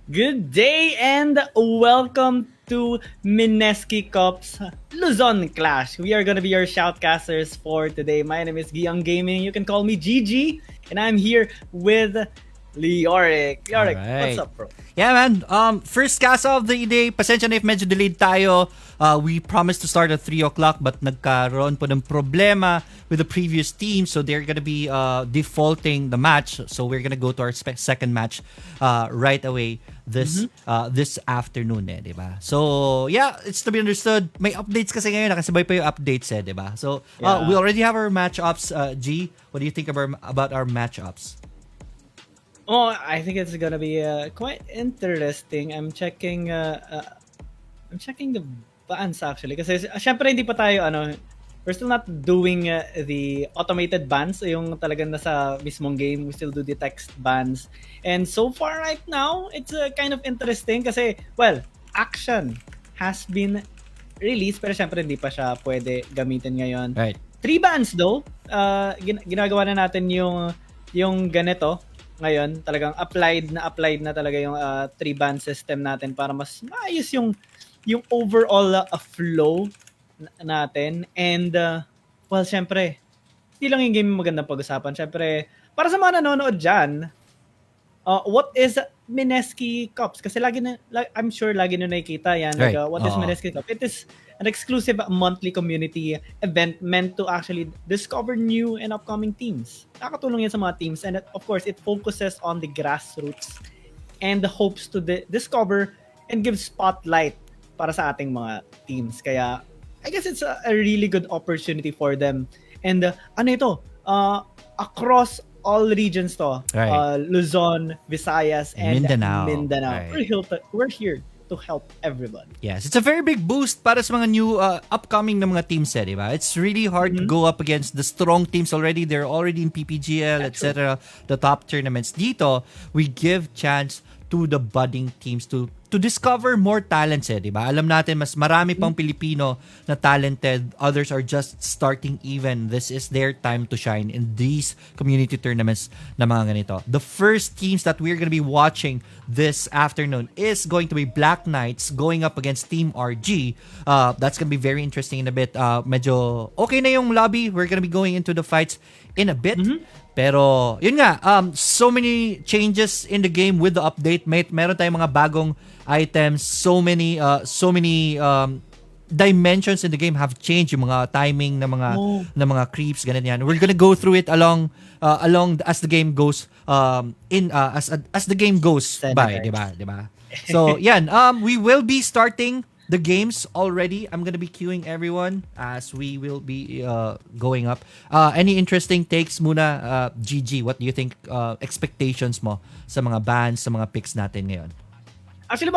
Good day and welcome to Mineski Cups Luzon Clash. We are going to be your shoutcasters for today. My name is Guiang Gaming. You can call me GG. And I'm here with Leoric. All Leoric, what's right. up, bro? Yeah, man. First cast of the day. Pasensya na if medyo delayed tayo. We promised to start at 3 o'clock but nagkaroon po ng problema with the previous team. So they're gonna be defaulting the match. So we're gonna go to our second match right away this afternoon diba? So yeah, it's to be understood. May updates kasi ngayon. Nakasabay pa yung updates diba? So we Yeah. already have our matchups. G, what do you think about our matchups? Oh, I think it's gonna be quite interesting. I'm checking the bans actually kasi syempre hindi pa tayo we're still not doing the automated bans, yung talagang nasa mismong game. We still do the text bans. And so far right now, it's kind of interesting kasi well, action has been released pero syempre hindi pa siya pwede gamitin ngayon. Right. 3 bans though. Ginagawa na natin yung ganito ngayon, talagang applied na talaga yung 3-ban system natin para mas maayos yung overall flow natin. And well, syempre, hindi lang yung game magandang pag-usapan. Syempre, para sa mga nanonood dyan, what is Mineski Cups? Kasi I'm sure lagi na nakikita yan. Right. What is Mineski Cups? It is an exclusive monthly community event meant to actually discover new and upcoming teams. Nakakatulong yan sa mga teams. And of course, it focuses on the grassroots and hopes to discover and give spotlight para sa ating mga teams. Kaya, I guess it's a really good opportunity for them. And across all regions to. Right. Luzon, Visayas, and Mindanao. Right. We're here to help everyone. Yes, it's a very big boost para sa mga new upcoming na mga teams, di ba? It's really hard to go up against the strong teams already. They're already in PPGL, etc. The top tournaments. Dito, we give chance to the budding teams to discover more talents, di ba? Alam natin mas marami pang Pilipino na talented. Others are just starting even. This is their time to shine in these community tournaments na mga ganito. The first teams that we're gonna be watching this afternoon is going to be Black Knights going up against Team RG. That's gonna be very interesting in a bit. Medyo okay na yung lobby. We're gonna be going into the fights in a bit. Pero, yun nga, so many changes in the game with the update. Meron tayong mga bagong items. So many dimensions in the game have changed. Yung mga timing na mga creeps, ganun yan. We're gonna go through it along as the game goes as the game goes by, di ba? So, yan. We will be starting the games already. I'm gonna be queuing everyone as we will be going up. Any interesting takes muna, GG? What do you think expectations mo sa mga bans, sa mga picks natin ngayon? Actually,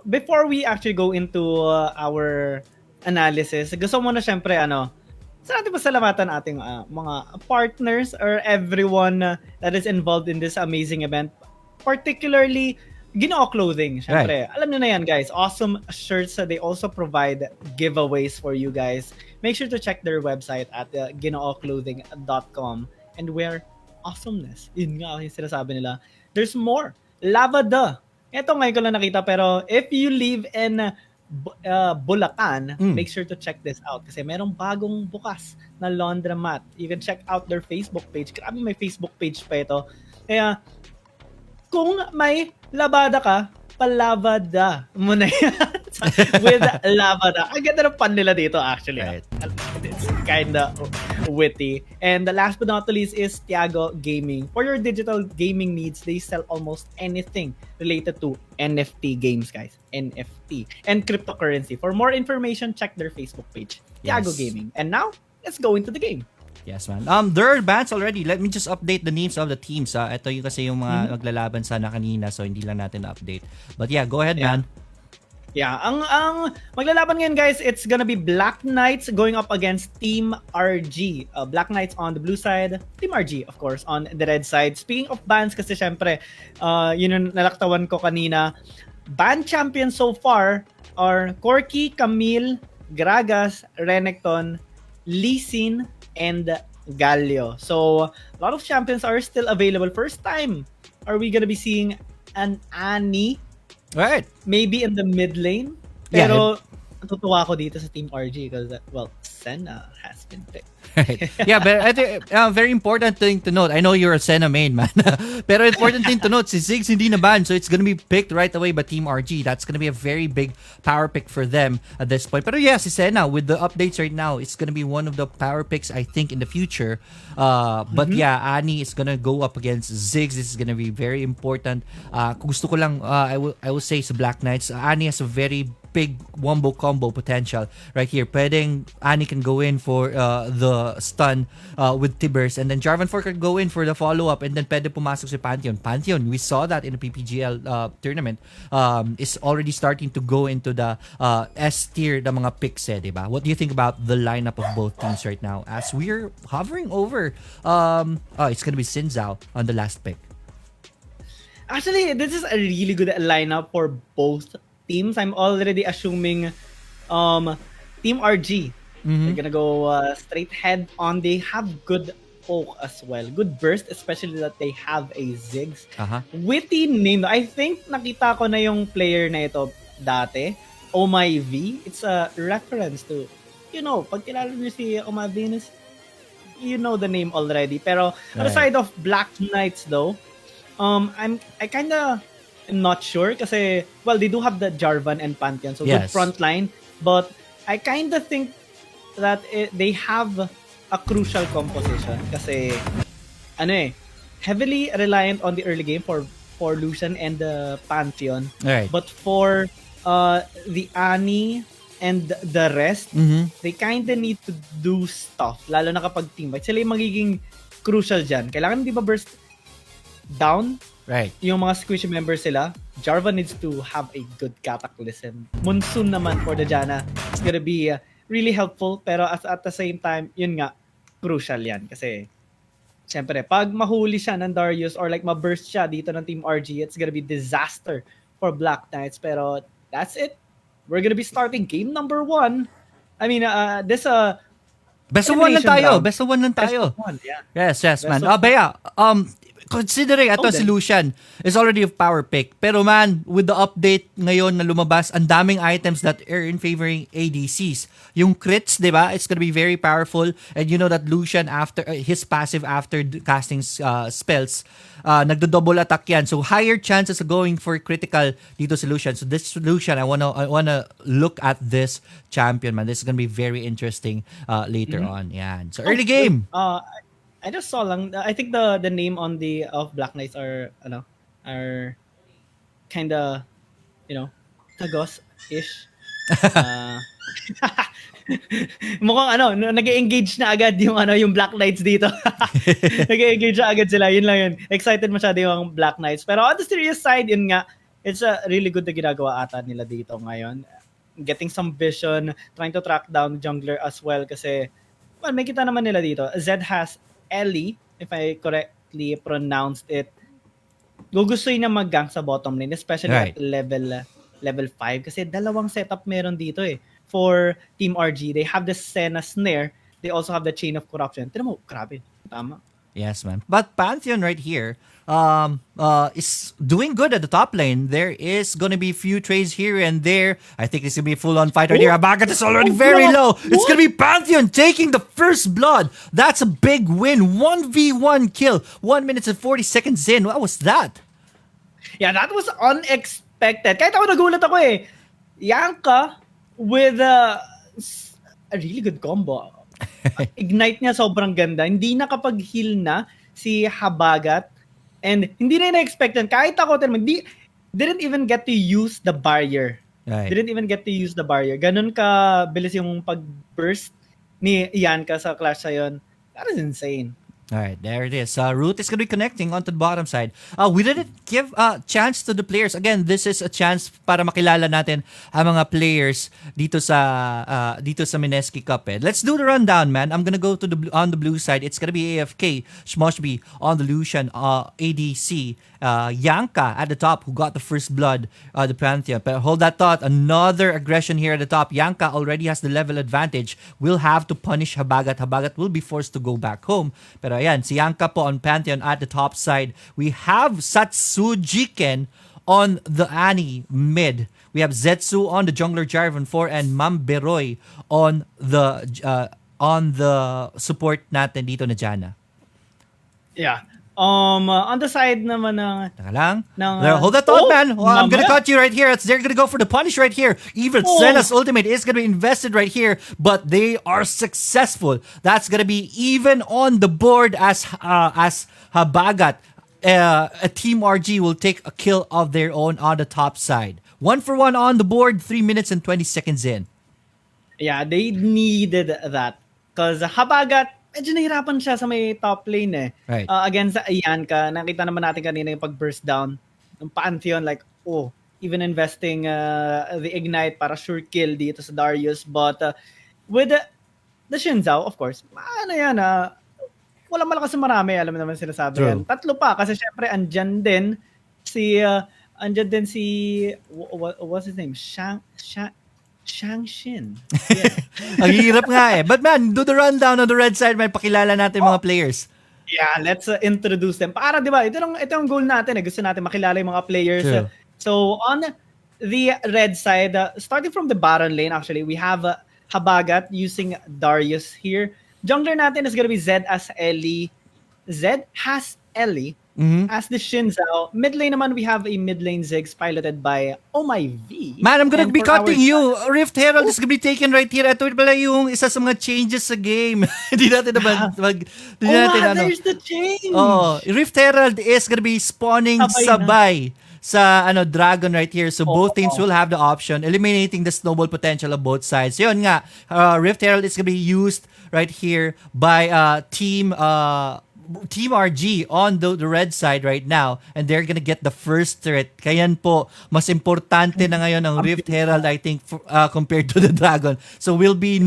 before we actually go into our analysis, gusto mo na syempre, sa natin pasalamatan ating mga partners or everyone that is involved in this amazing event. Particularly, Ginoo Clothing, syempre. Right. Alam nyo na yan, guys. Awesome shirts. They also provide giveaways for you guys. Make sure to check their website at ginooclothing.com and wear awesomeness. Yun nga yung sinasabi nila. There's more. Lavada. Ito ngayon ko lang nakita, pero if you live in Bulacan, make sure to check this out kasi merong bagong bukas na laundromat. You can check out their Facebook page. Grabe, may Facebook page pa ito. Kaya, kung may labada ka, palavada mo na yan with lavada. Ang ganda ng pan nila dito actually. Right. It's kinda witty. And the last but not least is Tiago Gaming. For your digital gaming needs, they sell almost anything related to NFT games, guys. NFT. And cryptocurrency. For more information, check their Facebook page. Tiago Yes. Gaming. And now, let's go into the game. Yes, man. There are bans already. Let me just update the names of the teams. Ito yung kasi yung mga maglalaban sana kanina, so hindi lang natin na-update. But yeah, go ahead, man. Yeah, ang maglalaban ngayon, guys, it's gonna be Black Knights going up against Team RG. Black Knights on the blue side, Team RG, of course, on the red side. Speaking of bans, kasi syempre, yun yung nalaktawan ko kanina. Ban champions so far are Corky, Camille, Gragas, Renekton, Lisin, and Galio. So, a lot of champions are still available. First time are we gonna be seeing an Annie Right. maybe in the mid lane. Yeah. Pero natutuwa ako dito sa Team RG because, well, Senna has been picked. Right. Yeah, but I think very important thing to note. I know you're a Senna main, man. Pero important thing to note, si Ziggs hindi na ban, so it's gonna be picked right away by Team RG. That's gonna be a very big power pick for them at this point. Pero yeah, si Senna, with the updates right now, it's gonna be one of the power picks, I think, in the future. But yeah, Annie is gonna go up against Ziggs. This is gonna be very important. Kung gusto ko lang, I will say sa Black Knights, Annie has a very big wombo combo potential right here. Pwedeng Annie can go in for the stun with Tibbers, and then Jarvan Fork can go in for the follow-up, and then pwede pumasok si Pantheon. Pantheon, we saw that in the PPGL tournament, is already starting to go into the S tier na mga picks, diba? What do you think about the lineup of both teams right now as we're hovering over it's gonna be Sinzao on the last pick? Actually, this is a really good lineup for both teams. I'm already assuming Team RG. They're gonna go straight head on. They have good poke as well. Good burst, especially that they have a Ziggs. Witty name. I think nakita ko na yung player na ito dati. Oh My V. It's a reference to, pag kilala niyo si Oh My Venus, you know the name already. Pero on the side of Black Knights though, I kinda am not sure kasi, well, they do have the Jarvan and Pantheon, so good front line, but I kinda think that they have a crucial composition kasi heavily reliant on the early game for Lucian and the Pantheon. Right. But for the Annie and the rest, they kinda need to do stuff, lalo na kapag team fight. Sila yung magiging crucial dyan. Kailangan di ba burst down? Right. Yung mga squishy members sila, Jarvan needs to have a good cataclysm. Monsoon naman for the Janna. It's gonna be really helpful, pero at the same time, yun nga, crucial yan. Kasi, syempre, pag mahuli siya ng Darius or like ma-burst siya dito ng Team RG, it's gonna be disaster for Black Knights. Pero, that's it. We're gonna be starting game number 1. I mean, this Best of 1 lang tayo. Best of 1 lang tayo. Best of 1, yeah. Yes, Best man. of Bea, considering ito si Lucian is already a power pick. Pero man, with the update ngayon na lumabas, ang daming items that are in favoring ADCs. Yung crits, di ba? It's gonna be very powerful. And you know that Lucian, after his passive after casting spells, nagdo-double attack yan. So higher chances of going for critical dito si Lucian. So this Lucian, I wanna look at this champion, man. This is gonna be very interesting later on. Yan. So early game. I just saw lang. I think the name on the of Black Knights are kind of tagos-ish. Mukhang nag-engage na agad yung Black Knights dito. Nag-engage na agad sila. Yun lang yun. Excited masyado yung Black Knights. Pero on the serious side, yun nga, it's a really good na ginagawa ata nila dito ngayon. Getting some vision, trying to track down jungler as well kasi, well, may kita naman nila dito. Zed has Ellie, if I correctly pronounced it, gugustuhin na mag-gank sa bottom lane, especially at level 5 kasi dalawang setup meron dito for Team RG. They have the Senna Snare, they also have the Chain of Corruption. Tignan mo, grabe, tama. Yes, man. But Pantheon right here is doing good at the top lane. There is going to be a few trades here and there. I think it's going to be a full-on fight right here. Abagat is already very low. It's going to be Pantheon taking the first blood. That's a big win. 1v1 kill. 1 minute and 40 seconds in. What was that? Yeah, that was unexpected. Kahit ako nagulat ako Yanka with a really good combo. Ignite niya sobrang ganda. Hindi nakapag-heal na si Habagat. And hindi na expected. Kahit ako, didn't even get to use the barrier. Right. Didn't even get to use the barrier. Ganun ka bilis yung pag-burst ni Yanka sa clash sa yun. That is insane. All right, there it is. Root is going to be connecting onto the bottom side. We didn't give a chance to the players. Again, this is a chance para makilala natin ang mga players dito sa Mineski Cup. Let's do the rundown, man. I'm gonna go to on the blue side. It's gonna be AFK, Shmoshby on the Lucian, ADC, Yanka at the top who got the first blood, the Pantheon. But hold that thought. Another aggression here at the top. Yanka already has the level advantage. Will have to punish Habagat. Habagat will be forced to go back home. Pero ayan, si Yanka po on Pantheon at the top side. We have Satsujiken on the Annie mid. We have Zetsu on the jungler Jarvan 4 and Mamberoy on the support natin dito na Janna. Yeah. On the side naman ng Taka lang. ng Hold that thought, man. Oh, I'm gonna mamaya. cut you right here. They're gonna go for the punish right here. Even Senna's ultimate is gonna be invested right here, but they are successful. That's gonna be even on the board as Habagat. A Team RG will take a kill of their own on the top side. 1-for-1 on the board, 3 minutes and 20 seconds in. Yeah, they needed that. Because Habagat, medyo nahirapan siya sa may top lane eh. Right. Against sa Ianka, nakita naman natin kanina yung pag-burst down ng Pantheon. Like, even investing the Ignite para sure kill dito sa Darius. But with the Shinzao, of course, walang malakas na marami. Alam mo naman sinasabi True. yan. 3 pa, kasi syempre andyan din si what's his name? Shangshin. Yeah. Ang hirap nga eh. But man, do the rundown on the red side, man. Pakilala natin mga players. Yeah, let's introduce them. Para 'di ba? Ito ang goal natin eh. Gusto natin makilala yung mga players. True. So on the red side, starting from the Baron lane actually, we have Habagat using Darius here. Jungler natin is gonna be Zed as Ellie. Zed has Ellie as the Shinzao. Mid lane naman, we have a mid lane Ziggs piloted by Oh My V. Man, I'm gonna And be for cutting you. Rift Herald is gonna be taken right here. Ito pala yung isa sa mga changes sa game. Hindi natin naman there's the change. Rift Herald is gonna be spawning sabay sa Dragon right here. So both teams will have the option, eliminating the snowball potential of both sides. So yun nga, Rift Herald is gonna be used right here by Team RG on the red side right now, and they're gonna get the first turret. Kaya po, mas importante na ngayon ang Rift Herald, I think, compared to the Dragon. So we'll be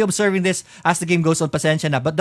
observing this as the game goes on. Pasensya na. But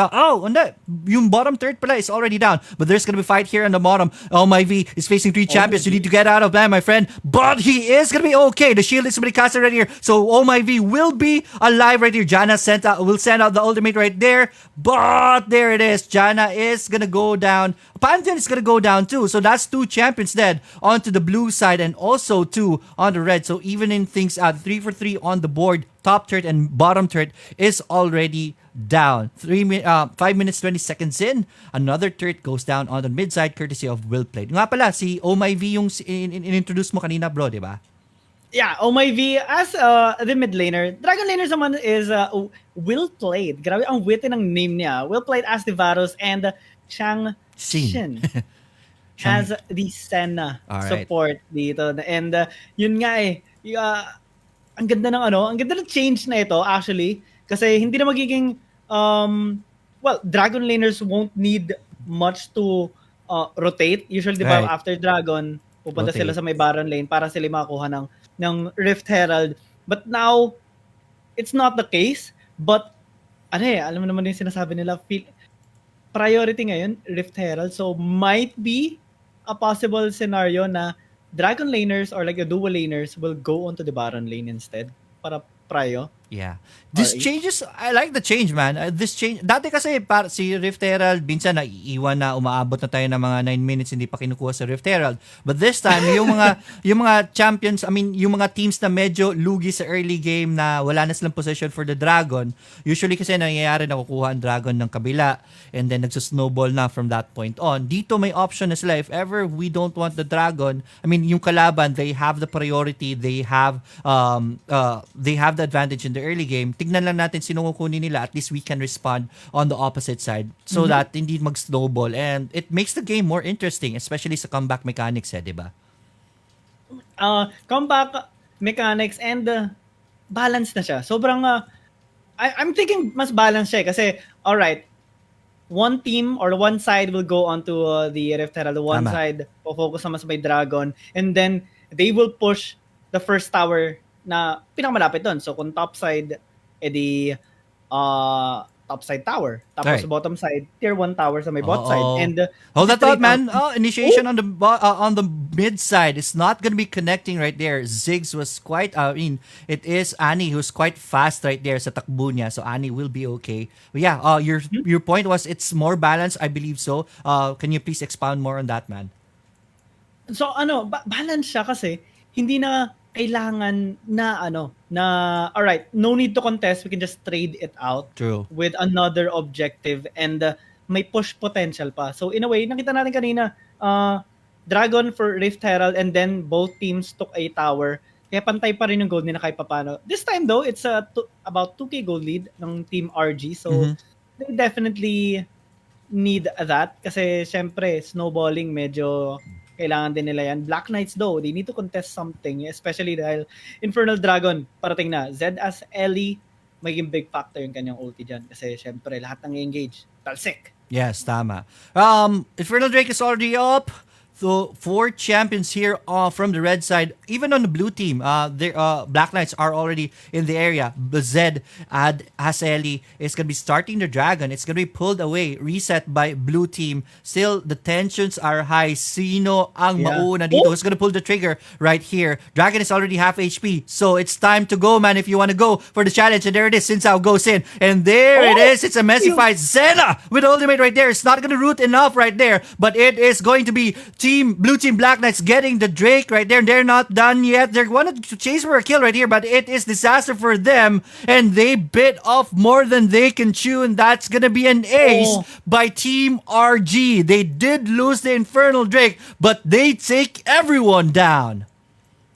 yung bottom turret pala is already down. But there's gonna be fight here on the bottom. Oh my V is facing 3 champions. You need to get out of that, my friend. But he is gonna be okay. The shield is gonna be casted right here. So Oh my V will be alive right here. Janna will send out the ultimate right there. But there it is. Janna is gonna go down. Pantheon is gonna go down too. So that's 2 champions dead onto the blue side and also 2 on the red. So evening things out. 3 for 3 on the board. Top turret and bottom turret is already down. 5 minutes 20 seconds in. Another turret goes down on the mid side courtesy of Will Played. Nga pala, si Oh My V yung in-introduce mo kanina, bro, di ba? Yeah, Oh My V as the mid laner. Dragon laner naman is Will Played. Grabe ang witty ng name niya. Will Played as the Varus and Shang Shin as the Senna support dito. And yun nga eh, ang ganda ng change na ito actually kasi hindi na magiging Dragon laners won't need much to rotate. Usually, di ba, after Dragon, pupunta sila sa may Baron lane para sila makakuha ng Rift Herald. But now, it's not the case. But, alam mo naman yung sinasabi nila, priority ngayon, Rift Herald. So, might be a possible scenario na Dragon laners or like the dual laners will go onto the Baron lane instead para prio. Yeah. This changes, I like the change, man. This change, dati kasi si Rift Herald, minsan naiiwan na umaabot na tayo ng mga 9 minutes hindi pa kinukuha sa Rift Herald. But this time, yung mga champions, yung mga teams na medyo lugi sa early game na wala na silang possession for the Dragon, usually kasi nangyayari na kukuha ang Dragon ng kabila and then nagsusnowball na from that point on. Dito may option na sila. If ever we don't want the Dragon, yung kalaban, they have the priority, they have the advantage in the early game. Tignan lang natin sino kukunin nila. At least we can respond on the opposite side so that hindi mag-snowball. And it makes the game more interesting, especially sa comeback mechanics, di ba? Comeback mechanics and balance na siya. Sobrang, I'm thinking mas balance siya kasi, alright, one team or one side will go onto the Rift Herald. One side will focus naman sa may Dragon. And then, they will push the first tower na pinakamalapit doon. So kung top side, edi top side tower. Tapos bottom side, tier 1 tower sa may bot side. And hold that thought, man. Initiation on the mid side. It's not gonna be connecting right there. Ziggs was quite, it is Annie who's quite fast right there sa takbo niya. So Annie will be okay. But yeah, your point was it's more balanced, I believe so. Can you please expound more on that, man? So balance siya kasi hindi na kailangan na all right, no need to contest, we can just trade it out True. with another objective and may push potential pa. So in a way, nakita natin kanina, Dragon for Rift Herald and then both teams took a tower. Kaya pantay pa rin yung gold nila kahit papano. This time though, it's about 2k gold lead ng Team RG. So Mm-hmm. they definitely need that kasi syempre snowballing medyo kailangan din nila yan. Black Knights though, they need to contest something, especially dahil Infernal Dragon parating na. Zed as Ellie, magiging big factor yung kanyang ulti dyan kasi syempre lahat ng engage talsik. Yes, tama. Infernal Drake is already up. So 4 champions here from the red side. Even on the blue team, Black Knights are already in the area. Zed and Haseli is going to be starting the dragon. It's going to be pulled away, reset by blue team. Still, the tensions are high. Sino ang mauna dito? Who's going to pull the trigger right here? Dragon is already half HP. So it's time to go, man, if you want to go for the challenge. And there it is. Sinsao goes in. And there it is. It's a messy fight. Zena with ultimate right there. It's not going to root enough right there. But it is going to be Blue Team Black Knights getting the Drake right there. They're not done yet. They're wanting to chase for a kill right here, but it is disaster for them. And they bit off more than they can chew, and that's gonna be an ace by Team RG. They did lose the Infernal Drake, but they take everyone down.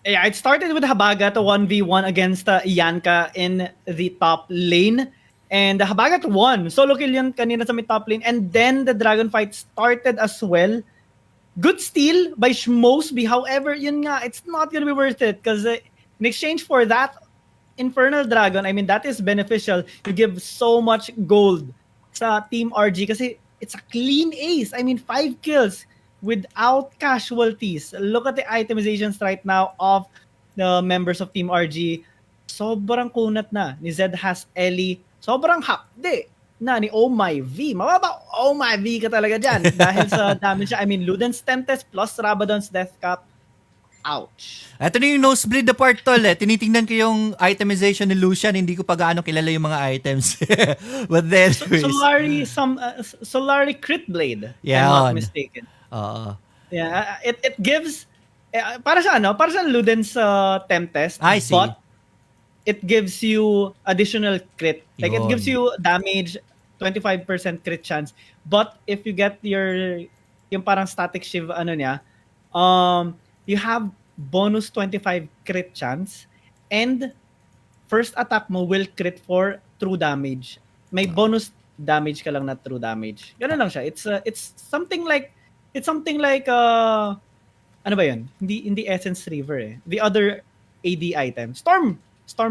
Yeah, it started with Habagat 1v1 against Ianka in the top lane. And Habagat won. Solo kill yun kanina sa may top lane. And then the dragon fight started as well. Good steal by Shmosby. However, yun nga, it's not gonna be worth it because in exchange for that Infernal Dragon, I mean, that is beneficial. You give so much gold sa Team RG kasi it's a clean ace. I mean, 5 kills without casualties. Look at the itemizations right now of the members of Team RG. Sobrang kunat na. Ni Zed has Ellie. Sobrang hapde na ni Oh My V. Mababa, Oh My V ka talaga dyan. Dahil sa damage siya. I mean, Luden's Tempest plus Rabadon's Death Cap. Ouch. Ito na yung nosebleed na part, tol. Tinitingnan ko yung itemization ni Lucian. Hindi ko pa gaano kilala yung mga items. But then, Solari Crit Blade. Yeah, I'm not mistaken. Yeah, it gives para sa Luden's Tempest. I see. But it gives you additional crit. Like, it gives you damage, 25% crit chance. But if you get yung parang static shiv niya, you have bonus 25 crit chance and first attack mo will crit for true damage. May bonus damage ka lang na true damage. Ganun lang siya. It's something like ano ba yun? Hindi Essence River eh. The other AD item. Storm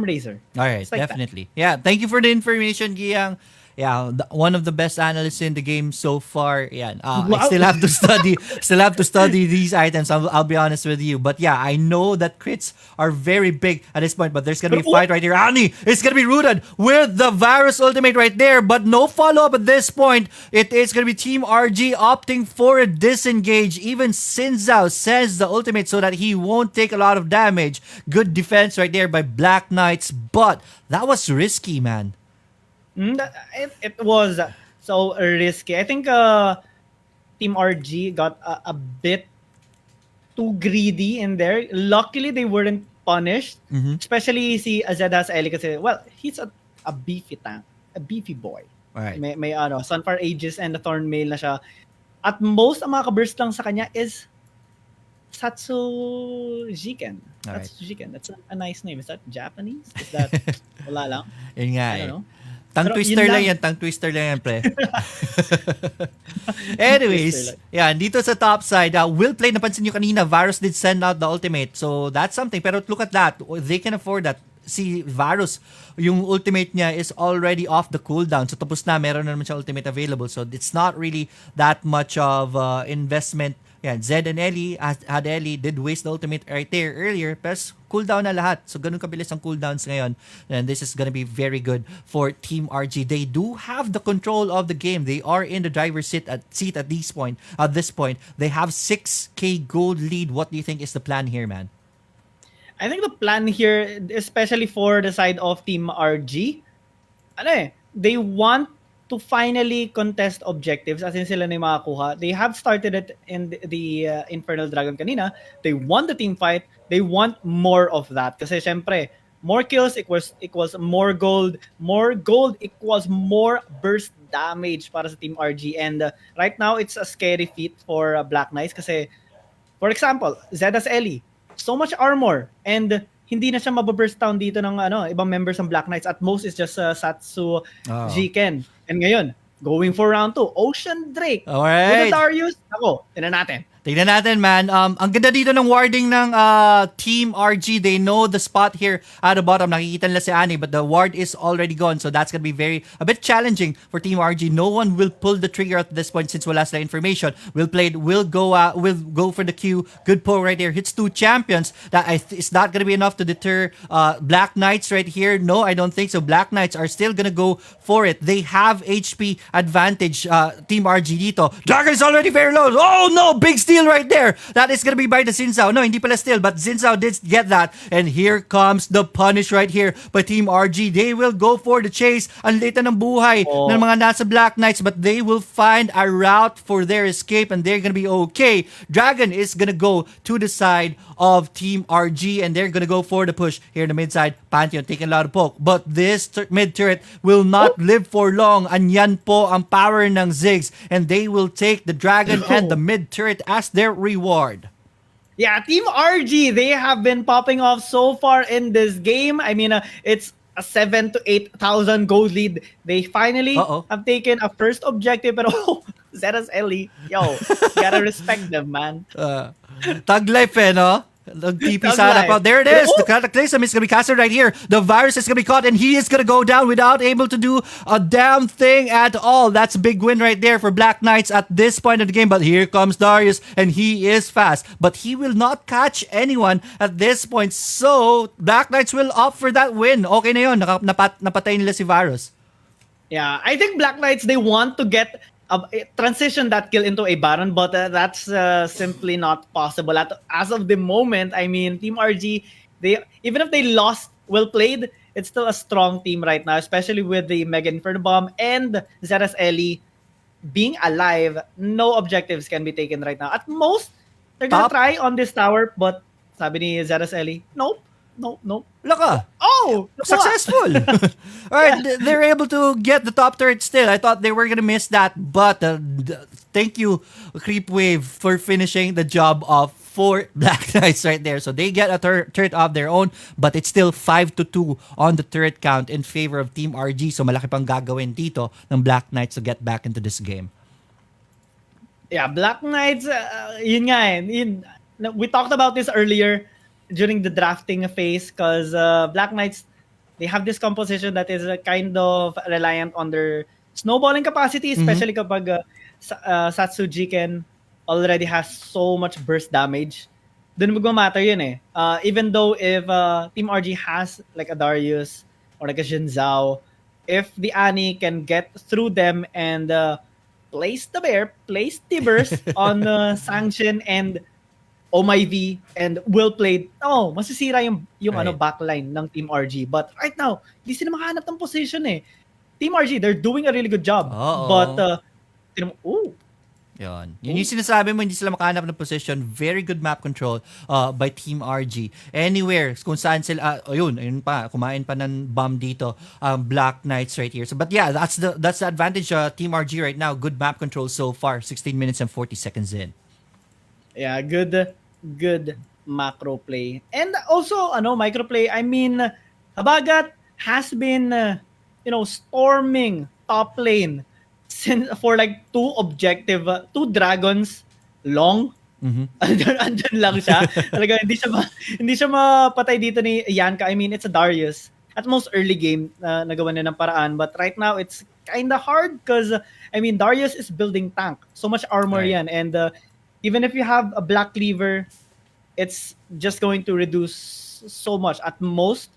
Razor. All right, like definitely. That. Yeah, thank you for the information, Guiang. Yeah, one of the best analysts in the game so far. Yeah, I still have to study these items. I'll be honest with you, but yeah, I know that crits are very big at this point. But there's gonna be a fight right here. Ani is gonna be rooted with the Varus ultimate right there, but no follow up at this point. It is gonna be Team RG opting for a disengage. Even Sinzao says the ultimate so that he won't take a lot of damage. Good defense right there by Black Knights, but that was risky, man. It was so risky. I think Team RG got a bit too greedy in there. Luckily, they weren't punished. Especially si Azedas Eli kasi, well, he's a beefy tank. A beefy boy. Right. May Sunfire Aegis and a Thornmail na siya. At most, ang mga ka-burst lang sa kanya is Satsujiken. Satsujiken. That's a nice name. Is that Japanese? Is that wala lang? Yun nga I don't know. Tongue twister lang yan, pre. Anyways, yeah, dito sa top side, Will Play, napansin nyo kanina, Varus did send out the ultimate. So, that's something. Pero look at that. They can afford that. Si Varus, yung ultimate niya is already off the cooldown. So, tapos na, meron na naman siya ultimate available. So, it's not really that much of investment. Yeah, Zed and Ellie did waste the ultimate right there earlier. Pero cooldown na lahat. So, ganun kabilis ang cooldowns ngayon. And this is gonna be very good for Team RG. They do have the control of the game. They are in the driver's seat at this point. At this point, they have 6k gold lead. What do you think is the plan here, man? I think the plan here, especially for the side of Team RG, they want to finally contest objectives, as in sila na yung makakuha. They have started it in the Infernal Dragon kanina. They won the team fight. They want more of that. Kasi syempre, more kills equals more gold equals more burst damage para sa Team RG. And right now, it's a scary feat for Black Knights kasi, for example, Zeda's Ellie, so much armor, and hindi na siya mababurst down dito ng ibang members ng Black Knights. At most is just Satsu, Jiken. And ngayon, going for round 2, Ocean Drake. Alright. With the Darius, ako, tinan natin. Tignan natin, man. Ang ganda dito ng warding ng Team RG. They know the spot here at the bottom. Nakikita nila si Annie, but the ward is already gone. So that's gonna be a bit challenging for Team RG. No one will pull the trigger at this point since wala sila information. Will go for the Q. Good pull right here. Hits 2 champions. That is not gonna be enough to deter Black Knights right here. No, I don't think so. Black Knights are still gonna go for it. They have HP advantage. Team RG dito. Dragon is already very low. Oh no, big steal right there. That is gonna be by the Zinzao. No, hindi pala steal, but Zinzao did get that. And here comes the punish right here by Team RG. They will go for the chase. Ang lita ng buhay ng mga nasa Black Knights, but they will find a route for their escape and they're gonna be okay. Dragon is gonna go to the side of Team RG and they're gonna go for the push here in the mid side. Pantheon taking a lot of poke, but this mid turret will not live for long. Anyan po ang power ng Ziggs and they will take the Dragon and the mid turret as their reward. Yeah, Team RG, they have been popping off so far in this game. I mean, it's a 7,000 to 8,000 gold lead. They finally have taken a first objective, but Zeda's Ellie, yo, gotta respect them, man. Tag life no? TP sana pa. There it is. The Cataclysm is going to be casted right here. The virus is going to be caught and he is going to go down without able to do a damn thing at all. That's a big win right there for Black Knights at this point of the game. But here comes Darius and he is fast. But he will not catch anyone at this point. So, Black Knights will opt for that win. Okay na yun. Napatay nila si Varus. Yeah, I think Black Knights, they want to get transition that kill into a Baron, but that's simply not possible. As of the moment, I mean, Team RG, even if they lost, well played, it's still a strong team right now, especially with the Mega Inferno Bomb and Zeda's Ellie being alive. No objectives can be taken right now. At most, they're gonna try on this tower, but sabi ni Zeda's Ellie, nope. Laka. Oh! Successful! Alright, they're able to get the top turret still. I thought they were gonna miss that, but thank you, Creep Wave, for finishing the job of 4 Black Knights right there. So they get a turret of their own, but it's still 5-2 on the turret count in favor of Team RG. So malaki pang gagawin dito ng Black Knights to get back into this game. Yeah, Black Knights, yun nga we talked about this earlier during the drafting phase because Black Knights, they have this composition that is kind of reliant on their snowballing capacity, especially kapag Satsu Jiken already has so much burst damage. Dun magmamatter yun eh. Even though if Team RG has like a Darius or like a Jinzao, if the Annie can get through them and place the burst on Sanction and Oh My V and well played. Masisira yung right. backline ng Team RG. But right now, hindi sila makahanap ng position eh. Team RG, they're doing a really good job. But Yun yung sinasabi mo, hindi sila makahanap ng position. Very good map control by Team RG. Anywhere, kung saan sila, ayun pa, kumain pa ng bomb dito, Black Knights right here. So, but yeah, that's the advantage Team RG right now. Good map control so far. 16 minutes and 40 seconds in. Yeah, good macro play. And also, micro play. I mean, Habagat has been, storming top lane for like 2 dragons long. Andyan lang siya. Talaga, hindi siya mapatay dito ni Yanka. I mean, it's a Darius. At most early game, nagawa niya ng paraan. But right now, it's kinda hard because, Darius is building tank. So much armor yan. And even if you have a Black Cleaver, it's just going to reduce so much. At most,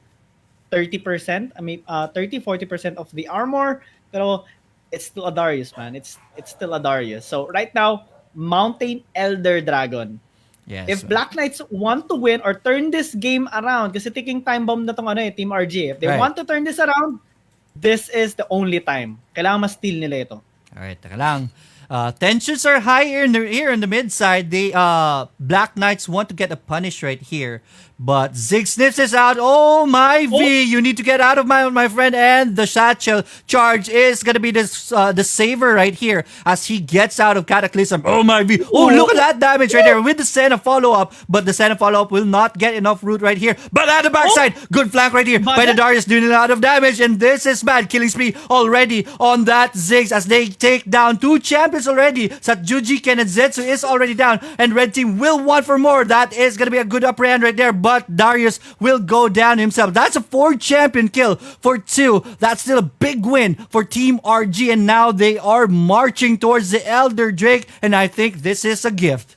30%. 30-40% of the armor. Pero it's still a Darius, man. It's still a Darius. So right now, Mountain Elder Dragon. Yes, if Black Knights want to win or turn this game around, kasi ticking time bomb na tong Team RG. If they want to turn this around, this is the only time. Kailangan ma-steal nila ito. Alright, taka lang. Tensions are high here in the mid side. The Black Knights want to get a punish right here. But Zig sniffs is out. Oh my V! You need to get out of my friend. And the satchel charge is gonna be the saver right here as he gets out of Cataclysm. Oh my V! Oh, look at that damage right there with the Senna follow-up. But the Senna follow-up will not get enough root right here. But at the backside, good flank right here by the Darius doing a lot of damage. And this is bad. Killing spree already on that Ziggs as they take down 2 champions already. Satjuji Ken and Zetsu is already down. And red team will want for more. That is gonna be a good upper hand right there. But Darius will go down himself. That's a 4 champion kill for 2. That's still a big win for Team RG. And now they are marching towards the Elder Drake. And I think this is a gift.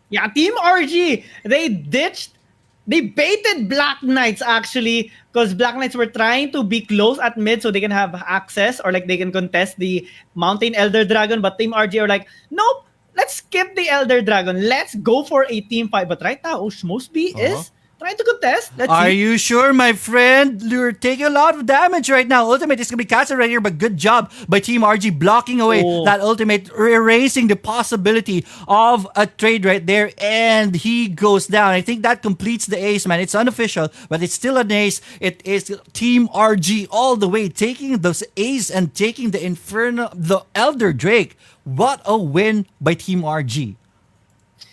Yeah, Team RG, they baited Black Knights actually, because Black Knights were trying to be close at mid so they can have access or like they can contest the Mountain Elder Dragon. But Team RG are like, nope, let's skip the Elder Dragon. Let's go for a team fight. But right now, Mosby is trying to contest. Are you sure, my friend? You're taking a lot of damage right now. Ultimate is going to be casted right here, but good job by Team RG blocking away that ultimate, erasing the possibility of a trade right there, and he goes down. I think that completes the ace, man. It's unofficial, but it's still an ace. It is Team RG all the way, taking those ace and taking the Elder Drake. What a win by Team RG.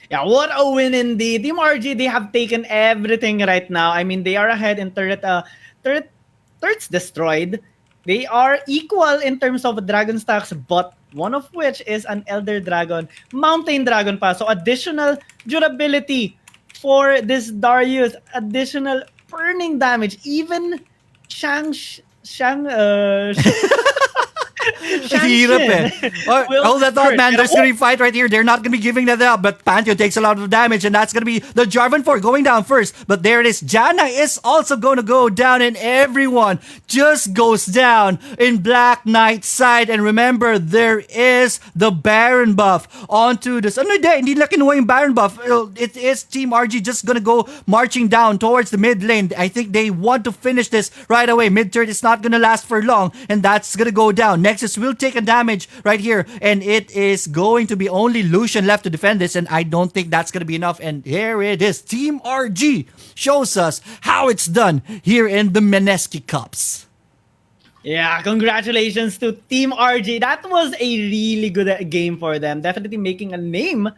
Yeah, what a win indeed. Team RG, they have taken everything right now. I mean, they are ahead in turrets destroyed. They are equal in terms of dragon stacks, but one of which is an Elder Dragon, Mountain Dragon pa. So additional durability for this Darius, additional burning damage. Even Shang Hirap eh. Hold that thought, man. There's going to be a fight right here. They're not going to be giving that up, but Pantheon takes a lot of damage, and that's going to be the Jarvan 4 going down first. But there it is. Janna is also going to go down, and everyone just goes down in Black Knight's side. And remember, there is the Baron buff onto this. Hindi nila kinuha yung Baron buff. It is Team RG just going to go marching down towards the mid lane. I think they want to finish this right away. Mid-turn is not going to last for long, and that's going to go down. Nexus will take a damage right here, and it is going to be only Lucian left to defend this, and I don't think that's going to be enough. And here it is. Team RG shows us how it's done here in the Mineski Cups. Yeah, congratulations to Team RG. That was a really good game for them. Definitely making a name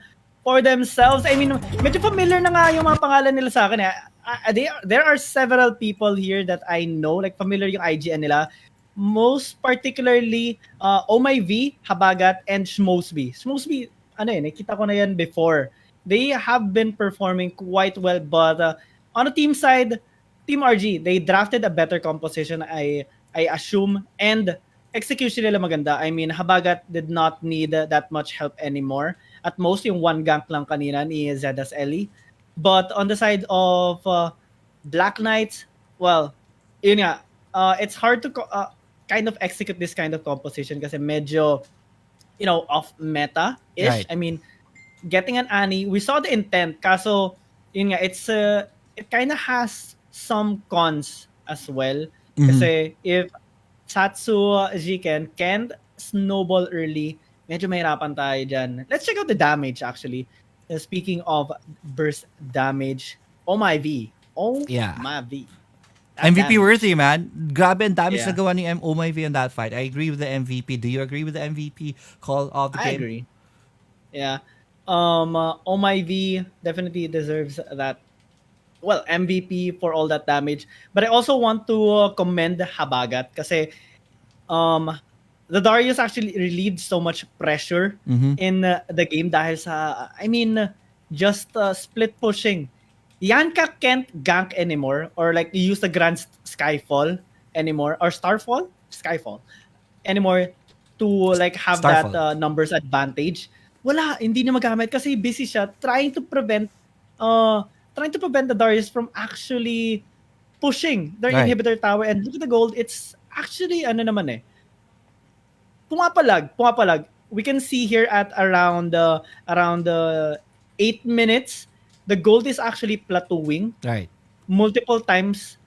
for themselves. I mean, medyo familiar na nga yung mga pangalan nila sa akin. There are several people here that I know, like familiar yung IGN nila. Most particularly, Oh My V, Habagat, and Shmosby. Shmosby, nakita ko na yan before. They have been performing quite well, but on the team side, Team RG, they drafted a better composition, I assume, and execution nila maganda. I mean, Habagat did not need that much help anymore. At most, yung one gank lang kanina ni Zedas Ellie. But on the side of Black Knights, well, yun nga, it's hard to kind of execute this kind of composition kasi medyo, off meta-ish. Right. I mean, getting an Annie, we saw the intent, kaso, yun nga, it kind of has some cons as well. Kasi if Satsu Jiken can't snowball early, medyo mahirapan tayo dyan. Let's check out the damage actually. Speaking of burst damage, Oh My V. My V. MVP worthy, man. Grabe ang damage na gawa ni Oh My V on that fight. I agree with the MVP. Do you agree with the MVP call of the game? I agree. Yeah. Oh My V definitely deserves that. Well, MVP for all that damage. But I also want to commend Habagat kasi the Darius actually relieved so much pressure in the game dahil sa, just split pushing. Yanka can't gank anymore or like use the Grand Skyfall anymore or Skyfall anymore to like have Starfall. That numbers advantage. Wala, hindi niya magamit kasi busy siya trying to prevent the Darius from actually pushing their inhibitor tower. And look at the gold, it's actually pumapalag. We can see here at around 8 minutes, the gold is actually plateauing. Right. Multiple times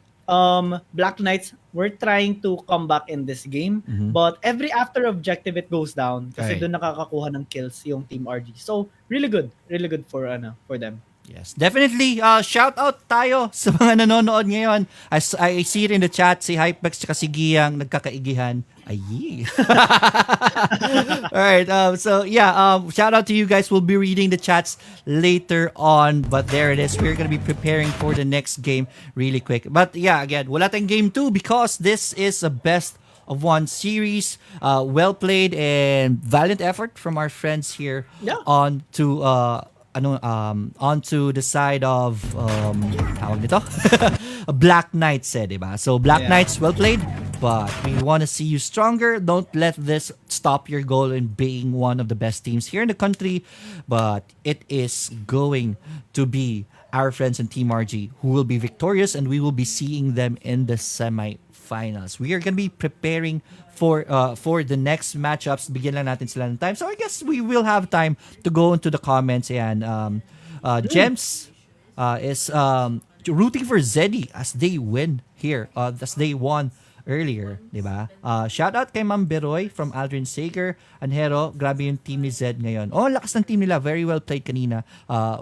Black Knights were trying to come back in this game, but every after objective it goes down kasi Right. doon nakakakuha ng kills yung Team RG. So really good for them. Yes, definitely. Shout out tayo sa mga nanonood ngayon. As I see it in the chat, si Hypebex tsaka si Guiang nagkakaigihan. Ayi. Alright, so yeah, shout out to you guys. We'll be reading the chats later on. But there it is. We're gonna be preparing for the next game really quick. But yeah, again, wala tayong game 2 because this is a best of one series. Well played and valiant effort from our friends here Yeah. on to onto the side of tawag nito Black Knights diba? So Black Yeah. Knights, well played, but we want to see you stronger. Don't let this stop your goal in being one of the best teams here in the country, but it is going to be our friends in Team RG who will be victorious, and we will be seeing them in the semi-finals. We are going to be preparing for the next matchups. Bigyan lang natin sila ng time. So I guess we will have time to go into the comments. And Gems is rooting for Zeddy as they win here. As they won earlier, di ba? Shout out kay Ma'am Beroy from Aldrin Sager. Anhero, grabe yung team ni Zed ngayon. Oh, lakas ng team nila. Very well played kanina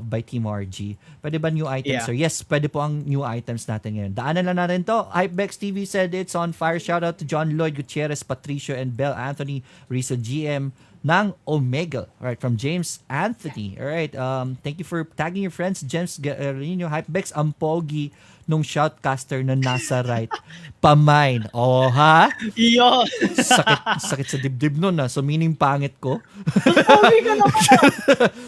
by Team RG. Pwede ba new items, Yeah. sir? Yes, pwede po ang new items natin ngayon. Daanan lang natin to. Hypebex TV said it's on fire. Shout out to John Lloyd Gutierrez, Patricio, and Bel Anthony, Rizzo GM ng Omega. Alright, from James Anthony. Alright, thank you for tagging your friends. James Garino, Hypebex, ang pogi nung shoutcaster na nasa right. Pamine. Oh, ha? Iyo. Sakit sa dibdib nun, ha? So, meaning pangit ko. Pogi ka naman.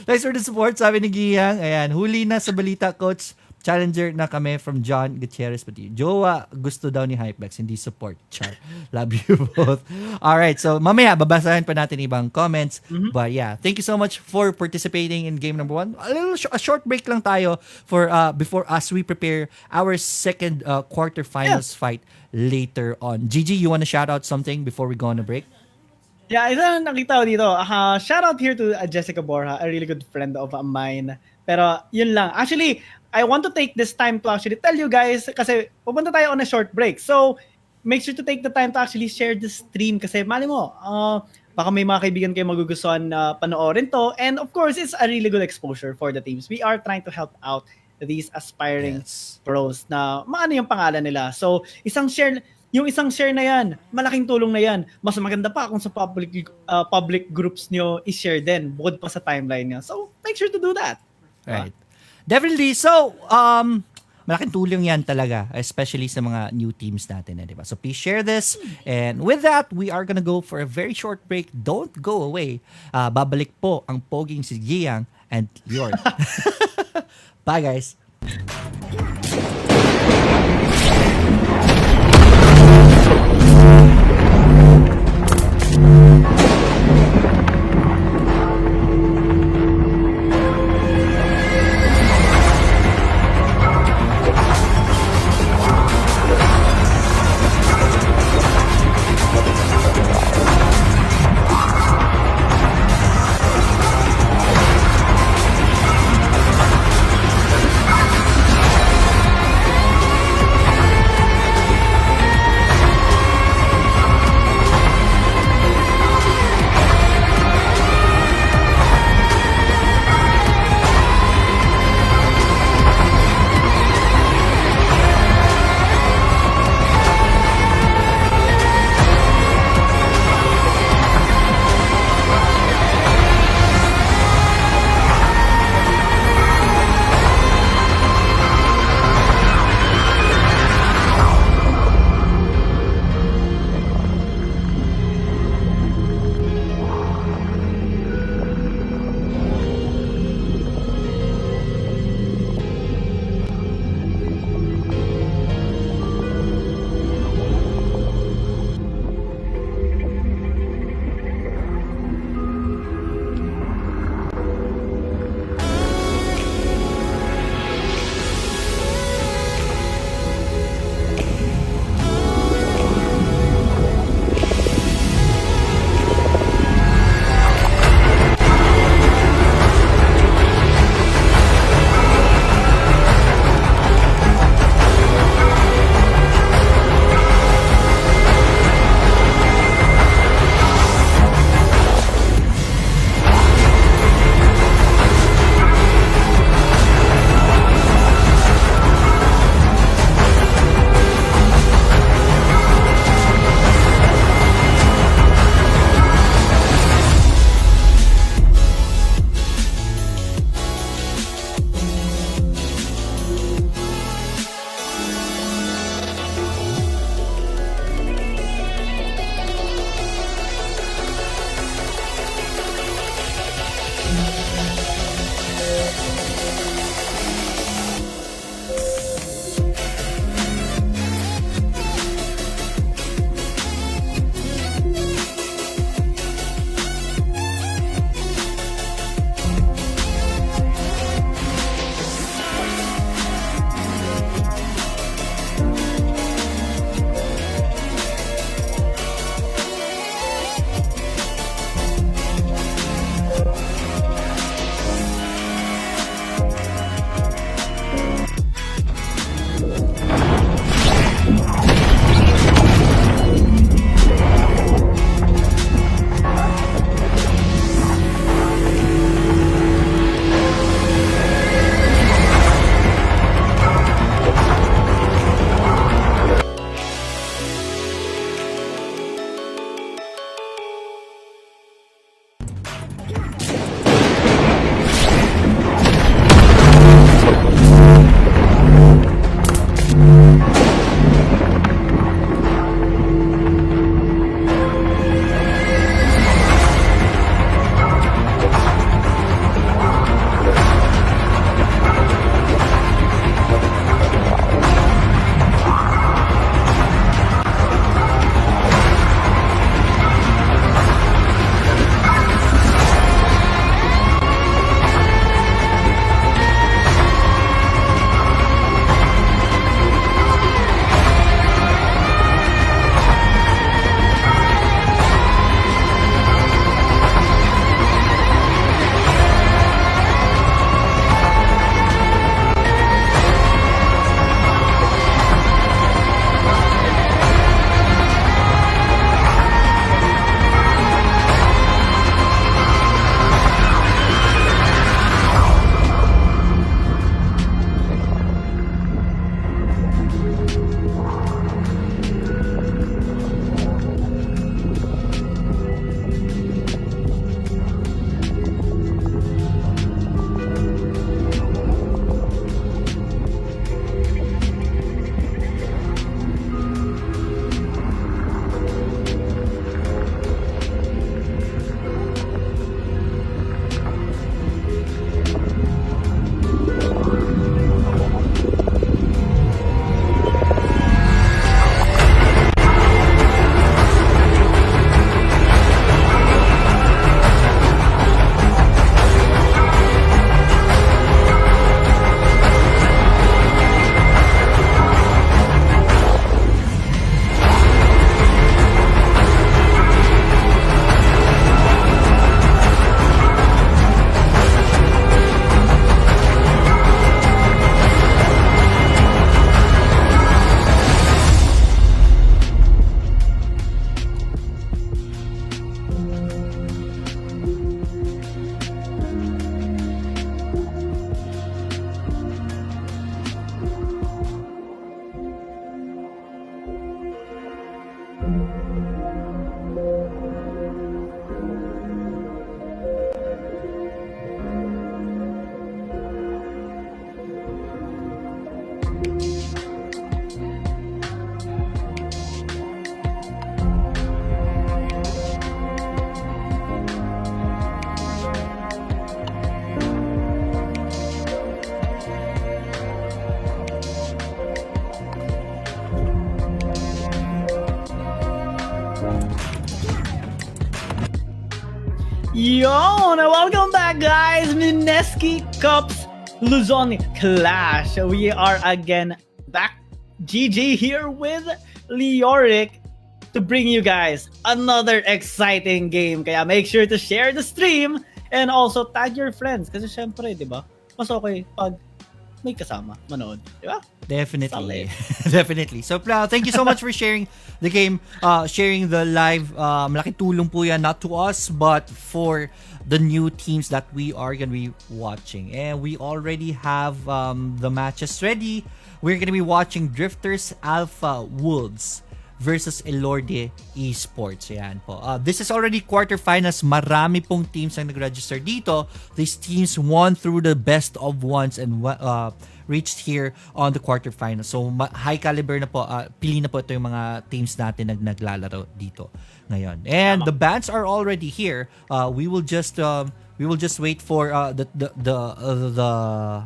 Thanks for the support, sabi ni Guiang. Ayan, huli na sa balita, coach. Challenger na kami from John Gutierrez. Pati jowa, gusto daw ni Hypebex, hindi support. Char. Love you both. Alright, so mamaya, babasahin pa natin ibang comments. But yeah, thank you so much for participating in game number 1. A short break lang tayo for before us we prepare our second quarterfinals fight later on. Gigi, you want to shout out something before we go on a break? Yeah, isa nakita ko dito. Shout out here to Jessica Borja, a really good friend of mine. Pero yun lang. Actually, I want to take this time to actually tell you guys kasi pupunta tayo on a short break. So, make sure to take the time to actually share the stream kasi mali mo, baka may mga kaibigan kayo magugustuhan na panoorin to. And of course, it's a really good exposure for the teams. We are trying to help out these aspiring pros na maano yung pangalan nila. So, isang share na yan, malaking tulong na yan. Mas maganda pa kung sa public groups nyo i-share din, bukod pa sa timeline nyo. So, make sure to do that. Right. Definitely. So, malaking tulong yan talaga, especially sa mga new teams natin, di ba? So, please share this. And with that, we are gonna go for a very short break. Don't go away. Babalik po ang poging si Guiang and Leoric. Bye, guys. Yo, welcome back, guys. Mineski Cups Luzon Clash. We are again back. GG here with Leoric to bring you guys another exciting game. Kaya make sure to share the stream and also tag your friends. Kasi syempre, di ba? Mas okay pag may kasama manood. Di ba? Definitely. Definitely. So, thank you so much for sharing the game, sharing the live. Malaking tulong po yan, not to us, but for the new teams that we are going to be watching. And we already have the matches ready. We're going to be watching Drifters Alpha Wolves versus Elorde Esports. Ayan po. This is already quarterfinals. Marami pong teams ang nag-register dito. These teams won through the best of ones and reached here on the quarterfinals. So high caliber na po. Pili na po ito yung mga teams natin naglalaro dito ngayon. And the bands are already here. We will just wait for the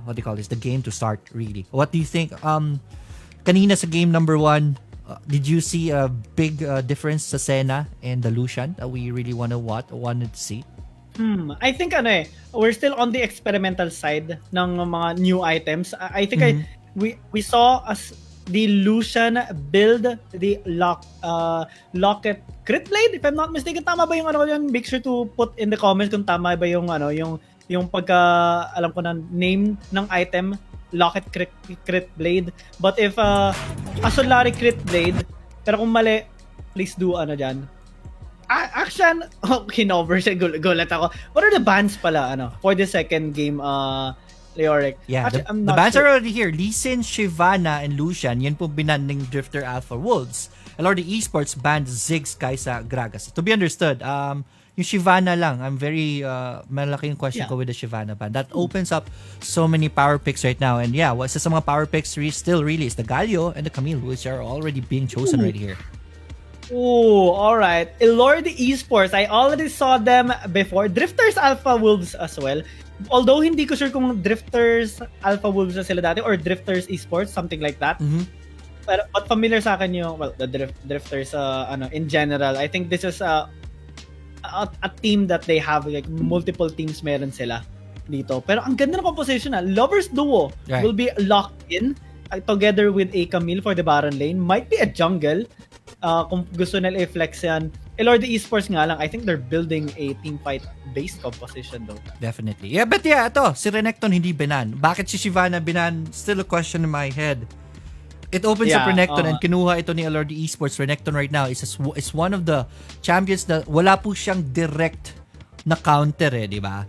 what do you call this? The game to start really. What do you think? Kanina sa game number 1, did you see a big difference sa Senna and the Lucian that we really wanted to see? I think we're still on the experimental side ng mga new items. I think we saw as the Lucian build the Locket Crit Blade, if I'm not mistaken. Tama ba yung yung make sure to put in the comments kung tama ba yung yung pagka alam ko na name ng item, Locket Crit Blade. But if a Solari Crit Blade, pero kung mali, please do dyan. Action! Kinover siya. Gulat ako. What are the bans pala for the second game, Leoric? Yeah, Actually, the bans are already here. Lee Sin, Shivana, and Lucian. Yan po binan ng Drifter Alpha Wolves. Elorde Esports banned Ziggs, Kaisa, Gragas. To be understood, yung Shivana lang, I'm very malaking question ko with the Shivana ban. That opens up so many power picks right now. And yeah, isa sa mga power picks still really is the Galio and the Camille, which are already being chosen right here. Oh, alright. Elorde Esports, I already saw them before. Drifters Alpha Wolves as well. Although hindi ko sure kung Drifters Alpha Wolves na sila dati or Drifters Esports, something like that. But familiar sa akin yung, the Drifters in general. I think this is a team that they have, like multiple teams meron sila dito. Pero ang ganda ng composition Lovers Duo will be locked in together with a Camille for the Baron lane. Might be a jungle. Kung gusto nila i-flex yan. Elorde Esports nga lang, I think they're building a team fight based composition though. Definitely. Yeah, but yeah, ito, si Renekton hindi binan. Bakit si Shivana binan? Still a question in my head. It opens up Renekton and kinuha ito ni Elorde Esports. Renekton right now is one of the champions na wala po siyang direct na counter di ba?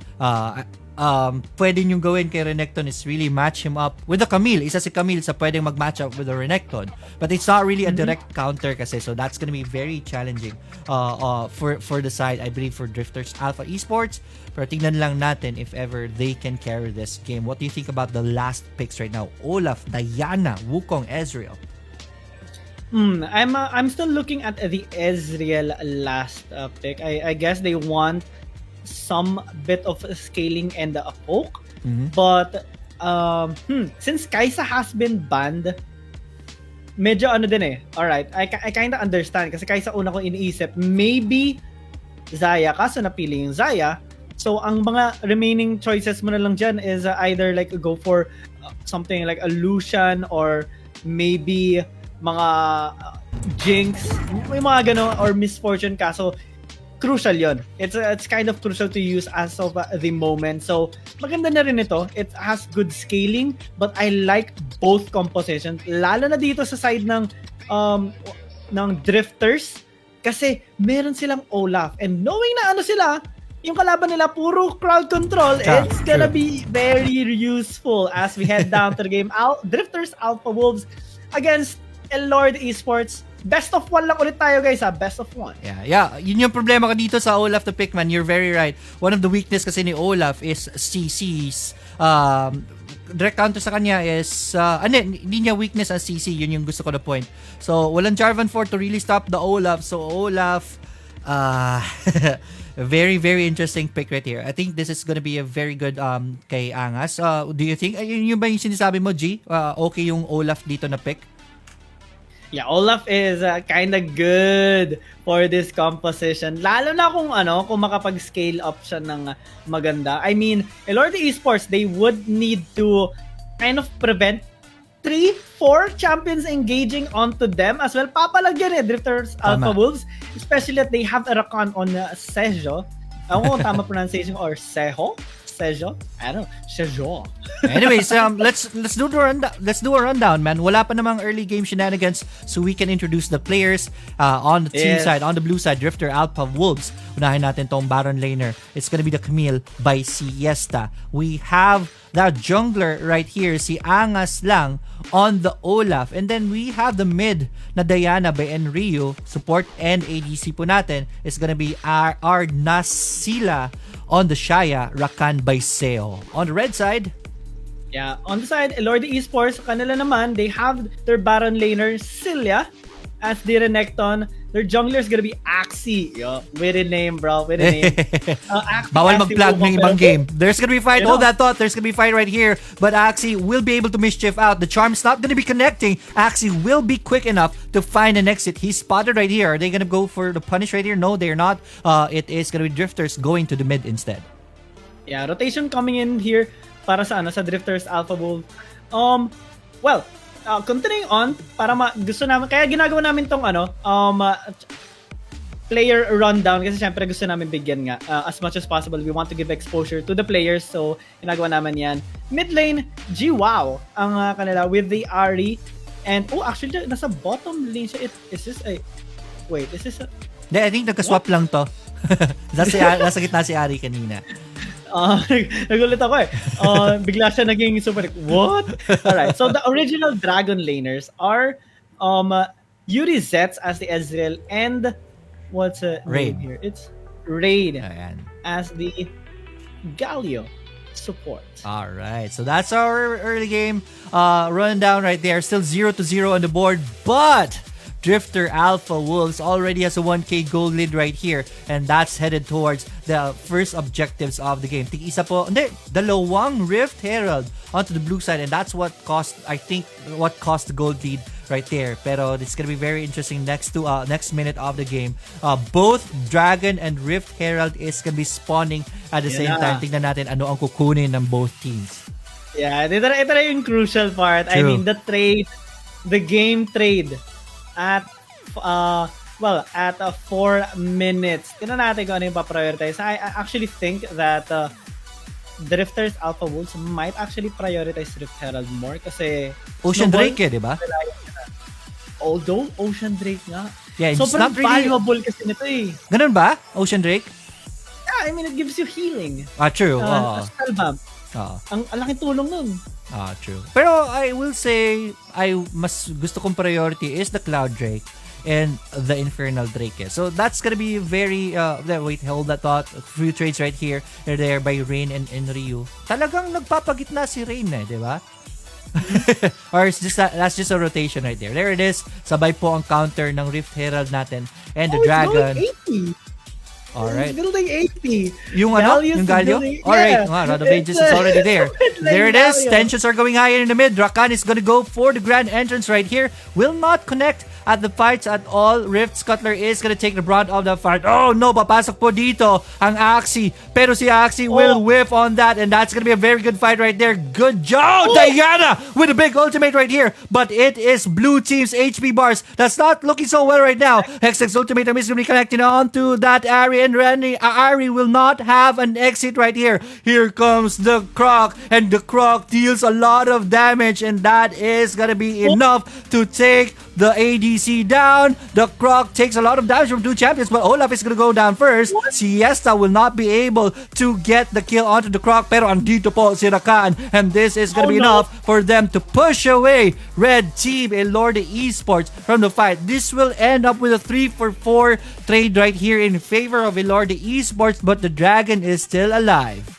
Pwede nyo gawin kay Renekton is really match him up with the Camille. Isa si Camille sa pwedeng mag-match up with the Renekton. But it's not really a direct counter kasi, so that's gonna be very challenging for the side, I believe, for Drifters Alpha Esports. Pero tingnan lang natin if ever they can carry this game. What do you think about the last picks right now? Olaf, Diana, Wukong, Ezreal. I'm still looking at the Ezreal last pick. I guess they want some bit of scaling and a poke. But since Kaisa has been banned, medyo din Alright, I kinda understand kasi Kaisa una ko iniisip maybe Xayah, kaso napili yung Xayah. So ang mga remaining choices mo na lang dyan is either like go for something like a Lucian or maybe mga Jinx, may mga gano, or Misfortune, kaso crucial yon. It's kind of crucial to use as of the moment. So maganda na rin ito. It has good scaling, but I like both compositions. Lalo na dito sa side ng Drifters kasi meron silang Olaf, and knowing na sila, yung kalaban nila puro crowd control, it's gonna be very useful as we head down to the game. Drifters Alpha Wolves against Elorde Esports. Best of 1 lang ulit tayo, guys, Best of 1. Yeah. Yun yung problema ko dito sa Olaf the Pickman. You're very right. One of the weakness kasi ni Olaf is CC's. Direct counter sa kanya is hindi niya weakness ang CC. Yun yung gusto ko na point. So, walang Jarvan 4 to really stop the Olaf. So, Olaf, very, very interesting pick right here. I think this is gonna be a very good kay Angas. Do you think, yun ba yung sinasabi mo, G? Okay yung Olaf dito na pick? Yeah, Olaf is kind of good for this composition. Lalo na kung makapag-scale up siya ng maganda. I mean, Elordi Esports, they would need to kind of prevent 3-4 champions engaging onto them as well. Papalagyan Drifters Alpha Wolves, especially that they have a Rakan on Sejo. Ako kung tama pronunciation or Sejo? Sejo? I don't know. Sejo. Anyways, let's do a rundown, man. Wala pa namang early game shenanigans, so we can introduce the players on the team side, on the blue side, Drifter Alpha Wolves. Unahin natin tong Baron laner. It's gonna be the Camille by Siesta. We have that jungler right here, si Angas lang on the Olaf. And then we have the mid na Diana by Enryu. Support and ADC po natin is gonna be our Nasila on the Shaya, Rakan by Seo. On the red side, yeah, on the side, Elordi Esports, kanila naman, they have their Baron laner, Cilia, as the Renekton. Their jungler is gonna be Axie. Yo, weird name, bro. Weird name. Bawal mag-plug ng ibang game. There's gonna be fight. Hold that thought. There's gonna be fight right here. But Axie will be able to mischief out. The charm's not gonna be connecting. Axie will be quick enough to find an exit. He's spotted right here. Are they gonna go for the punish right here? No, they're not. It is gonna be Drifters going to the mid instead. Yeah, rotation coming in here para sa Drifters Alpha Wolf. Well, continuing on, gusto namin, kaya ginagawa namin tong player rundown kasi syempre gusto namin bigyan nga as much as possible. We want to give exposure to the players, so ginagawa namin yan. Mid lane, G-Wow ang kanila with the Ahri. And actually nasa bottom lane siya. Is this a I think nagka-swap lang to. Nasa gitna si Ahri kanina. Nagulit ako bigla siya naging super what? Alright, so the original dragon laners are Yuri Zets as the Ezreal and what's Raid here? It's Raid as the Galio support. Alright, so that's our early game rundown right there. Still 0-0 on the board, but Drifter Alpha Wolves already has a 1k gold lead right here, and that's headed towards the first objectives of the game. Tig-isa po, dalawang Rift Herald onto the blue side, and that's what cost the gold lead right there. Pero it's gonna be very interesting next minute of the game. Both Dragon and Rift Herald is gonna be spawning at the same time. Tingnan natin ano ang kukunin ng both teams. Yeah, ito na yung crucial part. True. I mean, the game trade at 4 minutes. Tingnan natin kung ano yung pa-prioritize. I actually think that Drifters Alpha Wolves might actually prioritize Rift Herald more kasi Ocean Drake di ba? Although Ocean Drake nga. Yeah, sobrang valuable kasi nito Ganun ba? Ocean Drake? Yeah, I mean, it gives you healing. True. Spell bump. Ang laking tulong nun. True. Pero I will say, mas gusto kong priority is the Cloud Drake and the Infernal Drake. So that's gonna be very, wait, hold that thought. A few trades right here. They're there by Rain and Ryu. Talagang nagpapagitna si Rain di ba? Or that's just a rotation right there. There it is. Sabay po ang counter ng Rift Herald natin and the Dragon. Alright. He's building 80. Yung Yung Galio? Alright. Rod of Ages is already there. There it is. Tensions are going higher in the mid. Rakan is gonna go for the grand entrance right here. Will not connect at the fights at all. Rift Scuttler is gonna take the brunt of the fight. Oh no, papasok po dito ang Axie. Pero si Axie will whiff on that, and that's gonna be a very good fight right there. Good job, Diana, with a big ultimate right here. But it is blue team's HP bars. That's not looking so well right now. Hextech's ultimate is gonna be connecting onto that area, and Ahri will not have an exit right here. Here comes the Croc, and the Croc deals a lot of damage, and that is gonna be enough to take the ADC down. The Croc takes a lot of damage from two champions, but Olaf is gonna go down first. Siesta will not be able to get the kill onto the Croc, pero andito po si Rakan, and this is gonna be enough for them to push away Red Team Elordi Esports from the fight. This will end up with a 3-for-4 trade right here in favor of Elordi Esports, but the Dragon is still alive.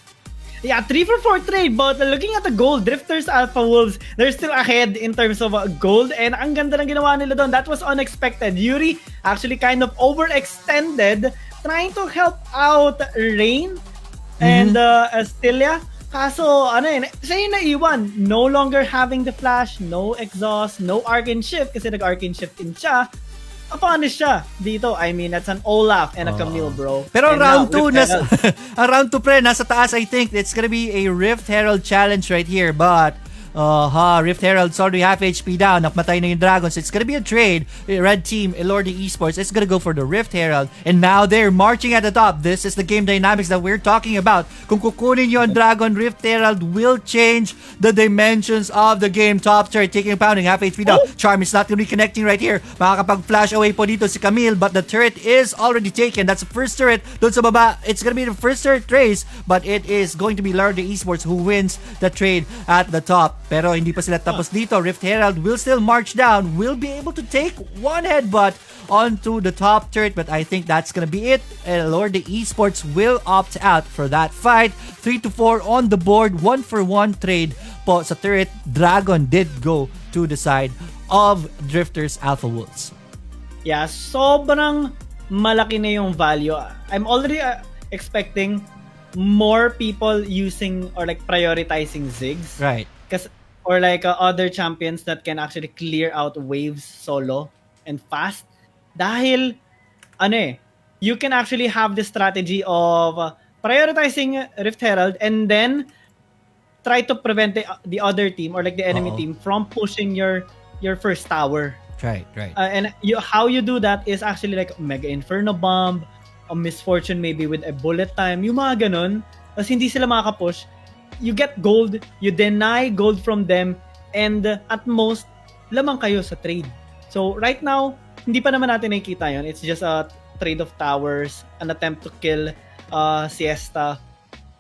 Yeah, 3-for-4 trade, but looking at the gold, Drifters Alpha Wolves, they're still ahead in terms of gold, and ang ganda ng ginawa nila doon. That was unexpected. Yuri actually kind of overextended, trying to help out Rain and Astilia. Kaso, siya yung naiwan. No longer having the flash, no exhaust, no arcane shift kasi nag-arcane shift in siya. Paano siya dito? I mean, that's an Olaf and a Camille, bro. Pero and round 2, ang round 2 pre, nasa taas, I think. It's gonna be a Rift Herald challenge right here. But, Rift Herald, sorry, half HP down. Nakmatay na yung Dragons. It's gonna be a trade. Red team, Elordi Esports, it's gonna go for the Rift Herald. And now they're marching at the top. This is the game dynamics that we're talking about. Kung kukunin nyo ang Dragon, Rift Herald will change the dimensions of the game. Top turret, taking a pounding, half HP down. Charm is not gonna be connecting right here. Makakapag-flash away po dito si Camille, but the turret is already taken. That's the first turret. Doon sa baba, it's gonna be the first turret race, but it is going to be Elordi Esports who wins the trade at the top. Pero hindi pa sila tapos dito. Rift Herald will still march down, will be able to take one headbutt onto the top turret, but I think that's gonna be it. Elordi Esports will opt out for that fight. 3-4 on the board, 1-for-1 trade po sa turret. Dragon did go to the side of Drifters Alpha Wolves. Yeah, sobrang malaki na yung value. I'm already expecting more people using or like prioritizing Ziggs. Right. Or like other champions that can actually clear out waves solo and fast. Dahil, you can actually have the strategy of prioritizing Rift Herald and then try to prevent the other team or like the enemy team from pushing your first tower. Right. And how you do that is actually like Mega Inferno Bomb, a Misfortune maybe with a bullet time, yung mga ganun. Tapos hindi sila makaka-push. You get gold, you deny gold from them, and at most, lamang kayo sa trade. So right now, hindi pa naman natin nakikita yun. It's just a trade of towers, an attempt to kill Siesta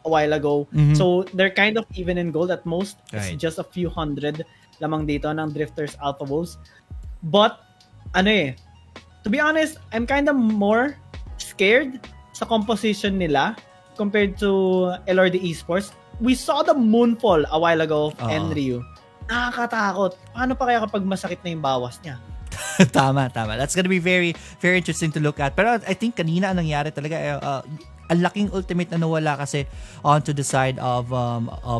a while ago. Mm-hmm. So they're kind of even in gold at most. Right. It's just a few hundred lamang dito ng Drifters Alpha Wolves. But, to be honest, I'm kind of more scared sa composition nila compared to Elordi Esports. We saw the Moonfall a while ago of Enryu. Nakakatakot. Paano pa kaya kapag masakit na yung bawas niya? Tama. That's gonna be very, very interesting to look at. Pero I think kanina ang nangyari talaga, ang laking ultimate na nawala kasi onto the side of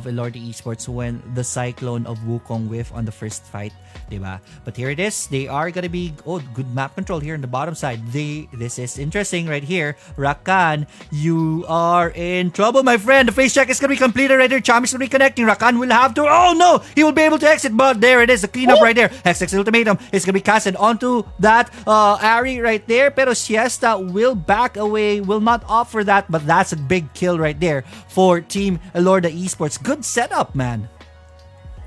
Elordi Esports when the Cyclone of Wukong whiff on the first fight, diba? But here it is. They are gonna be good map control here on the bottom side. This is interesting right here. Rakan, you are in trouble, my friend. The face check is gonna be completed right here. Cham is gonna be connecting. Rakan will have to. Oh no, he will be able to exit, but there it is. The cleanup right there. Hextech ultimatum is gonna be casted onto that Ari right there. Pero Siesta will back away, will not opt for that. But that's a big kill right there for Team Elordi Esports. Good setup, man.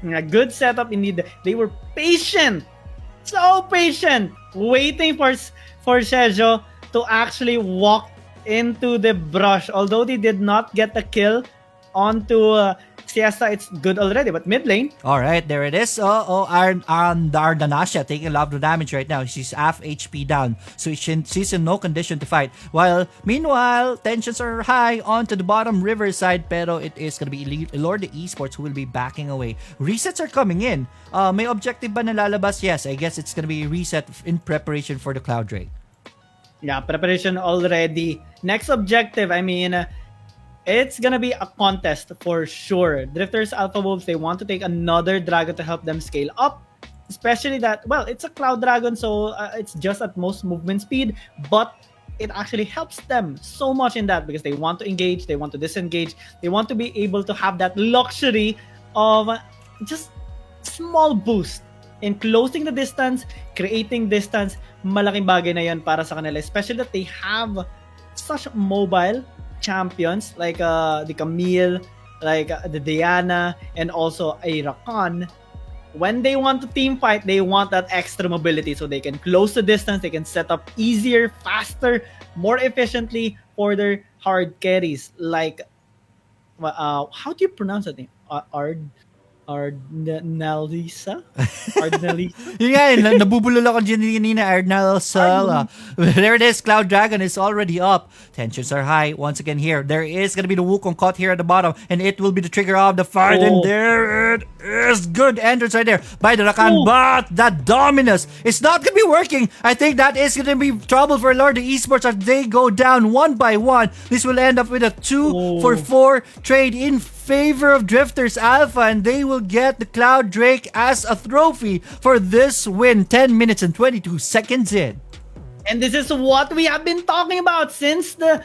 A good setup indeed. They were patient, so patient, waiting for Sejo to actually walk into the brush. Although they did not get the kill onto Siesta, it's good already. But mid lane. All right, there it is. Ardanasha taking a lot of damage right now. She's half HP down, so she's in no condition to fight. Meanwhile, tensions are high onto the bottom river side, pero it is gonna be Elordi Esports who will be backing away. Resets are coming in. May objective ba na lalabas? Yes, I guess it's gonna be reset in preparation for the Cloud Drake. Yeah, preparation already. Next objective, it's gonna be a contest for sure. Drifters Alpha Wolves, they want to take another dragon to help them scale up. Especially that, it's a Cloud Dragon, so it's just at most movement speed, but it actually helps them so much in that because they want to engage, they want to disengage, they want to be able to have that luxury of just small boost in closing the distance, creating distance. Malaking bagay na yan para sa kanila, especially that they have such mobile champions like the Camille, like the Diana, and also a Rakan. When they want to team fight, they want that extra mobility so they can close the distance, they can set up easier, faster, more efficiently for their hard carries. Like, how do you pronounce that name? Ardnalisa? Yun nga, nabubulol ako dyan kanina, Ardnalisa. There it is, Cloud Dragon is already up. Tensions are high once again here. There is going to be the Wukong caught here at the bottom, and it will be the trigger of the fight. And there it is. Good entrance right there by the Rakan, but that Dominus is not going to be working. I think that is going to be trouble for Elordi Esports as they go down one by one. This will end up with a 2-for-4 trade in favor of Drifters Alpha, and they will get the Cloud Drake as a trophy for this win. 10 minutes and 22 seconds in. And this is what we have been talking about since the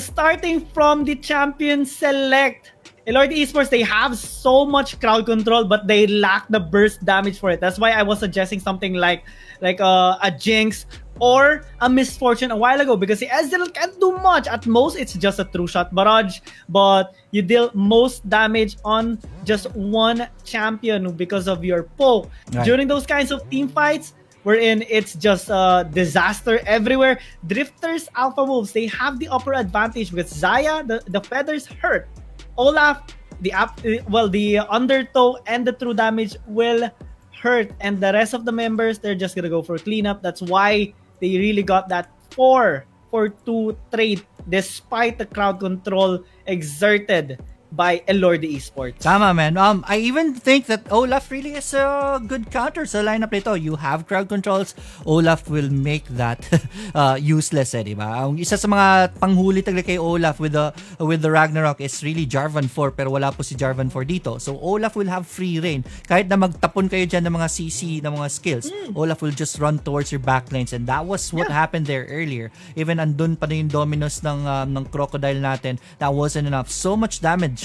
starting from the Champion Select. LeoricPH Esports, they have so much crowd control, but they lack the burst damage for it. That's why I was suggesting something like a Jinx or a Misfortune a while ago, because the Ezreal can't do much. At most, it's just a true shot barrage, but you deal most damage on just one champion because of your poke. Right. During those kinds of team fights, wherein it's just a disaster everywhere, Drifters Alpha Wolves, they have the upper advantage because Xayah, the feathers hurt. Olaf, the undertow and the true damage will hurt, and the rest of the members, they're just gonna go for cleanup. That's why they really got that 4-4-2 trade despite the crowd control exerted by LeoricPH Esports. Tama, man. I even think that Olaf really is a good counter sa lineup nito. You have crowd controls, Olaf will make that useless, diba? Ang isa sa mga panghuli talaga kay Olaf with the Ragnarok is really Jarvan 4, pero wala po si Jarvan 4 dito. So Olaf will have free reign. Kahit na magtapon kayo dyan ng mga CC, ng mga skills, Olaf will just run towards your backlines, and that was what happened there earlier. Even andun pa na yung Dominos ng Crocodile natin, that wasn't enough. So much damage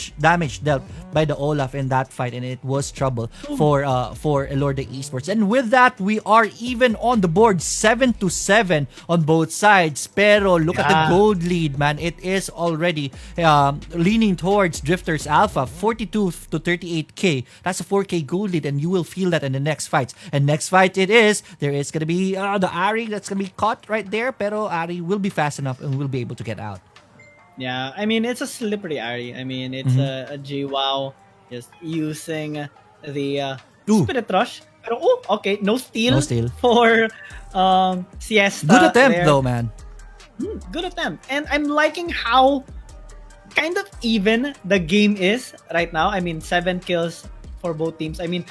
dealt by the Olaf in that fight, and it was trouble for LeoricPH Esports. And with that, we are even on the board, 7-7 on both sides. Pero look at the gold lead, man. It is already leaning towards Drifters Alpha, 42 to 38k. That's a 4k gold lead, and you will feel that in the next fights. And next fight it is, there is gonna be the Ahri that's gonna be caught right there, pero Ahri will be fast enough and will be able to get out. Yeah, I mean, it's a slippery Ahri. I mean, it's a GWoW just using the Spirit Rush. Pero, okay, no steal for Siesta. Good attempt there. though, man. Good attempt. And I'm liking how kind of even the game is right now. I mean, 7 kills for both teams. I mean,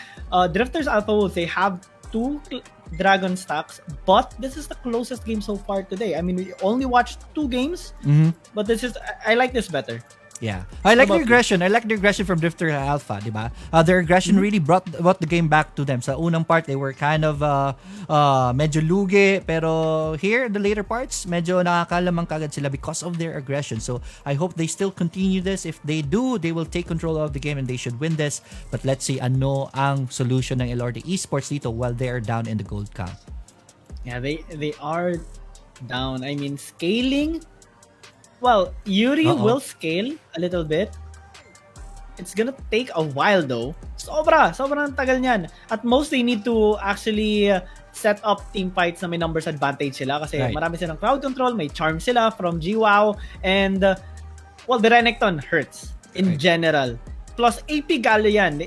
Drifters Alpha Wolves, they have 2 Dragon stacks, but this is the closest game so far today. I mean, we only watched 2 games, but I like this better. Yeah. I like the aggression. I like the aggression from Drifter Alpha, diba? Their aggression really brought the game back to them. Sa unang part, they were kind of medyo lugi, pero here, the later parts, medyo nakakalamang kagad sila because of their aggression. So, I hope they still continue this. If they do, they will take control of the game and they should win this. But let's see ano ang solution ng LeoricPH Esports dito while they are down in the gold count. Yeah, they are down. I mean, scaling. Well, Yuri will scale a little bit. It's gonna take a while though. Sobrang tagal niyan. At most, they need to actually set up team fights na may numbers advantage sila kasi marami silang crowd control, may charm sila from GWoW, and the Renekton hurts in general. Plus, AP Galo yan.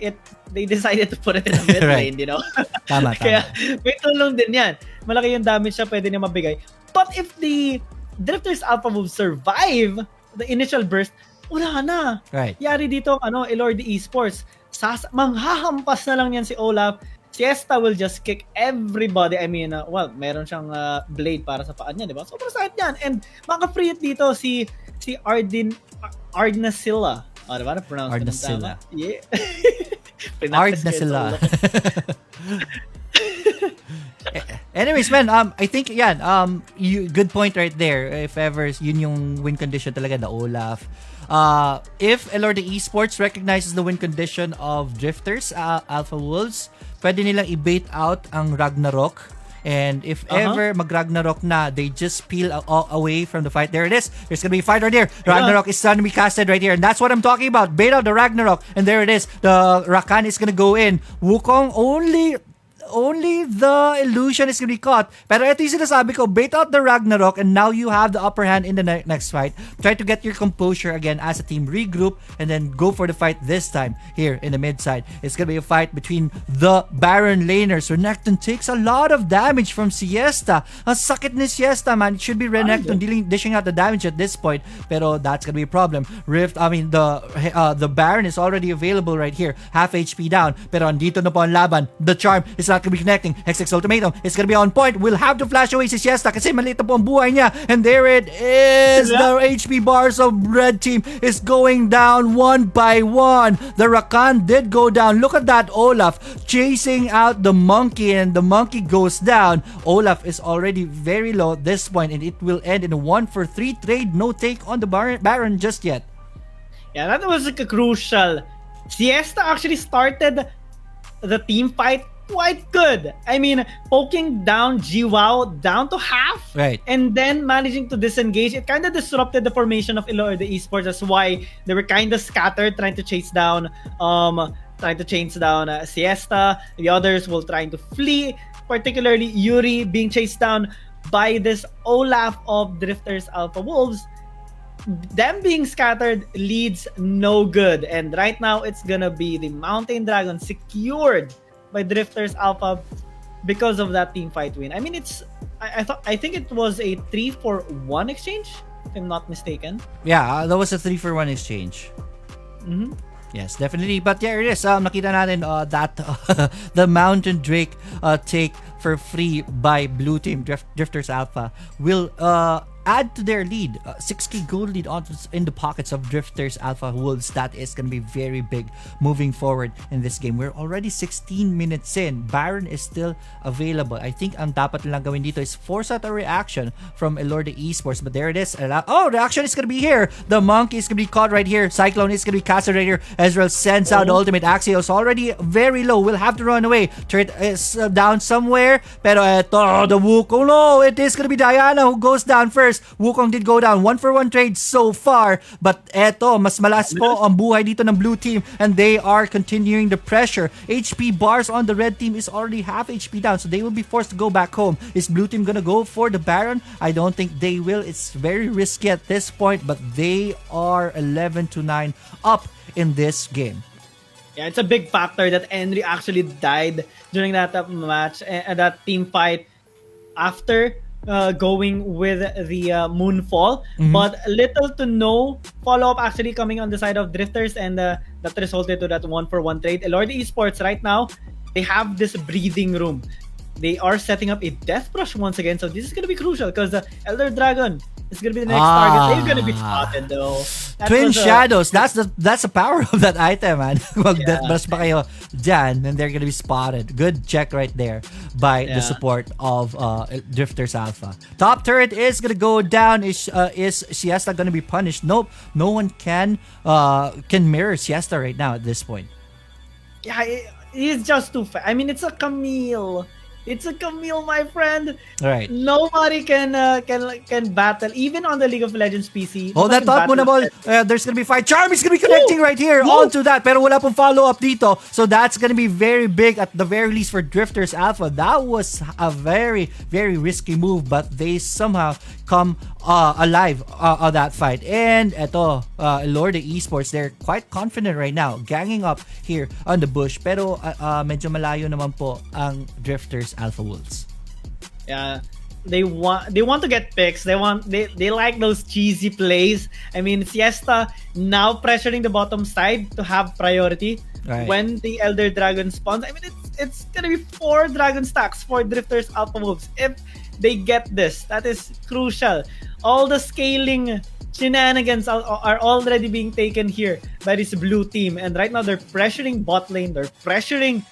They decided to put it in the mid lane, you know? Tama. Kaya may tulong din yan. Malaki yung damage siya pwede niya mabigay. But if the Drifters Alpha will survive the initial burst, wala na. Right. Yari dito, LeoricPH Esports. Manghahampas na lang yan si Olaf. Siesta will just kick everybody. I mean, meron siyang blade para sa paan niya, di ba? Sobrang sakit yan. And maka-free it dito si Ardnasilla. Di ba? Na-pronounce ko ng tama. Yeah. Ardnasilla. Anyways, man, I think good point right there. If ever yun yung win condition talaga, the Olaf. If LeoricPH Esports recognizes the win condition of Drifters Alpha Wolves, pwede nilang i-bait out ang Ragnarok. And if ever mag-Ragnarok na, they just peel away from the fight. There it is. There's gonna be a fight right there. Ragnarok is gonna be casted right here. And that's what I'm talking about. Bait out the Ragnarok. And there it is. The Rakan is gonna go in. Wukong only the illusion is gonna be caught. Pero ito yung sinasabi ko, bait out the Ragnarok, and now you have the upper hand in the next fight. Try to get your composure again as a team, regroup, and then go for the fight this time here in the mid side. It's gonna be a fight between the Baron laners. Renekton takes a lot of damage from Siesta. Ang sakit ni Siesta, man. It should be Renekton dishing out the damage at this point, pero that's gonna be a problem. The Baron is already available right here. Half HP down, pero andito na po ang laban. The charm is not gonna be connecting. Hextech Ultimatum is gonna be on point. We'll have to flash away si Siesta kasi maliit na po ang buhay niya. And there it is. The HP bars of red team is going down one by one. The Rakan did go down. Look at that Olaf chasing out the monkey, and the monkey goes down. Olaf is already very low at this point, and it will end in a 1-for-3 trade. No take on the Baron just yet. Yeah, that was like a crucial. Siesta actually started the team fight quite good. I mean, poking down GWOW down to half, right, and then managing to disengage. It kind of disrupted the formation of the esports. That's why they were kind of scattered, trying to chase down Siesta. The others will trying to flee, particularly Yuri being chased down by this Olaf of Drifters Alpha Wolves. Them being scattered leads no good, and right now it's gonna be the Mountain Dragon secured by Drifters Alpha because of that team fight win. I mean, I think it was a 3-for-1 exchange, if I'm not mistaken. Yeah, that was a 3-for-1 exchange. Mm-hmm. Yes, definitely. But yeah, it is. Nakita natin that the Mountain Drake take for free by Blue Team Drifters Alpha will add to their lead. 6k gold lead in the pockets of Drifters Alpha Wolves. That is going to be very big moving forward in this game. We're already 16 minutes in. Baron is still available. I think ang dapat lang gawin dito is force out a reaction from Elorde Esports. But there it is. Oh, reaction is going to be here. The monkey is going to be caught right here. Cyclone is going to be casted right here. Ezreal sends out the ultimate. Axios already very low. Will have to run away. Turret is down somewhere. Pero eto, the Wukong. No, it is going to be Diana who goes down first. Wukong did go down. 1-for-1 trade so far. But eto, mas malas po ang buhay dito ng blue team. And they are continuing the pressure. HP bars on the red team is already half HP down. So they will be forced to go back home. Is blue team gonna go for the Baron? I don't think they will. It's very risky at this point. But they are 11-9 up in this game. Yeah, it's a big factor that Henry actually died during that match, that team fight after going with the Moonfall. Mm-hmm. But little to no follow-up actually coming on the side of Drifters, and that resulted to that 1-for-1 trade. Elorde Esports right now, they have this breathing room. They are setting up a death brush once again, so this is going to be crucial because the Elder Dragon is going to be the next target. They're going to be spotted though. Twin Shadows, that's the power of that item, man. Mag-death brush pa kayo dyan, and they're going to be spotted. Good check right there by the support of Drifters Alpha. Top turret is going to go down. Is Siesta going to be punished? Nope. No one can mirror Siesta right now at this point. Yeah, he's just too fast. I mean, it's a Camille. It's a Camille, my friend. Right. Nobody can battle, even on the League of Legends PC. Hold that thought muna, Bol. There's gonna be fight. Charm is gonna be connecting right here onto that, pero wala pong follow-up dito. So that's gonna be very big at the very least for Drifters Alpha. That was a very, very risky move, but they somehow come alive on that fight. And eto, Elorde Esports, they're quite confident right now, ganging up here on the bush. Pero medyo malayo naman po ang Drifters Alpha Wolves. Yeah, they want to get picks. They like those cheesy plays. I mean, Siesta now pressuring the bottom side to have priority when the Elder Dragon spawns. I mean, it's gonna be 4 Dragon stacks for Drifters Alpha Wolves. If they get this, that is crucial. All the scaling shenanigans are already being taken here by this blue team, and right now they're pressuring bot lane. They're pressuring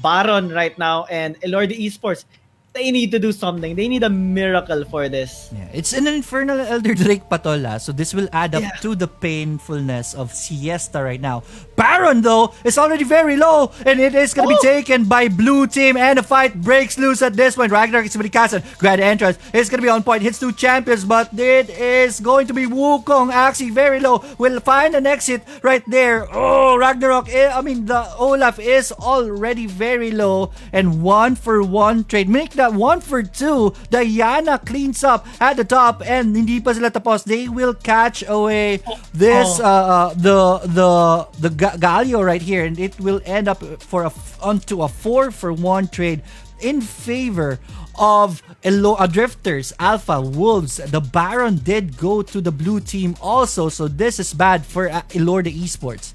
Baron right now, and Elorde Esports, they need to do something. They need a miracle for this. Yeah, it's an infernal Elder Drake patola, so this will add up to the painfulness of Siesta right now. Baron, though, is already very low, and it is going to be taken by blue team, and the fight breaks loose at this point. Ragnarok is going to be casted. Grand entrance is going to be on point. Hits 2 champions, but it is going to be Wukong. Actually, very low. Will find an exit right there. Oh, Ragnarok, the Olaf is already very low, and 1-for-1 trade. Make that 1-for-2. Diana cleans up at the top, and hindi pa sila tapos. They will catch away this the Galio right here, and it will end up onto a 4-for-1 trade in favor of Drifters Alpha Wolves. The Baron did go to the blue team also, so this is bad for Elorde Esports.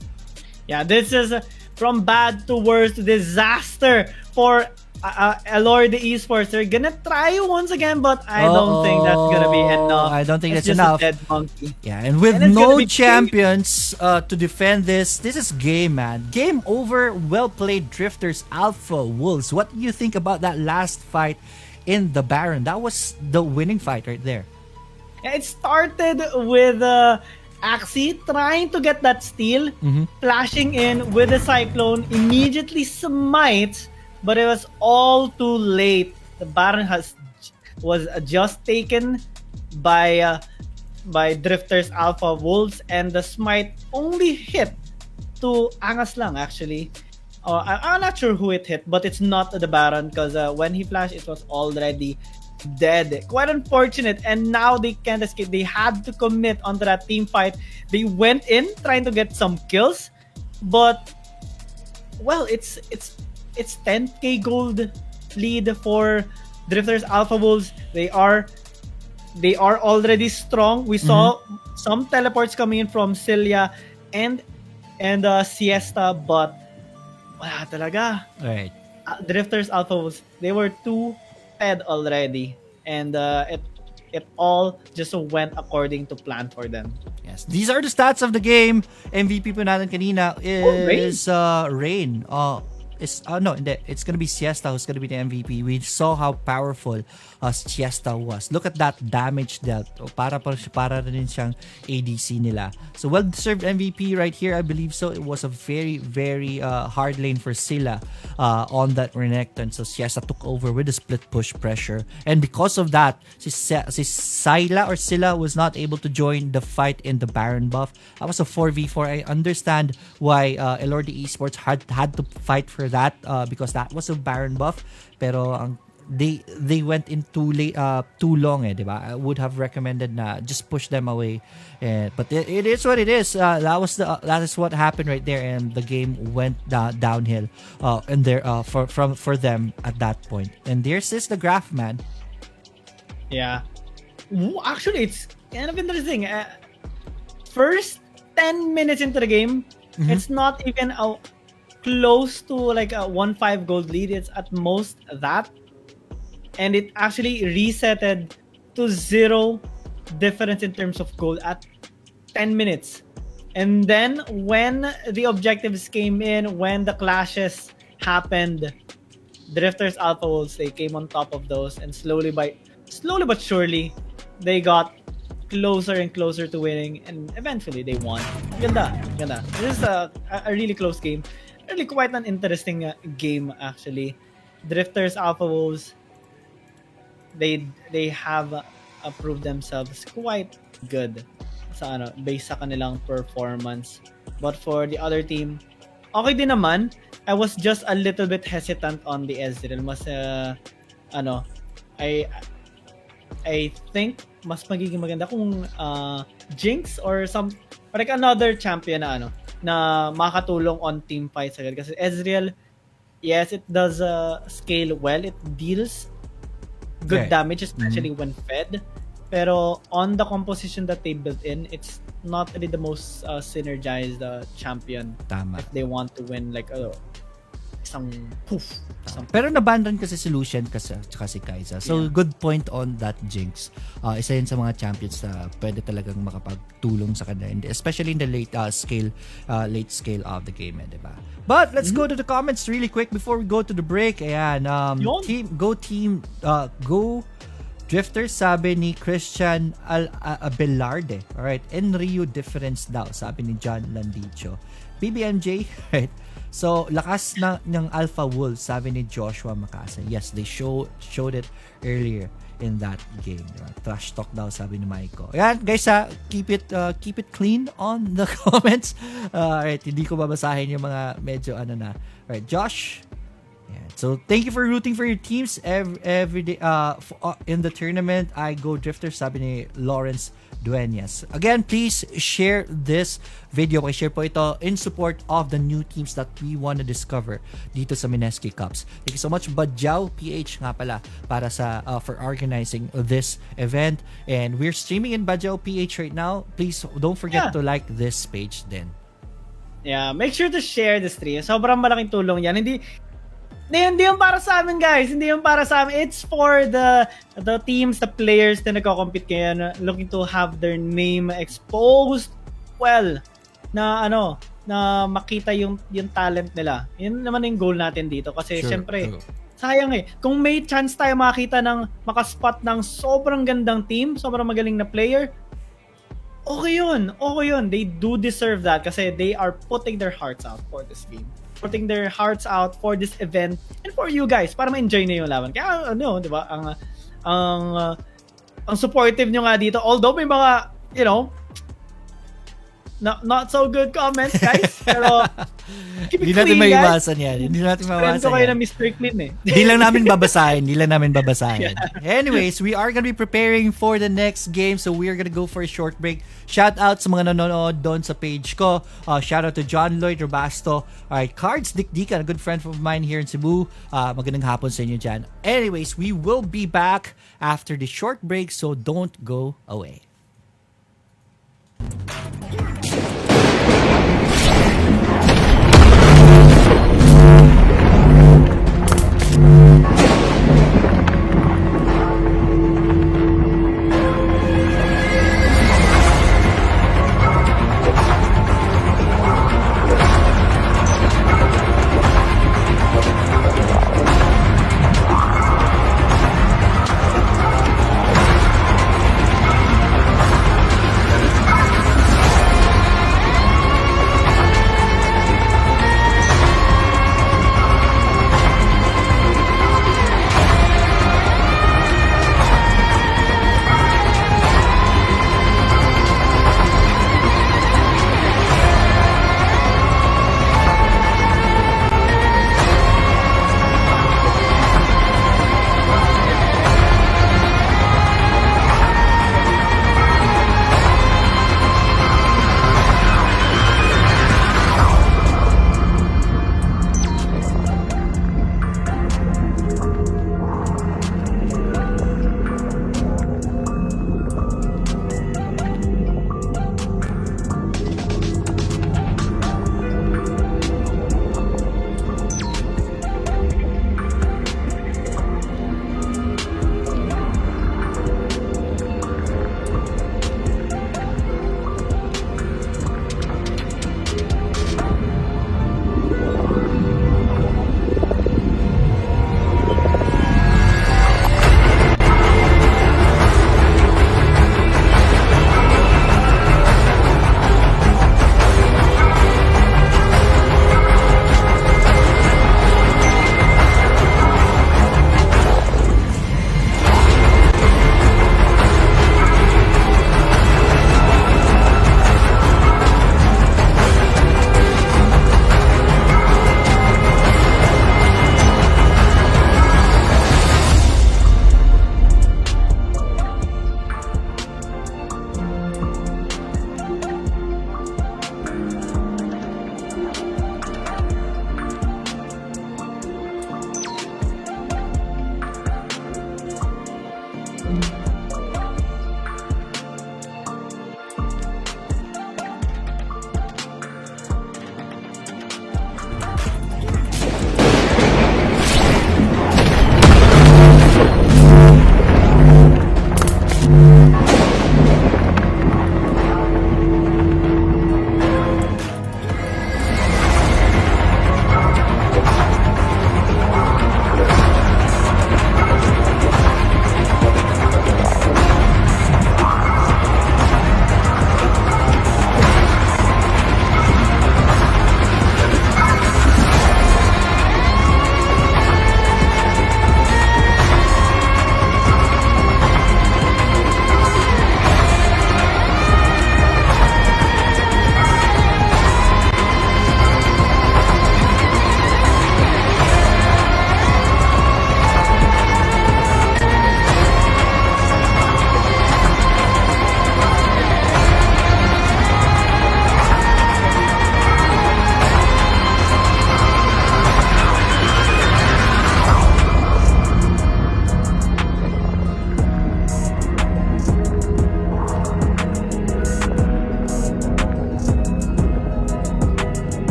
Yeah, this is from bad to worse, disaster for Allure the esports, they're gonna try once again, but I don't think that's gonna be enough. I don't think It's that's just enough. a dead monkey. Yeah, and with And it's gonna no be champions to defend this is game, man. Game over. Well played, Drifters Alpha Wolves. What do you think about that last fight in the Baron? That was the winning fight right there. Yeah, it started with Axie trying to get that steal, flashing in with the Cyclone, immediately smites, but it was all too late. The Baron was just taken by Drifters Alpha Wolves, and the smite only hit to Angas lang actually. I'm not sure who it hit, but it's not the Baron because when he flashed, it was already dead. Quite unfortunate, and now they can't escape. They had to commit onto that team fight. They went in trying to get some kills, but well, it's 10k gold lead for Drifters Alpha Wolves. They are already strong. We saw some teleports coming in from Celia and Siesta, but wala talaga. Right. Drifters Alpha Wolves, they were too fed already, and it all just went according to plan for them. Yes, these are the stats of the game. MVP po natin kanina is Rain. No, hindi. It's gonna be Siesta who's gonna be the MVP. We saw how powerful Siesta was. Look at that damage dealt. Para rin siyang ADC nila. So well-deserved MVP right here, I believe so. It was a very, very hard lane for Silla on that Renekton. So Siesta took over with the split push pressure. And because of that, si Silla was not able to join the fight in the Baron buff. That was a 4v4. I understand why Elordi Esports had to fight for that because that was a Baron buff, pero they went in too long, diba? I would have recommended na just push them away, but it is what it is. That is what happened right there, and the game went downhill and there for them at that point. And there's the graph, man. Yeah, actually, it's kind of interesting. First 10 minutes into the game, it's not even close to like a 1-5 gold lead. It's at most that, and it actually resetted to 0 difference in terms of gold at 10 minutes. And then when the objectives came in, when the clashes happened, Drifters Alpha Wolves, they came on top of those, and slowly but surely they got closer and closer to winning, and eventually they won. Ganda. This is a really close game. Really quite an interesting game actually. Drifters Alpha Wolves, they have proved themselves quite good sa based sa kanilang performance. But for the other team, okay din naman. I was just a little bit hesitant on the Ezreal. Mas I think mas magiging maganda kung Jinx or like another champion na makatulong on team fights agad. Kasi Ezreal, yes, it does scale well. It deals good damage, especially when fed. Pero on the composition that they built in, it's not really the most synergized champion. Tama. If they want to win like isang poof. Pero naban rin kasi si Lucian tsaka si Kai'Sa. So good point on that, Jinx. Isa yun sa mga champions na pwede talagang makapagtulong sa kanila, especially in the late scale of the game, diba? But let's go to the comments really quick before we go to the break. Ayan, go Drifters, sabi ni Christian Abelarde. Alright, Enrio difference daw, sabi ni John Landicho. BBMJ, right? So, lakas ng Alpha Wolves, sabi ni Joshua Macasa. Yes, they showed it earlier in that game. Trash talk daw, sabi ni Maiko. Ayan, guys, keep it clean on the comments. Alright, hindi ko babasahin yung mga medyo Alright, Josh. Yeah. So, thank you for rooting for your teams every day. In the tournament, I go Drifters, sabi ni Lawrence Duenas. Again, please share this video. Share po ito in support of the new teams that we want to discover dito sa Mineski Cups. Thank you so much, BadjaoPH nga pala, para for organizing this event. And we're streaming in BadjaoPH right now. Please don't forget to like this page then. Yeah, make sure to share the stream. Sobrang malaking tulong yan. Hindi yun para sa amin, guys. Hindi yun para sa amin. It's for the teams, the players na nagko-compete kaya na looking to have their name exposed. Well, na na makita yung talent nila. Yun naman yung goal natin dito kasi syempre sayang kung may chance tayo makita ng makaspot ng sobrang gandang team, sobrang magaling na player, okay yun. They do deserve that kasi they are putting their hearts out for this game, putting their hearts out for this event and for you guys para ma-enjoy na yung laban. Kaya di ba, ang supportive nyo nga dito, although may mga not so good comments, guys. Pero hindi natin maiwasan yan. Hindi natin maiwasan yan. Friend ko kayo na Mr. Clean Hindi lang namin babasahin. Anyways, we are gonna be preparing for the next game. So we are gonna go for a short break. Shout out sa mga nanonood doon sa page ko. Shout out to John Lloyd Robasto. Alright, Cards Dikdikan, a good friend of mine here in Cebu. Magandang hapon sa inyo dyan. Anyways, we will be back after the short break. So don't go away.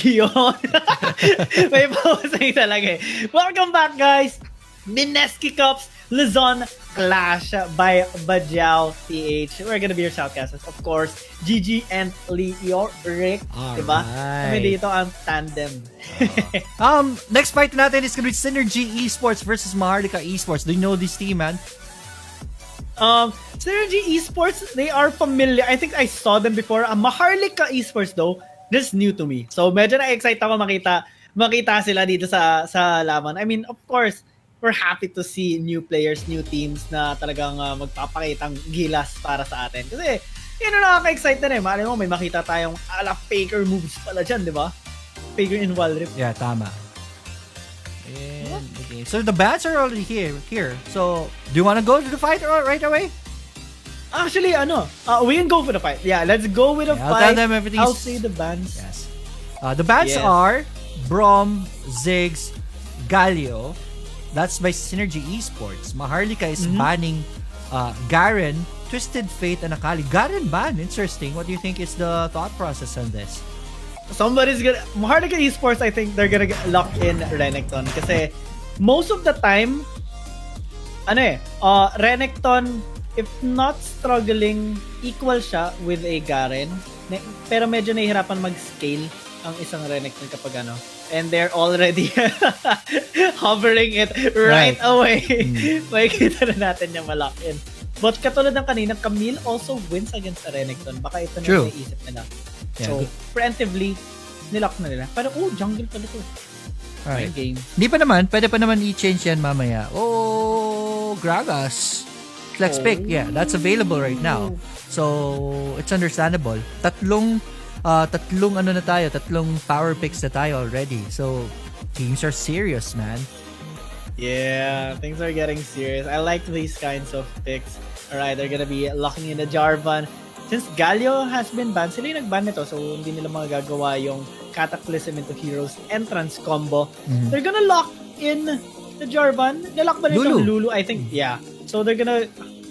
Yun. May pausay talaga eh. Welcome back, guys. Mineski Cups Luzon Clash by BadjaoPH. We're gonna be your shoutcasters. Of course, Gigi and Leoric. Diba? Kami dito ang tandem. Next fight natin is gonna be Synergy Esports versus Maharlika Esports. Do you know this team, man? Synergy Esports, they are familiar. I think I saw them before. Maharlika Esports though, this is new to me. So medyo na-excite ako makita sila dito sa laban. I mean, of course, we're happy to see new players, new teams na talagang magpapakitang gilas para sa atin. Kasi, yun ang nakaka-excite na rin. Malay mo, may makita tayong ala Faker moves pala dyan, di ba? Faker in Wild Rift. Yeah, tama. And, okay. So, the bats are already here. So, do you want to go to the fight right away? Actually, we can go for the fight. Yeah, let's go with the fight. I'll tell them everything's... I'll say the bands. Yes. The bands are Brom, Ziggs, Galio. That's by Synergy Esports. Maharlika is banning Garen, Twisted Fate, and Akali. Garen ban. Interesting. What do you think is the thought process on this? Maharlika Esports, I think they're gonna lock in Renekton. Kasi most of the time, Renekton, if not struggling, equal siya with a Garen. Pero medyo nahihirapan mag-scale ang isang Renekton kapag and they're already hovering it right away. Makikita na natin yung malak in. But katulad ng kanina, Camille also wins against the Renekton. Baka ito na yung naisip nila. Yeah, so, preemptively, nilock na nila. Pero, jungle pala to. Alright. Game. Di pa naman, pwede pa naman i-change yan mamaya. Gragas. Flex pick, yeah, that's available right now. So, it's understandable. Tatlong power picks na tayo already. So, teams are serious, man. Yeah, things are getting serious. I like these kinds of picks. Alright, they're gonna be locking in the Jarvan. Since Galio has been banned, sila yung nag-ban nito, so hindi nila magagawa yung Cataclysm into Heroes entrance combo. They're gonna lock in the Jarvan. Nalock ba nito Lulu? I think, yeah. So they're gonna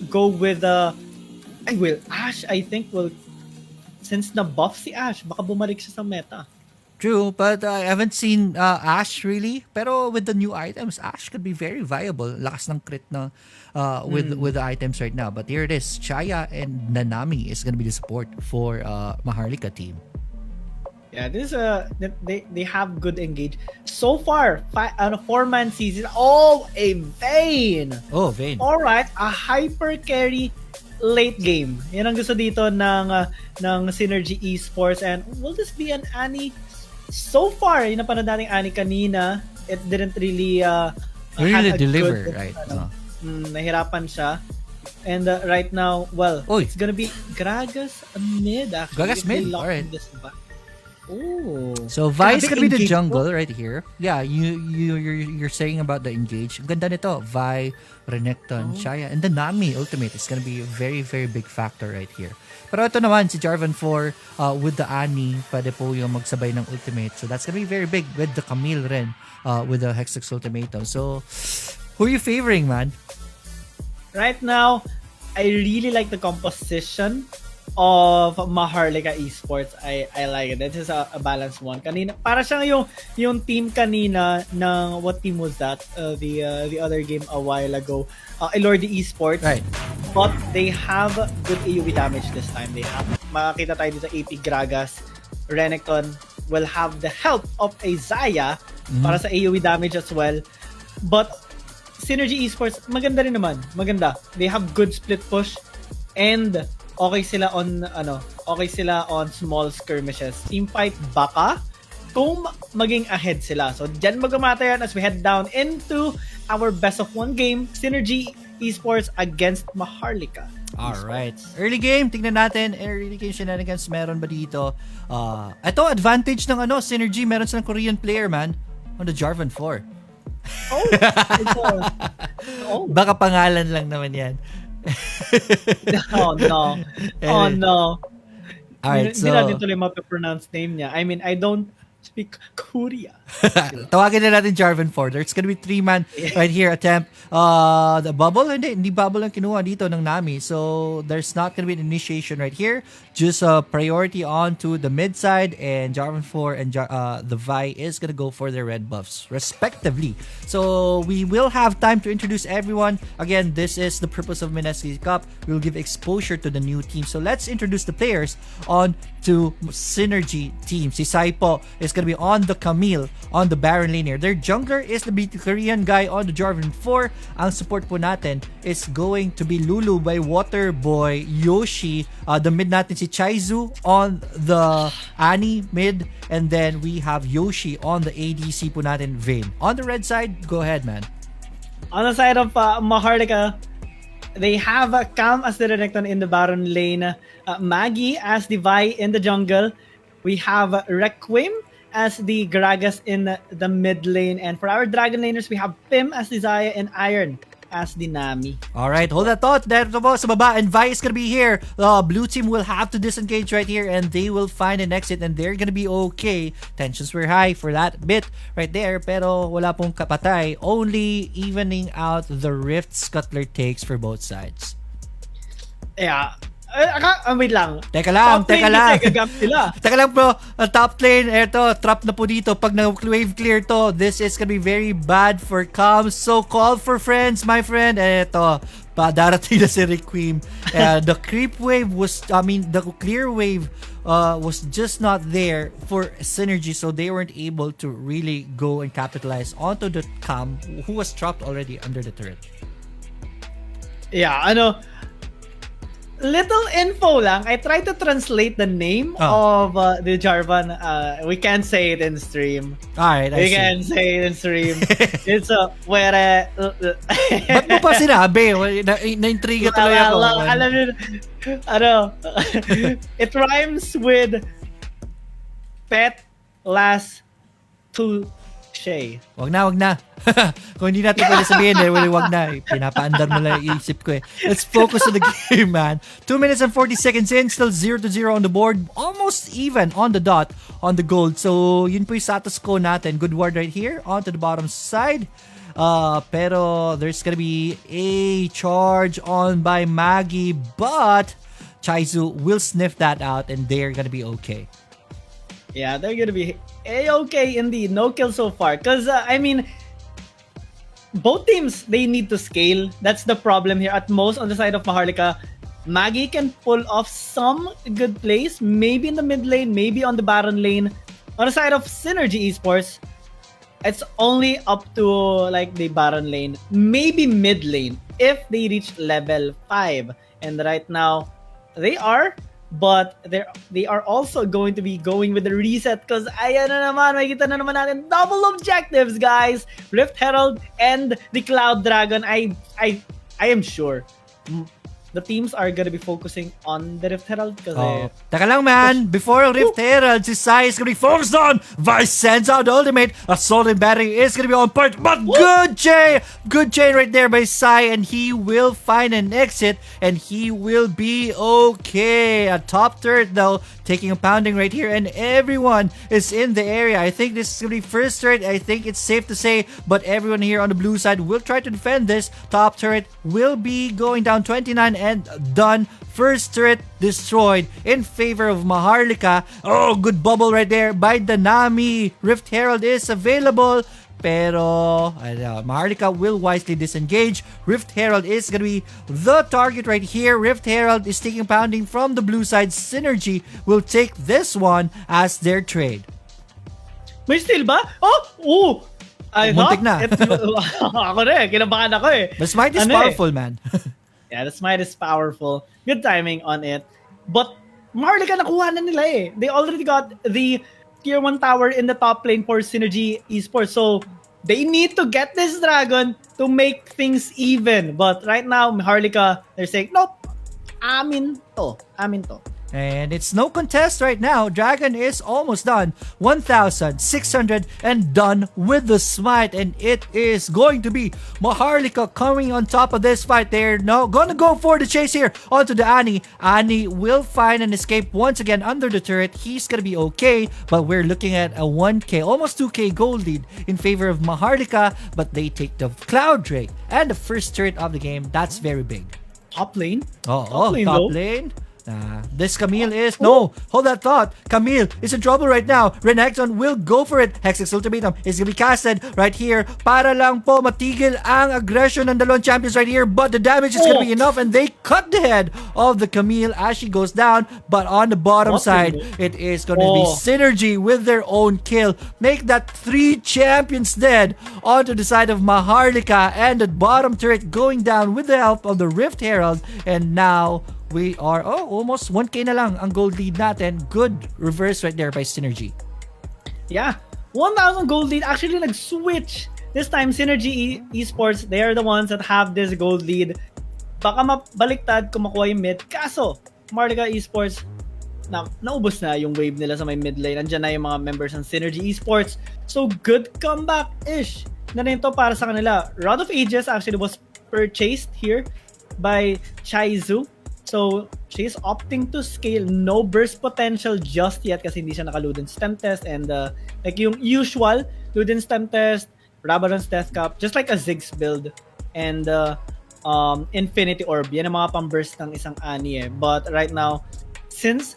go with Ash, I think, since na-buff si Ash, baka bumalik siya sa meta. True, but I haven't seen Ash really. Pero with the new items, Ash could be very viable. Lakas ng crit na with the items right now. But here it is. Chaya and Nanami is gonna be the support for Maharlika team. Yeah, this is they have good engage. So far, 4-man season. Oh, a Vayne! Oh, Vayne. Alright, a hyper carry late game. Yan ang gusto dito ng Synergy Esports. And will this be an Annie? So far, yung napanood nating Annie kanina, it didn't really deliver, right? Nahirapan siya. And right now, it's gonna be Gragas mid actually. Gragas mid, alright. Oh. So Vi's gonna be the jungle right here. Yeah, you're saying about the engage. Ang ganda nito, Vi, Renekton, Chaya, and the Nami ultimate is gonna be a very, very big factor right here. Pero ito naman, si Jarvan 4 with the Annie, pwede po yung magsabay ng ultimate. So that's gonna be very big with the Camille rin with the Hextech ultimatum. So, who are you favoring, man? Right now, I really like the composition of Maharlika Esports. I like it. This is a balanced one. Kanina, para siyang yung team kanina ng, what team was that? The other game a while ago. Elordi Esports. Right. But they have good AoE damage this time. They have, makakita tayo dito AP Gragas. Renekton will have the help of a Xayah para sa AoE damage as well. But Synergy Esports, maganda rin naman. Maganda. They have good split push and okay sila on small skirmishes. Team fight baka kung maging ahead sila. So dyan magmamatayan as we head down into our best of one game, Synergy Esports against Maharlika. Alright. Early game, tingnan natin. Early game shenanigans, meron ba dito? Ito, advantage ng Synergy. Meron silang Korean player, man. On the Jarvan 4. Baka pangalan lang naman yan. Oh no. Alright, so... Hindi natin tuloy mapapronounce name niya. I mean, I don't Speak Korea. Tawagin na natin Jarvan 4. There's gonna be 3-man right here attempt. The bubble, hindi bubble ang kinuha dito ng Nami. So, there's not gonna be an initiation right here. Just priority on to the mid side, and Jarvan 4 and the Vi is gonna go for their red buffs, respectively. So, we will have time to introduce everyone. Again, this is the purpose of Mineski Cup. We'll give exposure to the new team. So, let's introduce the players on to Synergy team. Si Saipo is gonna be on the Camille on the Baron lane here. Their jungler is the BT Korean guy on the Jarvan 4. Ang support po natin is going to be Lulu by Waterboy, Yoshi. The mid natin si Chaizu on the Annie mid. And then we have Yoshi on the ADC po natin, Vayne. On the red side, go ahead, man. On the side of Maharlika, they have Cam as the Renekton in the Baron lane, Maggie as the Vi in the jungle. We have Requiem as the Gragas in the mid lane. And for our Dragon laners, we have Pim as the Zaya and Iron as the Nami. Alright, hold that thought. Dito po sa baba, and Vi is gonna be here. Blue team will have to disengage right here, and they will find an exit, and they're gonna be okay. Tensions were high for that bit right there, pero wala pong kapatay. Only evening out the rift Scuttler takes for both sides. Yeah. Wait lang. Teka lang. Sila. Teka lang bro, top lane, eto, trap na po dito. Pag na-wave clear to, this is gonna be very bad for Cam. So call for friends, my friend. Eto, darating na si Requiem. The creep wave was, the clear wave was just not there for Synergy, so they weren't able to really go and capitalize onto the Cam, who was trapped already under the turret. Yeah, little info lang. I tried to translate the name of the Jarvan. We can't say it in stream. Alright, we can say it in stream. It's where ba't mo pa sinabi? Na-intriga tuloy ako. Alam nyo, it rhymes with pet last to Shay. Wag na. Kung hindi natin pwede sabihin, wag na. Pinapaandar mo lang yung isip ko eh. Let's focus on the game, man. 2 minutes and 40 seconds in, still 0-0 on the board. Almost even on the dot on the gold. So, yun po yung status quo natin. Good ward right here onto the bottom side. Pero there's gonna be a charge on by Maggie, but Chaizu will sniff that out and they're gonna be okay. Yeah, they're gonna be okay indeed. No kill so far. Because, both teams, they need to scale. That's the problem here. At most, on the side of Maharlika, Maggie can pull off some good plays. Maybe in the mid lane, maybe on the Baron lane. On the side of Synergy Esports, it's only up to like the Baron lane. Maybe mid lane if they reach level 5. And right now, they are. But they are also going to be going with the reset because ayan na naman, makikita na naman natin double objectives, guys. Rift Herald and the Cloud Dragon. I am sure the teams are gonna be focusing on the Rift Herald because Taka lang, man. Before Rift Herald, si Sai is gonna be focused on. Vice sends out the ultimate. Assault and Battery is gonna be on point. But good chain right there by Sai, and he will find an exit, and he will be okay. A top turret though, taking a pounding right here, and everyone is in the area. I think this is gonna be first turret. I think it's safe to say, but everyone here on the blue side will try to defend this. Top turret will be going down 29 and done. First turret destroyed in favor of Maharlika. Oh, good bubble right there by the Nami. Rift Herald is available, pero Maharlika will wisely disengage. Rift Herald is gonna be the target right here. Rift Herald is taking pounding from the blue side. Synergy will take this one as their trade. May steal ba? Oh! Muntik na. Ako na kinabahan ako eh. The smite is powerful, man. Yeah, the smite is powerful. Good timing on it. But Maharlika nakuha na nila eh. They already got the tier 1 tower in the top lane for Synergy Esports. So, they need to get this dragon to make things even. But right now, Maharlika, they're saying, nope, amin to. And it's no contest right now. Dragon is almost done. 1,600 and done with the smite. And it is going to be Maharlika coming on top of this fight. They're now gonna go for the chase here onto the Annie. Annie will find an escape once again under the turret. He's gonna be okay, but we're looking at a 1k, almost 2k gold lead in favor of Maharlika. But they take the Cloud Drake and the first turret of the game. That's very big. Top lane. Top though. lane. This Camille is... No! Hold that thought! Camille is in trouble right now. Renekton will go for it. Hextech Ultimatum is gonna be casted right here para lang po matigil ang aggression ng dalawang champions right here. But the damage is gonna be enough and they cut the head of the Camille as she goes down. But on the bottom side, it is gonna be Synergy with their own kill. Make that 3 champions dead onto the side of Maharlika, and the bottom turret going down with the help of the Rift Herald. And now... we are, almost 1k na lang ang gold lead natin. Good reverse right there by Synergy. Yeah, 1,000 gold lead. Actually, nag-switch. This time, Synergy Esports, they are the ones that have this gold lead. Baka mabaliktad kung makuha yung mid. Kaso, Maharlika Esports, naubos na yung wave nila sa may mid lane. Nandiyan na yung mga members ng Synergy Esports. So, good comeback-ish na rin to para sa kanila. Rod of Ages actually was purchased here by Chaizu. So, she's opting to scale. No burst potential just yet kasi hindi siya naka-Ludens Stem Test. And like yung usual, Ludens Stem Test, Rabadon's Death Cup, just like a Ziggs build. And Infinity Orb. Yan ang mga pang-burst ng isang Annie eh. But right now, since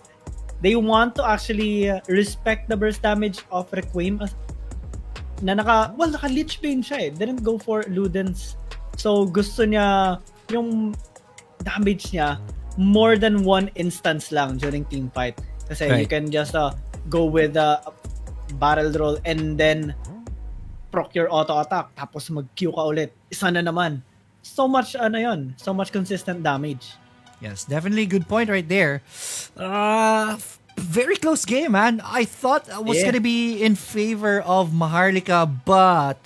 they want to actually respect the burst damage of Requiem, na naka-Lich Bane siya eh. Didn't go for Ludens. So, gusto niya yung damage niya more than one instance lang during team fight. Kasi you can just go with a barrel roll and then proc your auto attack tapos mag-Q ka ulit. Isa na naman. So much so much consistent damage. Yes, definitely good point right there. Very close game, man. I thought I was gonna be in favor of Maharlika, but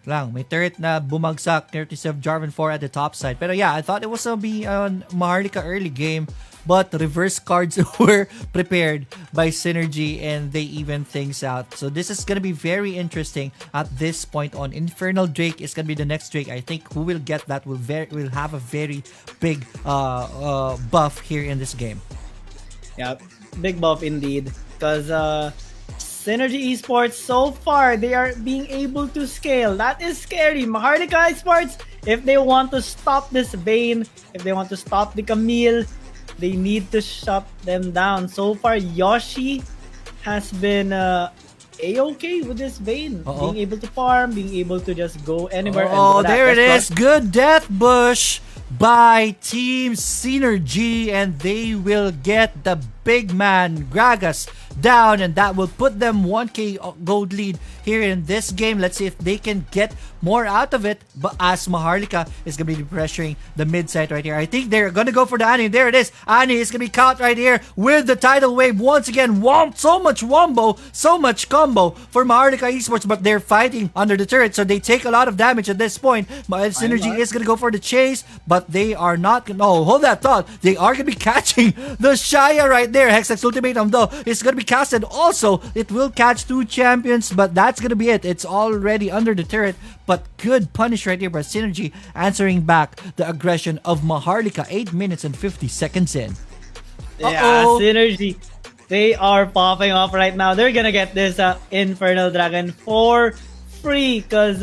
may turret na bumagsak courtesy of Jarvan 4 at the top side. Pero yeah, I thought it was gonna be on Maharlika early game, but reverse cards were prepared by Synergy and they even things out. So this is gonna be very interesting at this point on. Infernal Drake is gonna be the next Drake. I think who will get that will have a very big buff here in this game. Yeah, big buff indeed. Because Synergy Esports, so far, they are being able to scale. That is scary. Maharlika Esports, if they want to stop this Vayne, if they want to stop the Camille, they need to shut them down. So far, Yoshi has been A-okay with this Vayne. Being able to farm, being able to just go anywhere. Oh, there it is. Good Death Bush by Team Synergy, and they will get the big man Gragas down, and that will put them 1k gold lead here in this game. Let's see if they can get more out of it, but as Maharlika is going to be pressuring the mid side right here. I think they're going to go for the Annie. There it is. Annie is going to be caught right here with the tidal wave once again. So much wombo, so much combo for Maharlika Esports, but they're fighting under the turret, so they take a lot of damage at this point. Synergy is going to go for the chase, but they are not going to... Oh, hold that thought. They are going to be catching the Shaya right there. Hextech Ultimatum though is going to be casted also. It will catch 2 champions, but that's going to be it. It's already under the turret, but good punish right here by Synergy, answering back the aggression of Maharlika 8 minutes and 50 seconds in. Yeah, Synergy. They are popping off right now. They're gonna get this Infernal Dragon for free because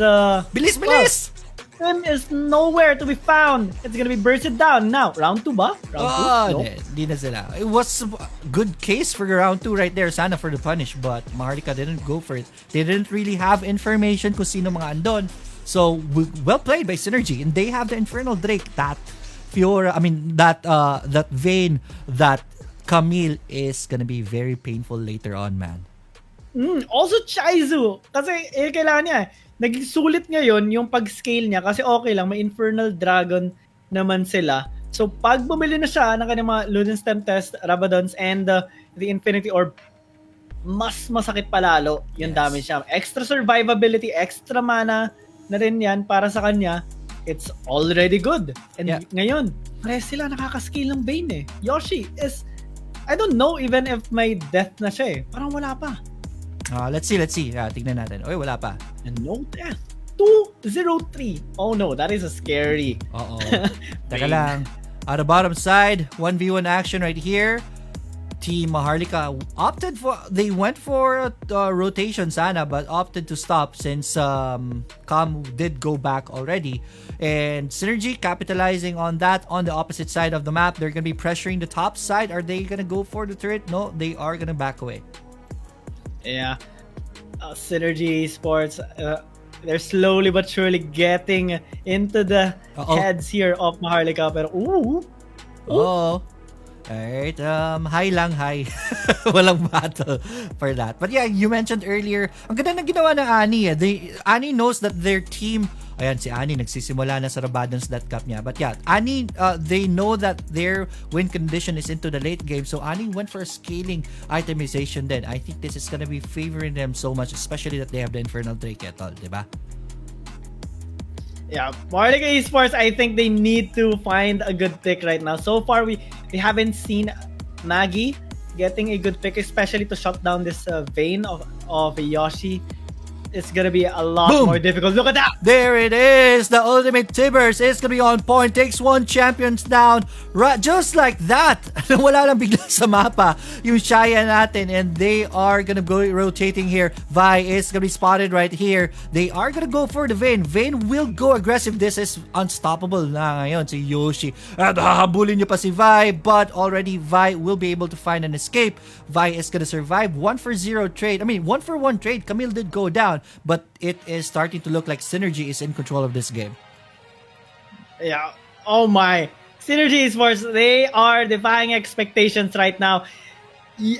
bilis! Him is nowhere to be found. It's gonna be bursted down now. Round 2 ba? Round 2? Di na sila. It was a good case for round 2 right there. Sana for the punish, but Maharlika didn't go for it. They didn't really have information kung sino mga andon. So, well played by Synergy. And they have the Infernal Drake. That Vayne, that Camille is gonna be very painful later on, man. Also Chaizu. Kasi kailangan niya naging sulit ngayon yung pag-scale niya kasi okay lang, may Infernal Dragon naman sila. So pag bumili na siya ng kanyang mga Ludens Stem Test, Rabadons, and the Infinity Orb, mas masakit palalo yung damage niya. Extra survivability, extra mana na rin yan para sa kanya. it's already good. And Yeah. ngayon, pares sila nakaka-scale ng Vayne eh. Yoshi is, I don't know even if may death na siya eh. Parang wala pa. Let's see. Tignan natin. Oy, wala pa. And no death. 2-0-3. Oh no, that is a scary. Uh-oh. Teka lang. On the bottom side, 1v1 action right here. Team Maharlika they went for rotation sana, but opted to stop since Kam did go back already. And Synergy capitalizing on that on the opposite side of the map. They're going to be pressuring the top side. Are they going to go for the turret? No, they are going to back away. Yeah. Synergy Sports, they're slowly but surely getting into the heads here of Maharlika. Pero, Oh. Alright, high lang, high. Walang battle for that. But yeah, you mentioned earlier, ang ganda ng ginawa ng Ani. Ani knows that their team, ayan, si Ani nagsisimula na sa Rabadon's that cup niya. But yeah, Ani, they know that their win condition is into the late game. So Ani went for a scaling itemization then. I think this is gonna be favoring them so much, especially that they have the Infernal Drake at all, diba? Yeah, Maharlika Esports, I think they need to find a good pick right now. So far, we haven't seen Nagi getting a good pick, especially to shut down this Vayne of Yoshi. It's gonna be a lot more difficult. Look at that! There it is! The ultimate Tibbers is gonna be on point. Takes one champions down. Just like that! Wala lang bigla sa mapa yung Shaya natin, and they are gonna go rotating here. Vi is gonna be spotted right here. They are gonna go for the Vayne. Vayne will go aggressive. This is unstoppable na ngayon si Yoshi. At hahabulin niyo pa si Vi, but already Vi will be able to find an escape. Vi is gonna survive. 1-for-0 trade. I mean, 1-for-1 trade. Camille did go down, but it is starting to look like Synergy is in control of this game. Yeah. Oh my. Synergy Esports, they are defying expectations right now.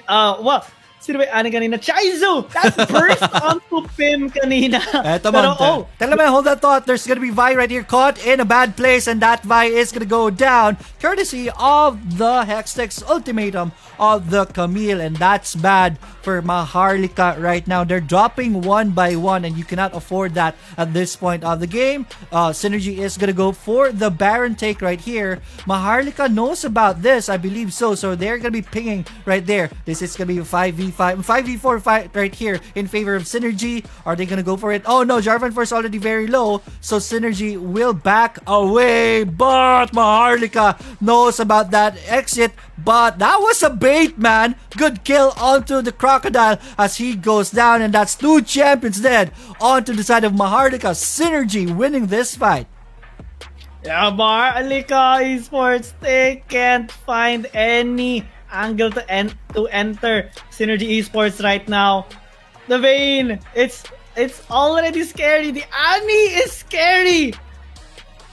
Well, sino ba ano kanina? Chaizu! That burst onto Pim kanina. Eto man. Tell me, hold that thought. There's gonna be Vi right here caught in a bad place, and that Vi is gonna go down courtesy of the Hextech's ultimatum of the Camille, and that's bad for Maharlika right now. They're dropping one by one, and you cannot afford that at this point of the game. Synergy is gonna go for the Baron take right here. Maharlika knows about this, I believe so they're gonna be pinging right there. This is gonna be a 5v4 fight right here in favor of Synergy. Are they gonna go for it? Oh no, Jarvan Force already very low, so Synergy will back away, but Maharlika knows about that exit. But that was a bait, man. Good kill onto the Crocodile as he goes down, and that's two champions dead onto the side of Maharlika. Synergy winning this fight. Yeah, Maharlika Esports, they can't find any angle to enter Synergy Esports right now. The Vayne, it's already scary. The Ani is scary.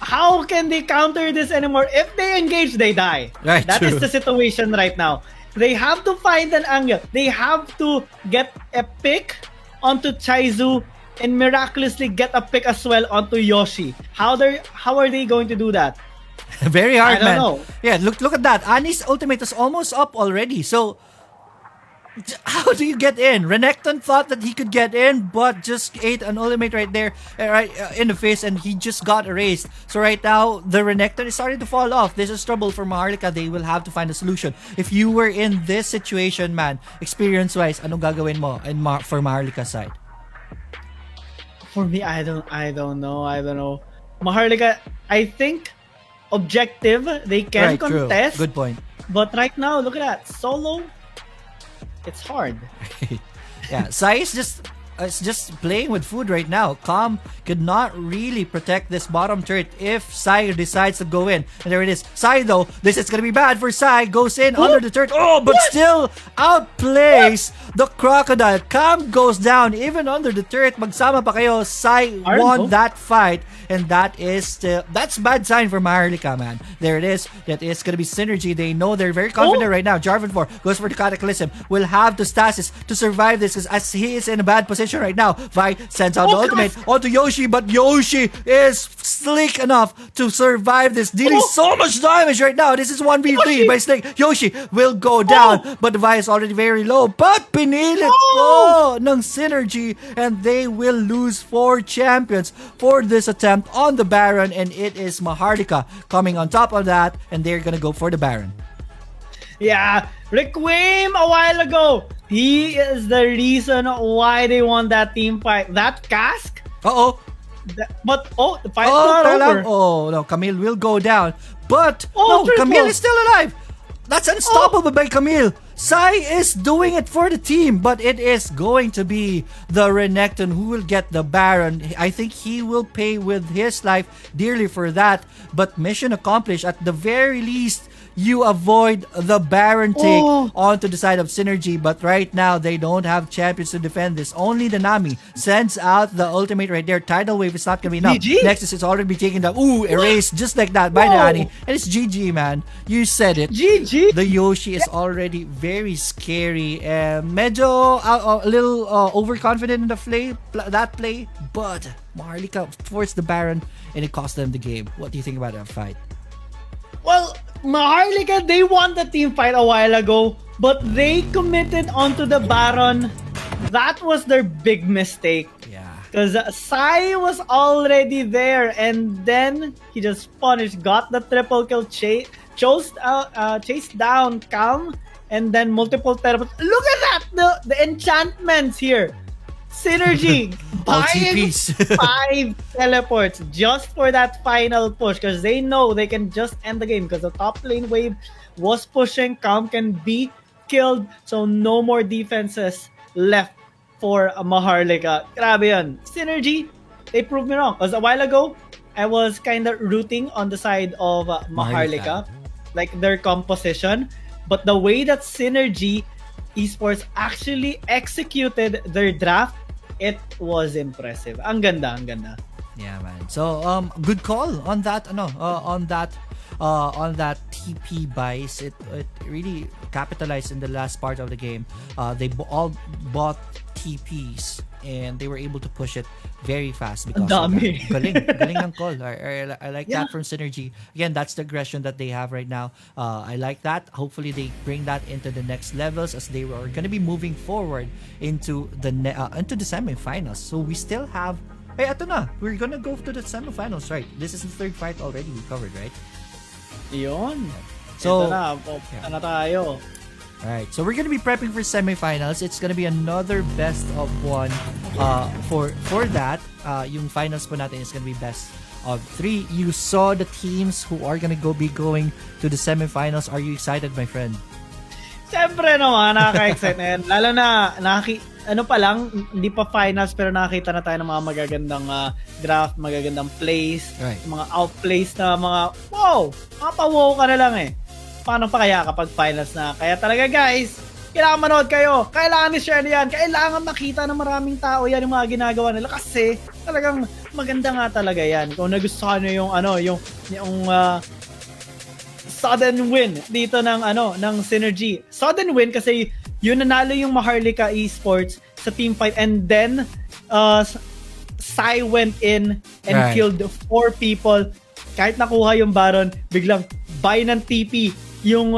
How can they counter this anymore? If they engage, they die. Right, That is the situation right now. They have to find an angle. They have to get a pick onto Chaizu and miraculously get a pick as well onto Yoshi. How are they going to do that? Very hard, man. I don't know. Yeah, look at that. Ani's ultimate is almost up already. So how do you get in? Renekton thought that he could get in, but just ate an ultimate right there, in the face, and he just got erased. So right now, the Renekton is starting to fall off. This is trouble for Maharlika. They will have to find a solution. If you were in this situation, man, experience-wise, anong gagawin mo for Maharlika's side? For me, I don't know. Maharlika, I think objective, they can contest. True. Good point. But right now, look at that. Solo, it's hard. Yeah, Sai is just playing with food right now. Calm could not really protect this bottom turret if Sai decides to go in. And there it is. Sai though, this is gonna be bad for Sai. Goes in under the turret. Oh, but still outplays the Crocodile. Calm goes down even under the turret. Magsama pa kayo. Sai won that fight. And that's bad sign for Maharlika, man. There it is. That is gonna be Synergy. They know they're very confident right now. Jarvan 4 goes for the Cataclysm. Will have the stasis to survive this as he is in a bad position right now. Vi sends out the ultimate onto Yoshi, but Yoshi is slick enough to survive this, dealing so much damage right now. This is 1v3 by Snake. Yoshi will go down, but the Vi is already very low. But pinilit po ng Synergy, and they will lose 4 champions for this attempt attempt on the Baron, and it is Maharlika coming on top of that, and they're gonna go for the Baron. Yeah, Requiem a while ago. He is the reason why they won that team fight. That cask? Uh-oh. But, the fight's Oh, not teka lang. over. Oh, no, Camille will go down. But, Oh, no, Camille triple. is still alive. That's unstoppable by Camille. Sai is doing it for the team, but it is going to be the Renekton who will get the Baron. I think he will pay with his life dearly for that. But mission accomplished. At the very least, you avoid the Baron take onto the side of Synergy. But right now, they don't have champions to defend this. Only the Nami sends out the ultimate right there. Tidal Wave is not going to be enough. GG. Nexus is already be taken down. Ooh, erased just like that by Nani. And it's GG, man. You said it. GG. The Yoshi is already very scary and medyo a little overconfident in the that play. But Maharlika forced the Baron and it cost them the game. What do you think about that fight? Well, Maharlika, they won the team fight a while ago, but they committed onto the Baron. That was their big mistake. Yeah. Because Sai was already there, and then he just punished, got the triple kill, chased down Calm, and then multiple teleports. Look at that! The enchantments here. Synergy All buying TPs. 5 teleports just for that final push because they know they can just end the game because the top lane wave was pushing. Calm can be killed, so no more defenses left for Maharlika. Grabe yun. Synergy, they proved me wrong. Because a while ago, I was kind of rooting on the side of Maharlika, like their composition. But the way that Synergy Esports actually executed their draft, it was impressive. Ang ganda, ang ganda. Yeah, man. So, good call on that. On that TP buys. It really capitalized in the last part of the game. They all bought TPs and they were able to push it very fast because of that. Galing ng call. I like that from Synergy. Again, that's the aggression that they have right now. I like that. Hopefully, they bring that into the next levels as they are going to be moving forward into the semifinals. So we still have. Hey, eto na. We're gonna go to the semifinals, right? This is the third fight already we covered, right? Yun. So, ito na. Punta na tayo. Alright, so we're gonna be prepping for semifinals. It's gonna be another best of one for that. Yung finals po natin is gonna be best of 3. You saw the teams who are gonna be going to the semifinals. Are you excited, my friend? Siyempre naman, nakaka-excite na yan. Lalo na, ano pa lang, hindi pa finals pero nakakita na tayo ng mga magagandang draft, magagandang plays, Right. mga outplays na mga, wow, mapawaw ka na lang eh. Paano pa kaya kapag finals na? Kaya talaga guys, kailangan manood kayo. Kailangan i-share yan. Kailangan makita ng maraming tao yan yung mga ginagawa nila kasi talagang maganda nga talaga yan. Kung nagustuhan nyo yung sudden win dito ng Synergy. Sudden win kasi yun nanalo yung Maharlika Esports sa team fight and then Sai went in and killed 4 people. Kahit nakuha yung Baron, biglang buy ng TP yung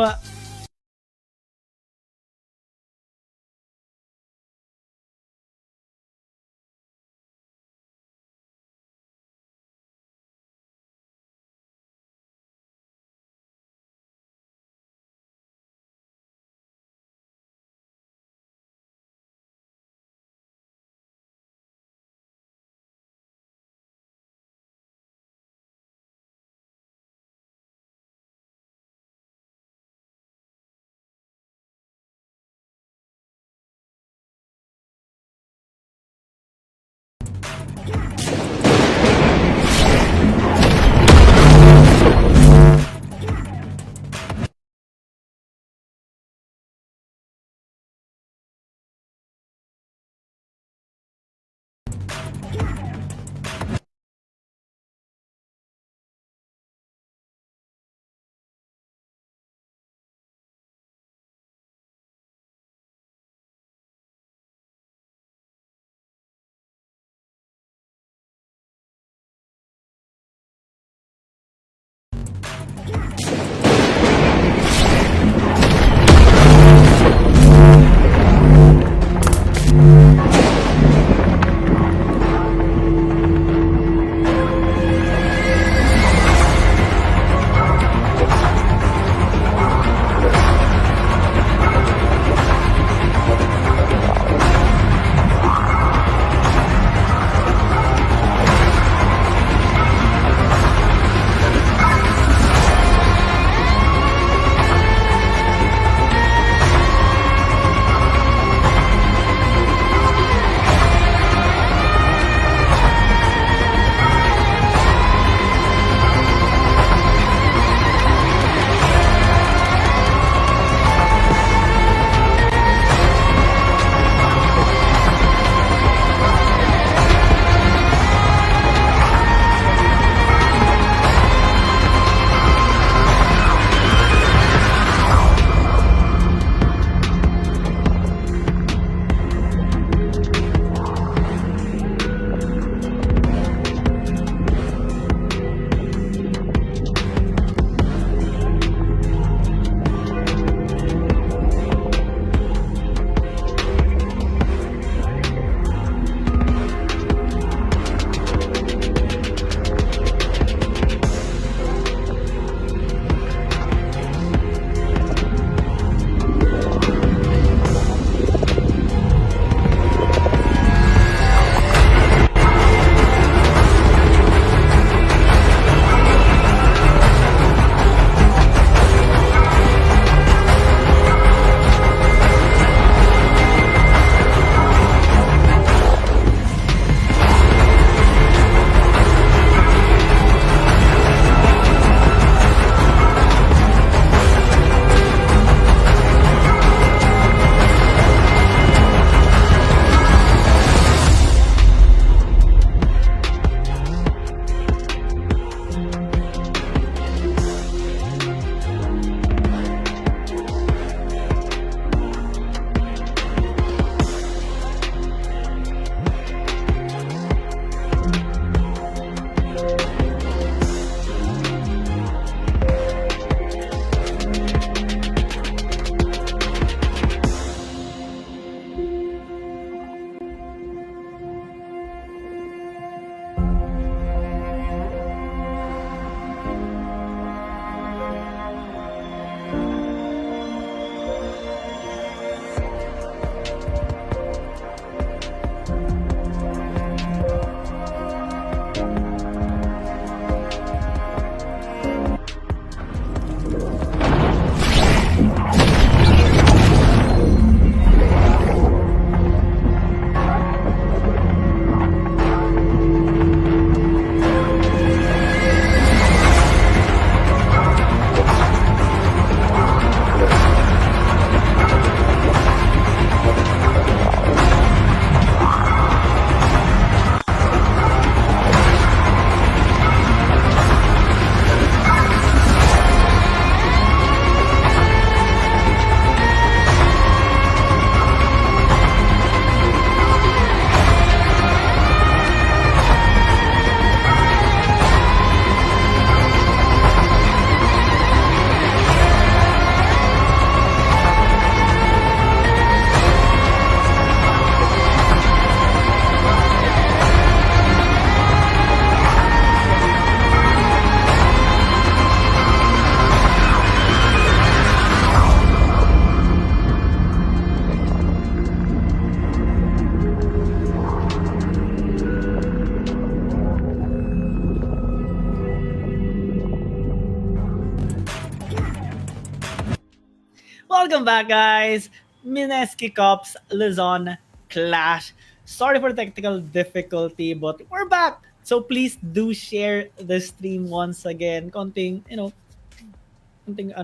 Welcome back, guys. Mineski Cups, Luzon clash. Sorry for technical difficulty, but we're back. So please do share the stream once again. Konting ano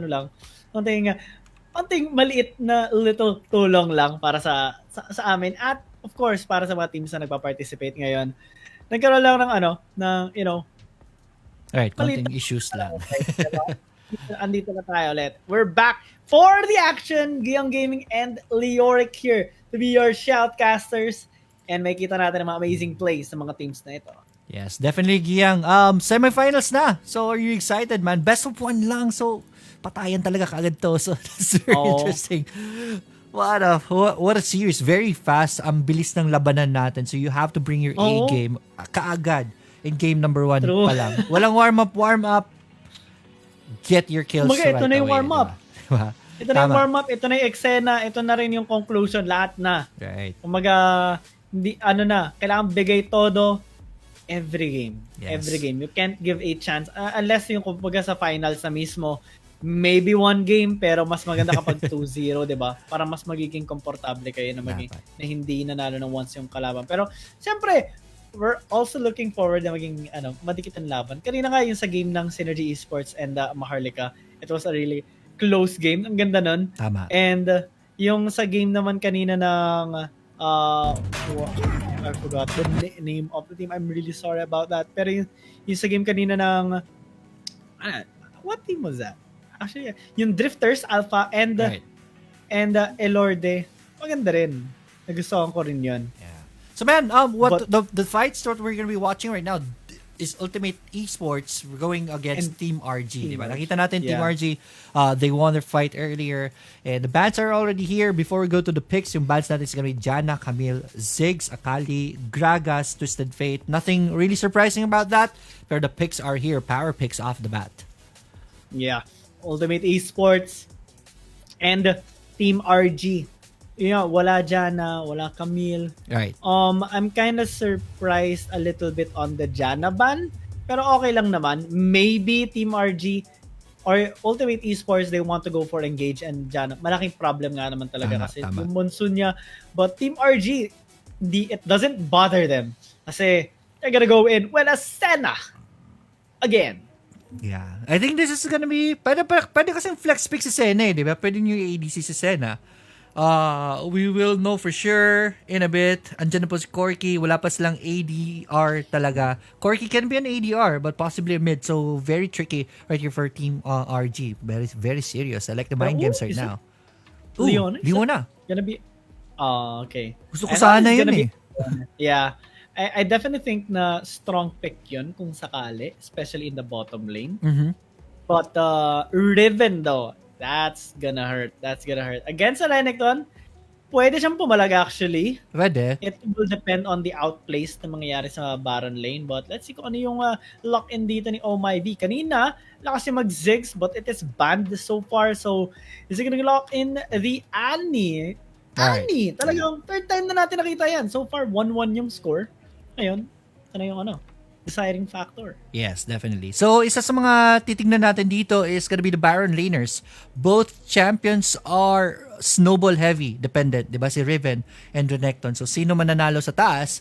lang, konting konting maliit na little tulong lang para sa amin at of course para sa mga teams na nagpa-participate ngayon. Nagkaroon lang ng Alright, maliit konting issues lang. diba? Andito na tayo ulit. We're back for the action. Guiang Gaming and Leoric here to be your shoutcasters. And may kita natin ang mga amazing plays ng mga teams na ito. Yes, definitely, Giang. Semifinals na. So, are you excited, man? Best of one lang. So, patayan talaga kaagad to. So, that's very interesting. What a series. Very fast. Ang bilis ng labanan natin. So, you have to bring your A game kaagad in game number 1 pa lang. Walang warm-up. Get your kills right away. Ito na yung warm-up. Diba? Ito na yung warm-up. Ito na yung eksena. Ito na rin yung conclusion. Lahat na. Right. Kailangan bigay todo every game. Yes. Every game. You can't give a chance. Unless yung kumbaga sa finals na mismo, maybe one game, pero mas maganda kapag 2-0, diba? Para mas magiging komportable kayo na hindi nanalo ng once yung kalaban. Pero, siyempre, we're also looking forward na maging madikit ang laban. Kanina nga yung sa game ng Synergy Esports and Maharlika, it was a really close game. Ang ganda nun. Tama. And yung sa game naman kanina ng I forgot the name of the team. I'm really sorry about that. Pero yung sa game kanina ng what team was that? Actually, yung Drifters Alpha and Elorde. Maganda rin. Nagustuhan ko rin yun. Yeah. So man, the fights that we're gonna be watching right now is Ultimate Esports going against Team RG. Diba? Nakita natin Team RG, they won their fight earlier. And the bans are already here. Before we go to the picks, yung bans natin is gonna be Jana, Camille, Ziggs, Akali, Gragas, Twisted Fate. Nothing really surprising about that. But the picks are here. Power picks off the bat. Yeah. Ultimate Esports and Team RG. Wala Jana, wala Camille. Right. I'm kind of surprised a little bit on the Jana ban. Pero okay lang naman. Maybe Team RG or Ultimate Esports, they want to go for Engage and Jana. Malaking problem nga naman talaga kasi yung monsoon niya. But Team RG, it doesn't bother them. Kasi they're gonna go in with a Senna. Again. Yeah. I think this is gonna be, pwede kasing flex pick si Senna di ba? Pwede nyo yung ADC si Senna. We will know for sure in a bit. Andyan na po si Corky. Wala pa silang ADR talaga. Corky can be an ADR but possibly a mid. So, very tricky right here for Team RG. Very, very serious. I like the mind games right now. Leon na. Gonna be... okay. Gusto ko sana yun eh. Yeah. I definitely think na strong pick yun kung sakali. Especially in the bottom lane. Mm-hmm. But Riven though, that's gonna hurt. Against a Renekton, pwede siyang pumalag actually. Pwede. It will depend on the outplace na mangyayari sa Baron lane. But let's see kung ano yung lock-in dito ni Oh My V. Kanina, lakas yung mag-Ziggs but it is banned so far. So, is he gonna lock in the Annie? Right. Annie! Talagang third time na natin nakita yan. So far, 1-1 yung score. Ngayon, ano yung deciding factor. Yes, definitely. So, isa sa mga titignan natin dito is gonna be the Baron laners. Both champions are snowball heavy dependent, di ba? Si Riven and Renekton. So, sino man nanalo sa taas,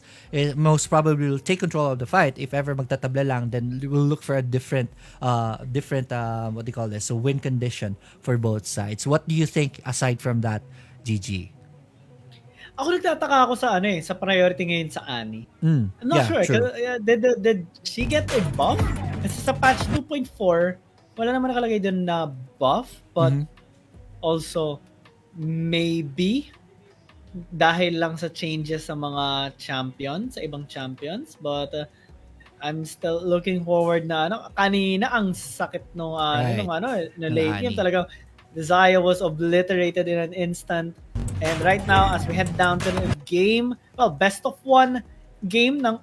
most probably will take control of the fight. If ever magtatabla lang, then we'll look for a different what do you call this? So, win condition for both sides. What do you think aside from that, GG? Ako nagtataka ako sa sa priority ngayon sa Annie. I'm not sure. Did she get a buff? Kasi sa patch 2.4, wala naman nakalagay doon na buff. But also, maybe dahil lang sa changes sa mga champions, sa ibang champions. But I'm still looking forward na kanina ang sakit nung na late game. Talagang Zaya was obliterated in an instant. And right now, as we head down to the game, best of one game ng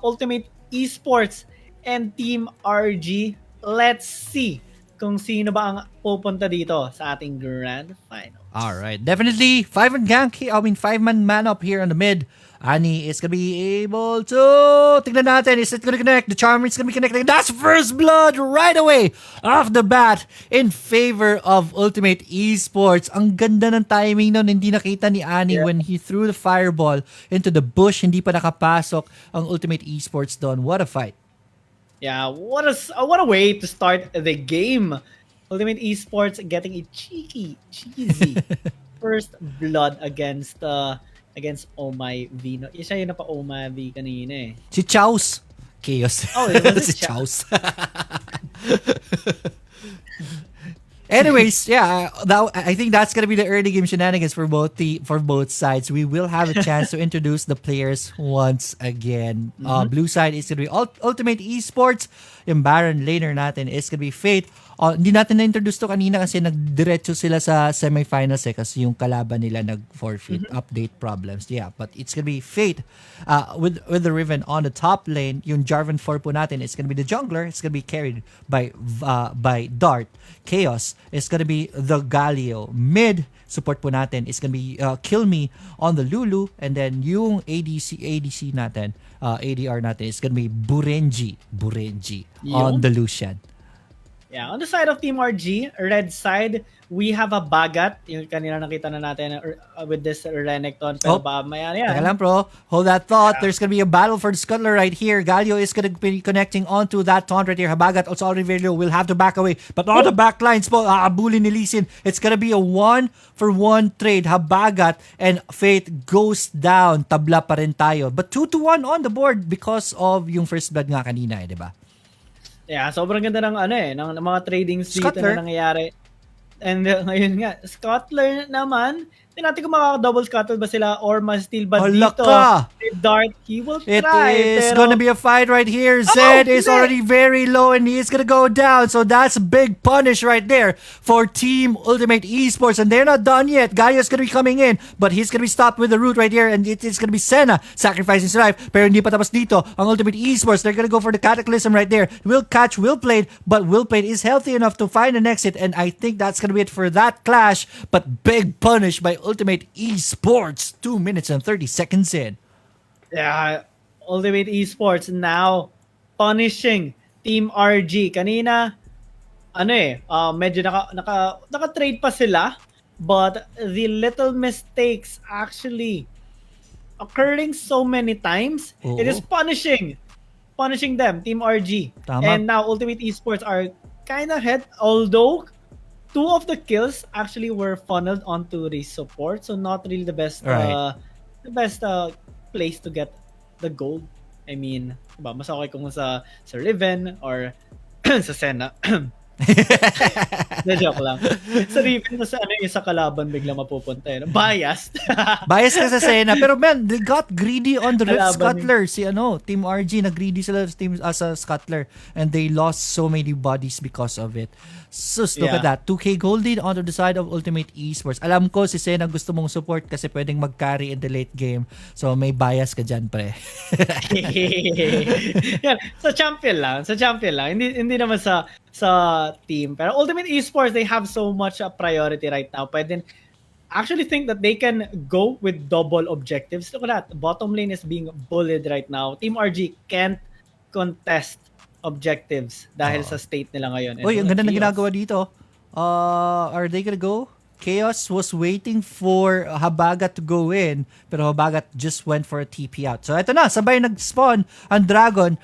Ultimate Esports and Team RG. Let's see kung sino ba ang pupunta dito sa ating Grand Final. Alright, definitely 5-man man up here on the mid. Ani is gonna be able to... Tignan natin, is it gonna connect? The Charmer is gonna be connecting. That's first blood right away off the bat in favor of Ultimate Esports. Ang ganda ng timing nun. Hindi nakita ni Ani when he threw the fireball into the bush. Hindi pa nakapasok ang Ultimate Esports doon. What a fight. Yeah, what a way to start the game. Ultimate Esports getting a cheesy first blood against Oh My V. No, isa yun na pa Oh My V kanina eh. Si Chaos. Chaos. Oh, it was si Chaos. Anyways, yeah, I think that's gonna be the early game shenanigans for both sides. We will have a chance to introduce the players once again. Blue side is gonna be Ultimate Esports. Yung Baron laner natin is gonna be Fate. Hindi natin na-introduce to kanina kasi nagdiretso sila sa semifinals kasi yung kalaban nila nag-forfeit update problems. Yeah, but it's gonna be Fate with the Riven on the top lane. Yung Jarvan 4 po natin is gonna be the jungler. It's gonna be carried by Dart. Chaos is gonna be the Galio. Mid support po natin is gonna be Kill Me on the Lulu, and then yung ADC natin, ADR natin is gonna be Burenji on the Lucian. Yeah, on the side of Team RG, red side, we have a Bagat. Yung kanina nakita na natin with this Renekton. Pero maya yan. Teka lang, bro. Hold that thought. There's gonna be a battle for the Scuttler right here. Galio is gonna be connecting onto that taunt right here. Habagat also already very low. Will have to back away. But on the back lines po, abulin ni Lee Sin. It's gonna be a 1-for-1 trade. Habagat and Fate goes down. Tabla pa rin tayo. But 2-1 on the board because of yung first blood nga kanina, di ba? Yeah, sobrang ganda ng ng mga tradings dito na nangyayari. And ngayon nga, Scuttler naman, hindi natin kung makaka-double Scuttle ba sila or ma-steal ba dito. With Dart, he will try. It is gonna be a fight right here. Zed is already very low and he is gonna go down. So that's a big punish right there for Team Ultimate Esports. And they're not done yet. Galio's gonna be coming in, but he's gonna be stopped with the root right here. And it is gonna be Senna sacrificing his life. Pero hindi pa tapos dito ang Ultimate Esports. They're gonna go for the Cataclysm right there. Will catch Willplayed, but Willplayed is healthy enough to find an exit. And I think that's gonna be it for that clash. But big punish by Ultimate Esports. 2 minutes and 30 seconds in. Yeah, Ultimate Esports now punishing Team RG. Kanina, medyo naka-trade pa sila, but the little mistakes actually occurring so many times, it is punishing them, Team RG. Tama. And now Ultimate Esports are kind of ahead, although 2 of the kills actually were funneled onto the support, so not really the best place to get the gold. I mean, diba, mas okay kung sa Riven or sa Senna. Joke lang. Sa Riven, sa kalaban bigla mapupunta. Biased. Biased ka sa Senna. Pero man, they got greedy on the Rift Scuttler. Team RG, nag-greedy sila sa Scuttler. And they lost so many bodies because of it. So look at that. 2K gold lead onto the side of Ultimate Esports. Alam ko si Senna gusto mong support kasi pwedeng mag-carry in the late game. So may bias ka dyan, pre. Yan, sa champion lang. Hindi naman sa team. Pero Ultimate Esports, they have so much priority right now. Pwede actually think that they can go with double objectives. Look at that. Bottom lane is being bullied right now. Team RG can't contest objectives dahil sa state nila ngayon. Uy, ang ganda na ginagawa dito. Are they gonna go? Chaos was waiting for Habagat to go in, pero Habagat just went for a TP out. So ito na, sabay nag-spawn ang Dragon.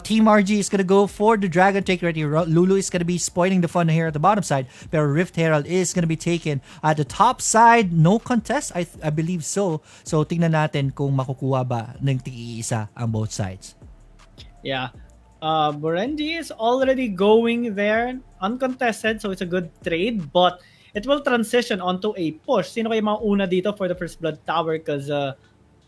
Team RG is gonna go for the Dragon take right here. Lulu is gonna be spoiling the fun here at the bottom side, pero Rift Herald is gonna be taken at the top side. No contest, I believe so. So tingnan natin kung makukuha ba ng tig-iisa ang both sides. Yeah. Burenji is already going there uncontested, so it's a good trade, but it will transition onto a push. Sino kayo mauna dito for the first blood tower? Because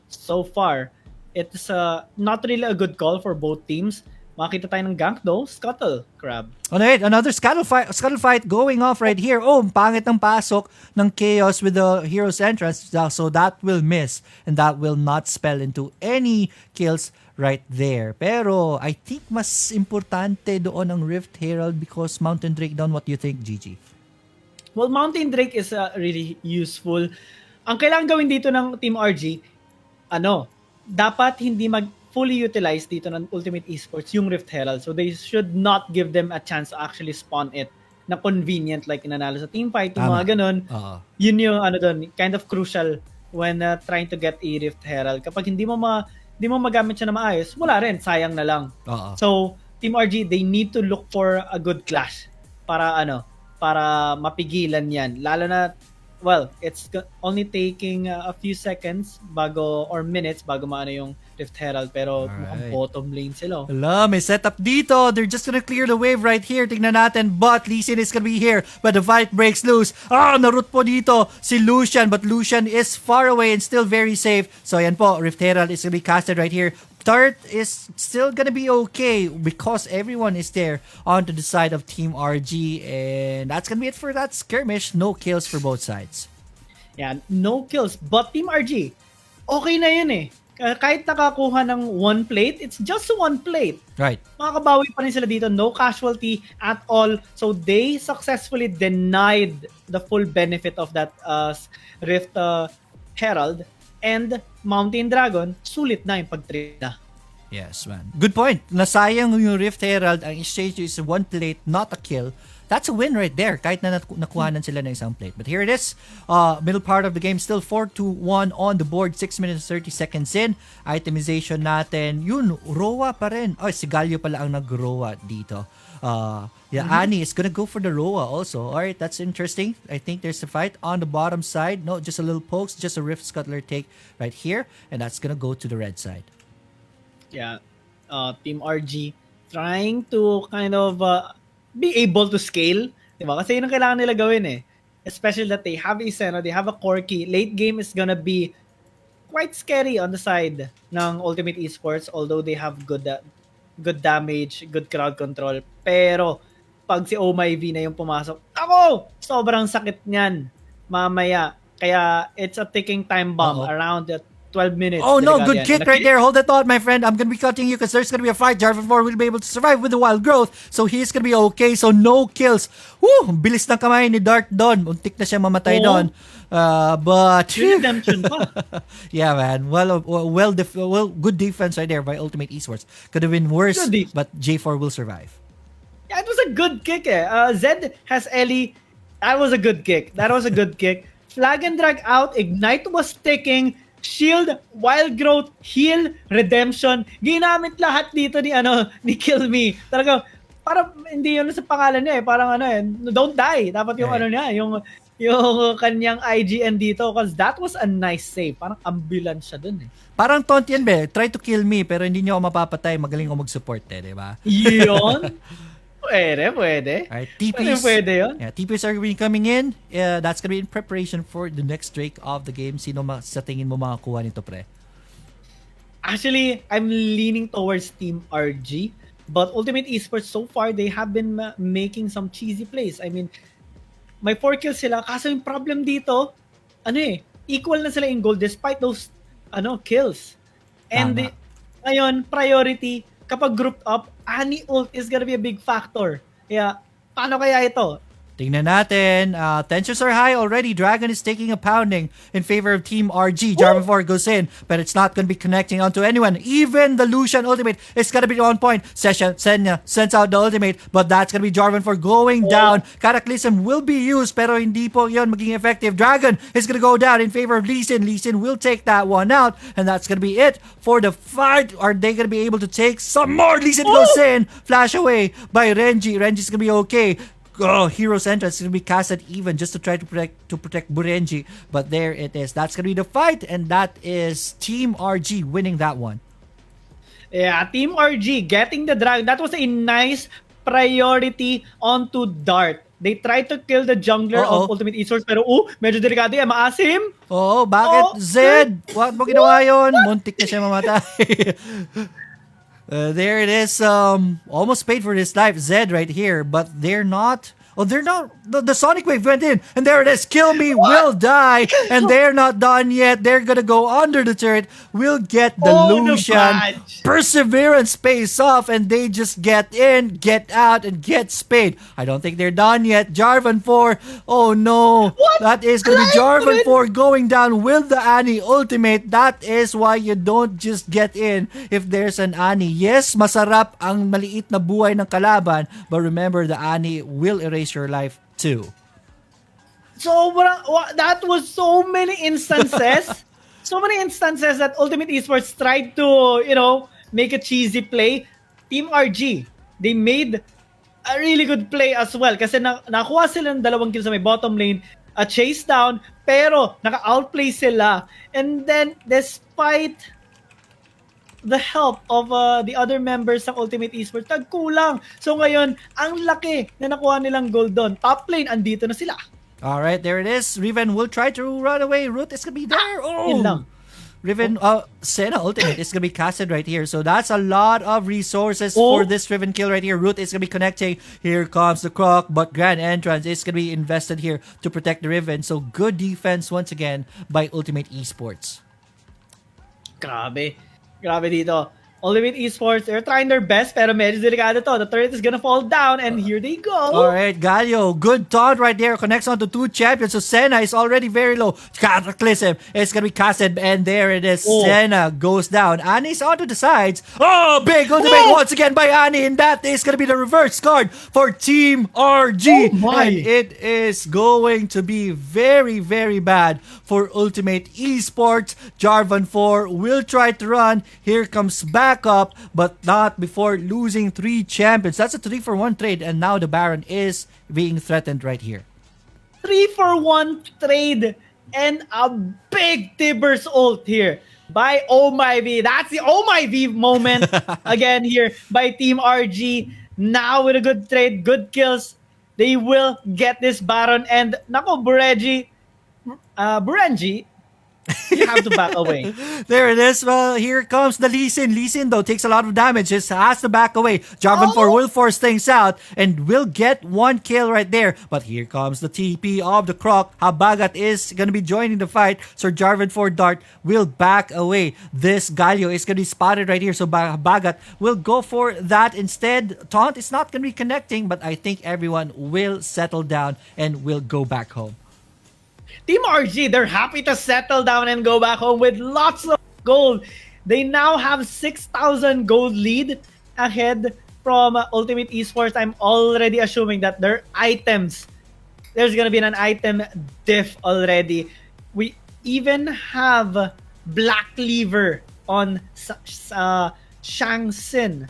so far, it's not really a good call for both teams. Makita tayo ng gank though. Scuttle, Crab. Alright, another scuttle fight going off right here. Oh, pangit ng pasok ng Chaos with the Hero's Entrance. So that will miss and that will not spell into any kills right there. Pero I think mas importante doon ang Rift Herald because Mountain Drake down. What do you think, Gigi? Well, Mountain Drake is really useful. Ang kailangan gawin dito ng Team RG, dapat hindi fully utilize dito ng Ultimate Esports yung Rift Herald. So they should not give them a chance to actually spawn it na convenient like inanalo sa teamfight, yung Tama. mga ganun. Oo. Yun yung kind of crucial when trying to get a Rift Herald. Kapag hindi mo magamit siya na maayos, wala rin, sayang na lang. Oo. So, Team RG, they need to look for a good clash para mapigilan yan. Lalo na, well, it's only taking a few seconds or minutes bago maano yung Rift Herald, pero mukhang bottom lane sila. Hala, may setup dito. They're just gonna clear the wave right here. Tingnan natin, but Lee Sin is gonna be here. But the fight breaks loose. Naroot po dito si Lucian, but Lucian is far away and still very safe. So yan po, Rift Herald is gonna be casted right here. Tart is still gonna be okay because everyone is there onto the side of Team RG, and that's gonna be it for that skirmish. No kills for both sides. Yeah, no kills. But Team RG, okay na yun eh. Kahit nakakuha ng one plate, it's just one plate. Right. Makakabawi pa rin sila dito. No casualty at all. So they successfully denied the full benefit of that Rift Herald. And Mountain Dragon, sulit na yung pag-trade na. Yes, man. Good point. Nasayang yung Rift Herald. Ang exchange is one plate, not a kill. That's a win right there, kahit na nakuhanan sila ng isang plate. But here it is. Middle part of the game, still 4-1 on the board. 6 minutes 30 seconds in. Itemization natin. Yun, Roa pa rin. Si Galio pala ang nag-Roa dito. Ani is gonna go for the Roa also. Alright, that's interesting. I think there's a fight on the bottom side. No, just a little pokes, just a Rift Scuttler take right here. And that's gonna go to the red side. Yeah. Team RG trying to kind of be able to scale. Diba? Kasi yun ang kailangan nila gawin eh. Especially that they have a Senna, they have a Corki. Late game is gonna be quite scary on the side ng Ultimate Esports, although they have good damage, good crowd control. Pero pag si Oh My V na yung pumasok, sobrang sakit niyan mamaya. Kaya it's a ticking time bomb around 12 minutes. Oh no, good kick right there. Hold that thought, my friend. I'm going to be cutting you because there's going to be a fight. Jarvan 4 will be able to survive with the wild growth. So he's going to be okay. So no kills. Woo! Bilis ng kamay ni Dart doon. Muntik na siya mamatay doon. But redemption pa. Yeah, man. Good defense right there by Ultimate Esports. Could have been worse, but J4 will survive. Yeah, it was a good kick eh. Zed has Ellie. That was a good kick. Flag and drag out. Ignite was ticking. Shield, wild growth, heal, redemption. Ginamit lahat dito ni Kill Me. Talaga, parang hindi yun sa pangalan niya eh. Parang don't die. Dapat yung yung kanyang IGN dito because that was a nice save. Parang ambulance siya dun eh. Parang taunt yan, be. Try to kill me pero hindi niyo ako mapapatay. Magaling ako mag-support eh, di ba? Yun. Pwede. Alright, TPs. Pwede yun. Yeah, TPs are going to be coming in. That's going to be in preparation for the next streak of the game. Sino sa tingin mo makakuha nito, pre? Actually, I'm leaning towards Team RG. But Ultimate Esports, so far, they have been making some cheesy plays. I mean, may 4 kills sila. Kaso yung problem dito, equal na sila in gold despite those kills. And ngayon, priority, kapag grouped up, Ani ult is gonna be a big factor. Kaya, paano kaya ito? Tingnan natin. Tensions are high already. Dragon is taking a pounding in favor of Team RG. Jarvan 4 goes in, but it's not going to be connecting onto anyone. Even the Lucian ultimate is going to be on point. Senya sends out the ultimate, but that's going to be Jarvan 4 going down. Cataclysm will be used, pero hindi po yun maging effective. Dragon is going to go down in favor of Lee Sin. Lee Sin will take that one out, and that's going to be it for the fight. Are they going to be able to take some more? Lee Sin goes in. Flash away by Renji. Renji's going to be okay. Hero's entrance is going to be casted even just to try to protect Burenji. But there it is. That's going to be the fight, and that is Team RG winning that one. Yeah, Team RG getting the drag. That was a nice priority onto Dart. They tried to kill the jungler of Ultimate Esports, pero medyo delikado yan. Maasim. Bakit? Zed, what mo ginawa yun? Muntik na siya mamatay. There it is. Almost paid for his life, Zed right here, but they're not Oh, they're not. The Sonic Wave went in, and there it is. Kill me, will die, and they're not done yet. They're gonna go under the turret. We'll get the Oh, the Lucian. badge. Perseverance pays off, and they just get in, get out, and get spayed. I don't think they're done yet. Jarvan 4. Oh no. What? That is gonna be Live Jarvan thread? 4 going down with the Annie ultimate. That is why you don't just get in if there's an Annie. Yes, masarap ang maliit na buhay ng kalaban, but remember the Annie will erase your life too. So, that was so many instances. So many instances that Ultimate Esports tried to, make a cheesy play. Team RG, they made a really good play as well. Kasi nakuha sila ng 2 kills sa may bottom lane, a chase down, pero naka-outplay sila. And then, despite the help of the other members ng Ultimate Esports, tagkulang. So ngayon, ang laki na nakuha nilang gold doon. Top lane, andito na sila. Alright, there it is. Riven will try to run away. Root is gonna be there. Yun lang. Riven, Senna ultimate is gonna be casted right here. So that's a lot of resources for this Riven kill right here. Root is gonna be connecting. Here comes the Croc, but Grand Entrance is gonna be invested here to protect the Riven. So good defense once again by Ultimate Esports. Grabe. Grabe dito. Ultimate Esports, they're trying their best, pero medyo delikado to. The turret is gonna fall down, and here they go. Alright, Galio, good taunt right there. Connects on to 2 champions. So Senna is already very low. Cataclysm is gonna be casted, and there it is. Senna goes down. Annie's onto the sides. Oh, big ultimate once again by Annie, and that is gonna be the reverse card for Team RG. And it is going to be very, very bad for Ultimate Esports. Jarvan 4 will try to run. Here comes back up, but not before losing 3 champions. That's a 3-for-1 trade, and now the Baron is being threatened right here. 3-for-1 trade and a big Tibbers ult here by Oh My V. That's the Oh My V moment again here by Team RG. Now with a good trade, good kills, they will get this Baron. And nako, Burenji, you have to back away. There it is. Well, here comes the Lee Sin. Lee Sin, though, takes a lot of damage. Just has to back away. Jarvan 4 will force things out and will get 1 kill right there. But here comes the TP of the Croc. Habagat is going to be joining the fight. So Jarvan 4 Dart will back away. This Galio is going to be spotted right here. So Habagat will go for that instead. Taunt is not going to be connecting, but I think everyone will settle down and will go back home. Team RG, they're happy to settle down and go back home with lots of gold. They now have 6,000 gold lead ahead from Ultimate Esports. I'm already assuming that their items, there's gonna be an item diff already. We even have Black Lever on Shang Xin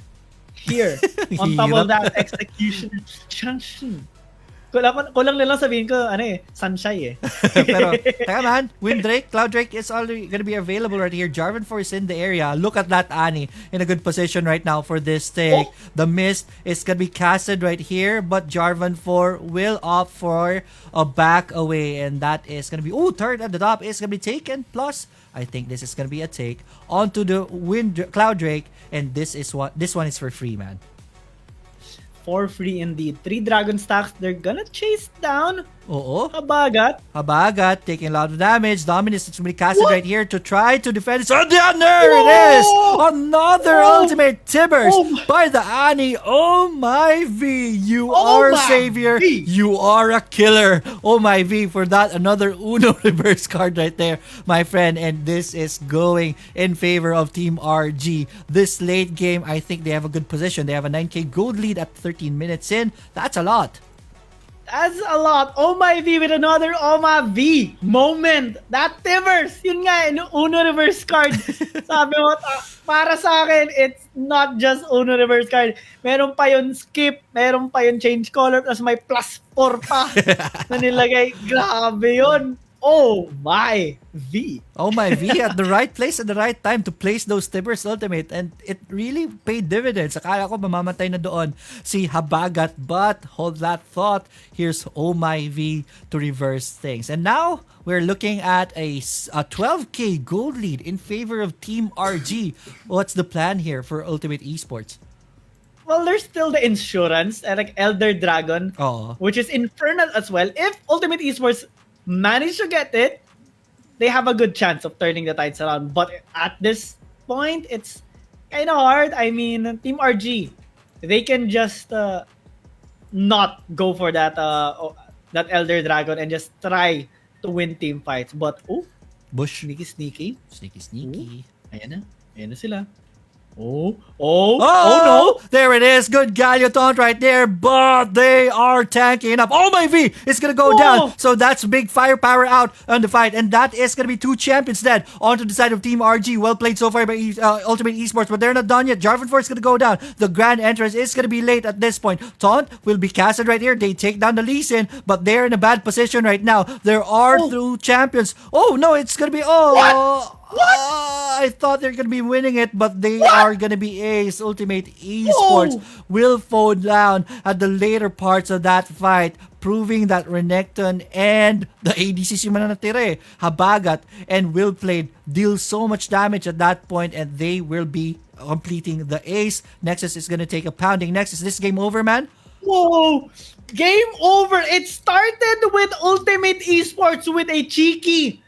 here. On top of that, Executioner Shang Xin. Kulang nilang sabihin ko, Sunshine Pero, teka man, Windrake, Cloud Drake is already gonna be available right here. Jarvan 4 is in the area. Look at that Annie in a good position right now for this take. The Mist is gonna be casted right here, but Jarvan 4 will opt for a back away, and that is gonna be, third at the top is gonna be taken. Plus, I think this is gonna be a take onto the Cloud Drake, and this one is for free, man. For free indeed. 3 Dragon Stacks. They're gonna chase down Habagat taking a lot of damage. Dominus is going to be casted right here to try to defend it. And there it is! Another ultimate Tibbers by the Annie. Oh my V, you are a savior. You are a killer. Oh my V for that. Another Uno reverse card right there, my friend. And this is going in favor of Team RG. This late game, I think they have a good position. They have a 9k gold lead at 13 minutes in. That's a lot. That's a lot. Oh my V with another Oh my V moment. That Tibbers, yun nga, Uno reverse card. Sabi mo, para sa akin, it's not just Uno reverse card. Meron pa yun skip, meron pa yun change color, plus may +4 pa na nilagay. Grabe yun. Oh my V. Oh my V at the right place at the right time to place those Tibbers ultimate, and it really paid dividends. Akala ko mamamatay na doon si Habagat, but hold that thought. Here's Oh my V to reverse things. And now we're looking at a 12k gold lead in favor of Team RG. What's the plan here for Ultimate Esports? well, there's still the insurance, like Elder Dragon, Oo. which is infernal as well. If Ultimate Esports manage to get it, they have a good chance of turning the tides around. But at this point, it's kind of hard. I mean, Team RG, they can just not go for that Elder Dragon and just try to win team fights. But Bush. sneaky sneaky. Sneaky, Ooh, sneaky. ayan na sila. Oh Oh, no! there it is. Good Galio taunt right there, but they are tanking up. Oh my V, it's gonna go down. Whoa! So that's big firepower out on the fight, and that is gonna be 2 champions dead onto the side of Team RG. Well played so far by Ultimate Esports, but they're not done yet. Jarvan Force is gonna go down. The grand entrance is gonna be late at this point. Taunt will be casted right here. They take down the Lee Sin, but they're in a bad position right now. There are 2 champions. Oh no, it's gonna be What? I thought they're gonna be winning it, but they are gonna be ace. Ultimate Esports will fall down at the later parts of that fight, proving that Renekton and the ADCs yung mananatire, Habagat and Will Played deal so much damage at that point, and they will be completing the ace. Nexus is gonna take a pounding. Nexus, this game over, man? Whoa! Game over! It started with Ultimate Esports with a cheeky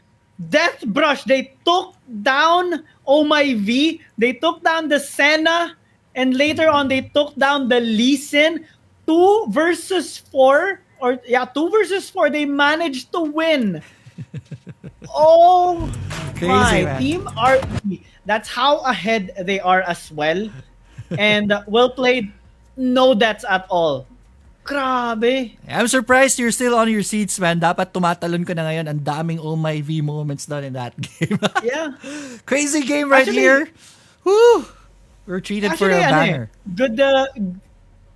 Death Brush. They took down Oh My V. They took down the Senna. And later on, they took down the Lee Sin. 2 versus 4. 2 versus 4. They managed to win. Oh Crazy, my. man. Team RP. That's how ahead they are as well. And well played. No deaths at all. Grabe. I'm surprised you're still on your seats, man. Dapat tumatalon ka na ngayon. Ang daming oh my V moments doon in that game. Yeah. Crazy game right Actually- here. Woo! We're treated for a banger. Good,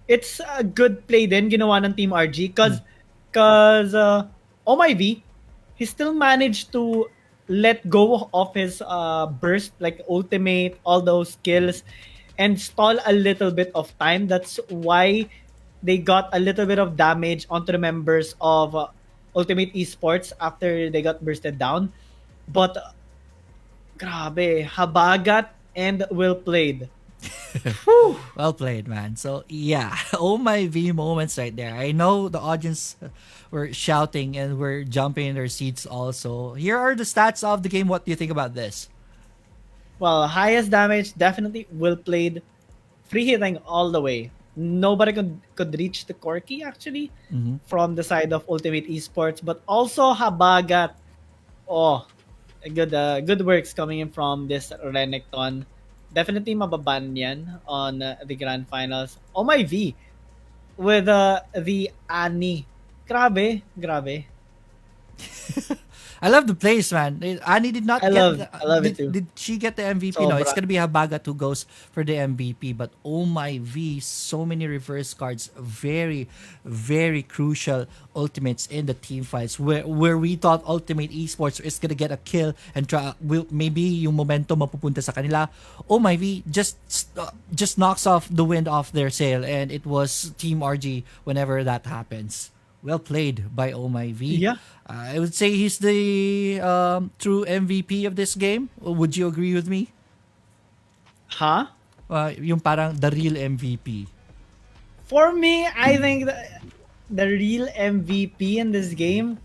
it's a good play din ginawa ng Team RG cause oh my V, he still managed to let go of his burst, like ultimate, all those skills, and stall a little bit of time. That's why they got a little bit of damage onto the members of Ultimate Esports after they got bursted down. But grabe, Habagat and Will Played. Well played, man. So, yeah. Oh my V moments right there. I know the audience were shouting and were jumping in their seats also. Here are the stats of the game. What do you think about this? Well, highest damage, definitely Will Played. Free hitting all the way. Nobody could reach the Corki actually from the side of Ultimate Esports, but also Habagat. Oh, good works coming in from this Renekton. Definitely mababan yan on the grand finals. Oh my V with the Annie. Grabe. I love the plays, man. Annie did not I love it too. Did she get the MVP? No, it's Sobra. gonna be Habagat who goes for the MVP. But oh my V, so many reverse cards. Very, very crucial ultimates in the team fights. Where we thought Ultimate Esports is gonna get a kill and maybe yung momentum mapupunta sa kanila. Oh my V just knocks off the wind off their sail, and it was Team RG whenever that happens. Well played by Oh My V. Yeah. I would say he's the true MVP of this game. Would you agree with me? Huh? Yung parang the real MVP. For me, I think the real MVP in this game,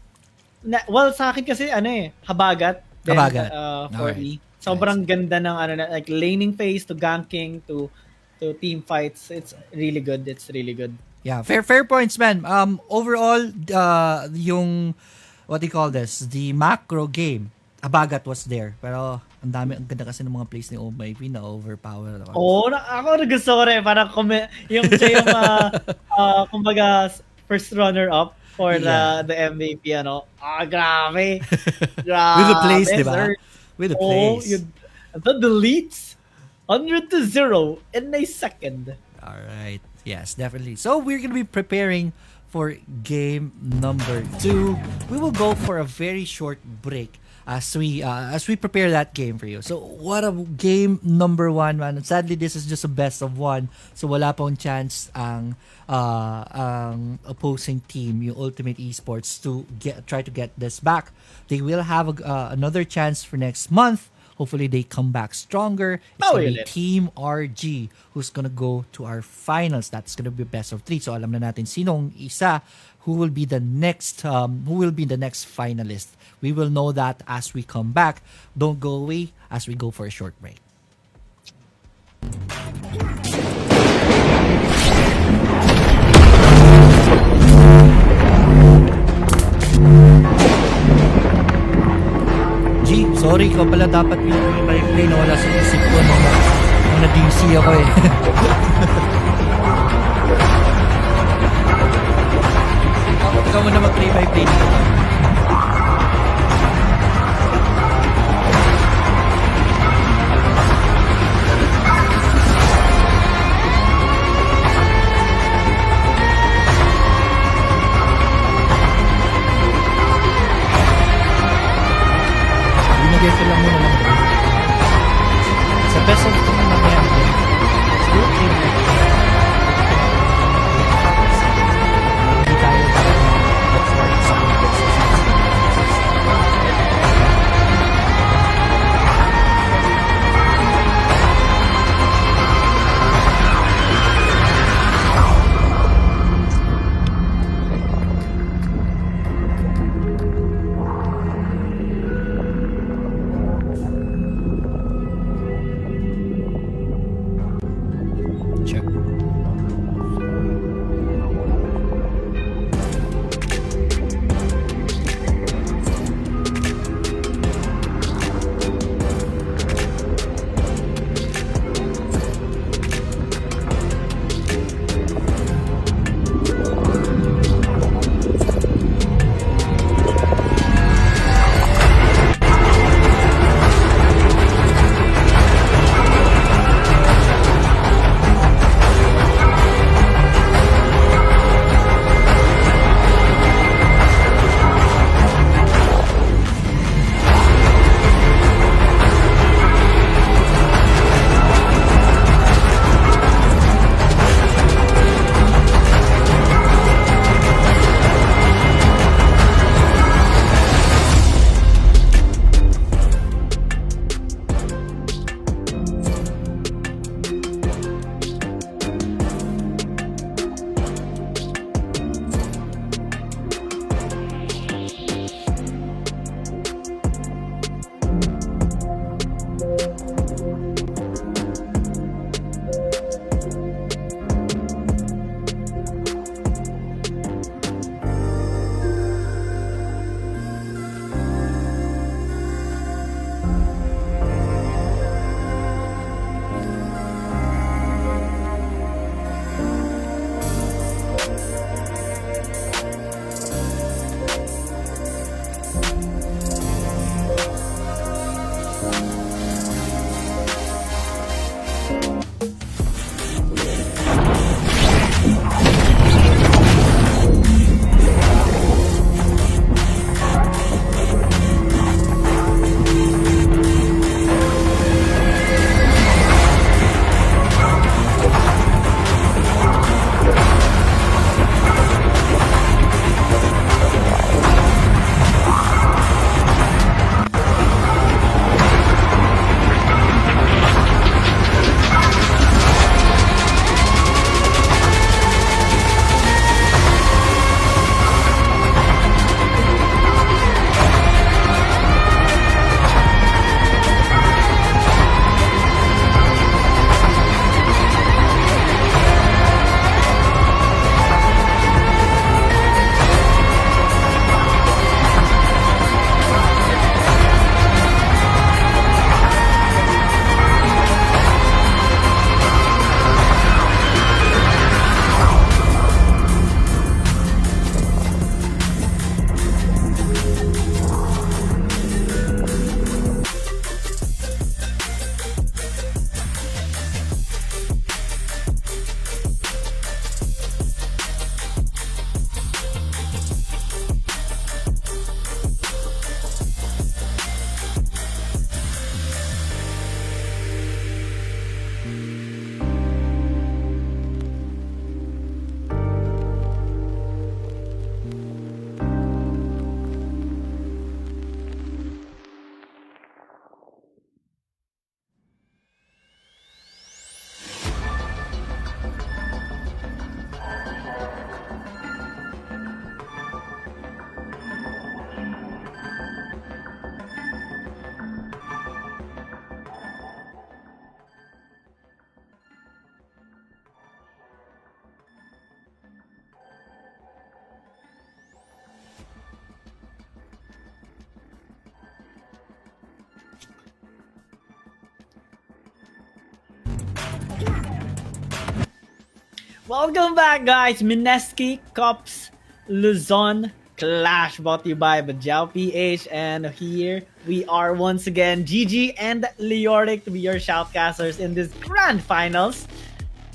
well, sa akin kasi Habagat. Then, Habagat. For Okay. me. Sobrang ganda ng like laning phase to ganking to team fights. It's really good. Yeah, fair points, man. Overall, yung what do you call this? The macro game, Habagat was there. Pero ang ganda kasi ng mga plays ni Oh My V na overpower. Ako gusto ko rin. Parang yung siya yung kumbaga first runner-up for Yeah. the MVP, grabe. With the plays, Grabe, di ba? sir. With the plays. The deletes 100-0 in a second. All right. Yes, definitely. So we're gonna be preparing for game number 2. We will go for a very short break as we prepare that game for you. So what a game number 1, man. Sadly, this is just a best of 1. So wala pong chance ang opposing team, yung Ultimate Esports, to try to get this back. They will have another chance for next month. Hopefully, they come back stronger. It's Bawi gonna be ulit. Team RG who's gonna go to our finals. That's gonna be best of 3. So alam na natin sinong isa who will be the next finalist. We will know that as we come back. Don't go away as we go for a short break. G, sorry ko pala dapat yung play na wala sa isip ko nung na-DC ako eh. Ikaw mo na mag-play-by-play dito. Binigay lang muna lang bro. Sa best of the mamaya natin. Still game na. Hindi tayo mag-start sa Welcome back, guys. Mineski Cups Luzon Clash brought to you by BadjaoPH, and here we are once again, Gigi and Leoric to be your shoutcasters in this grand finals.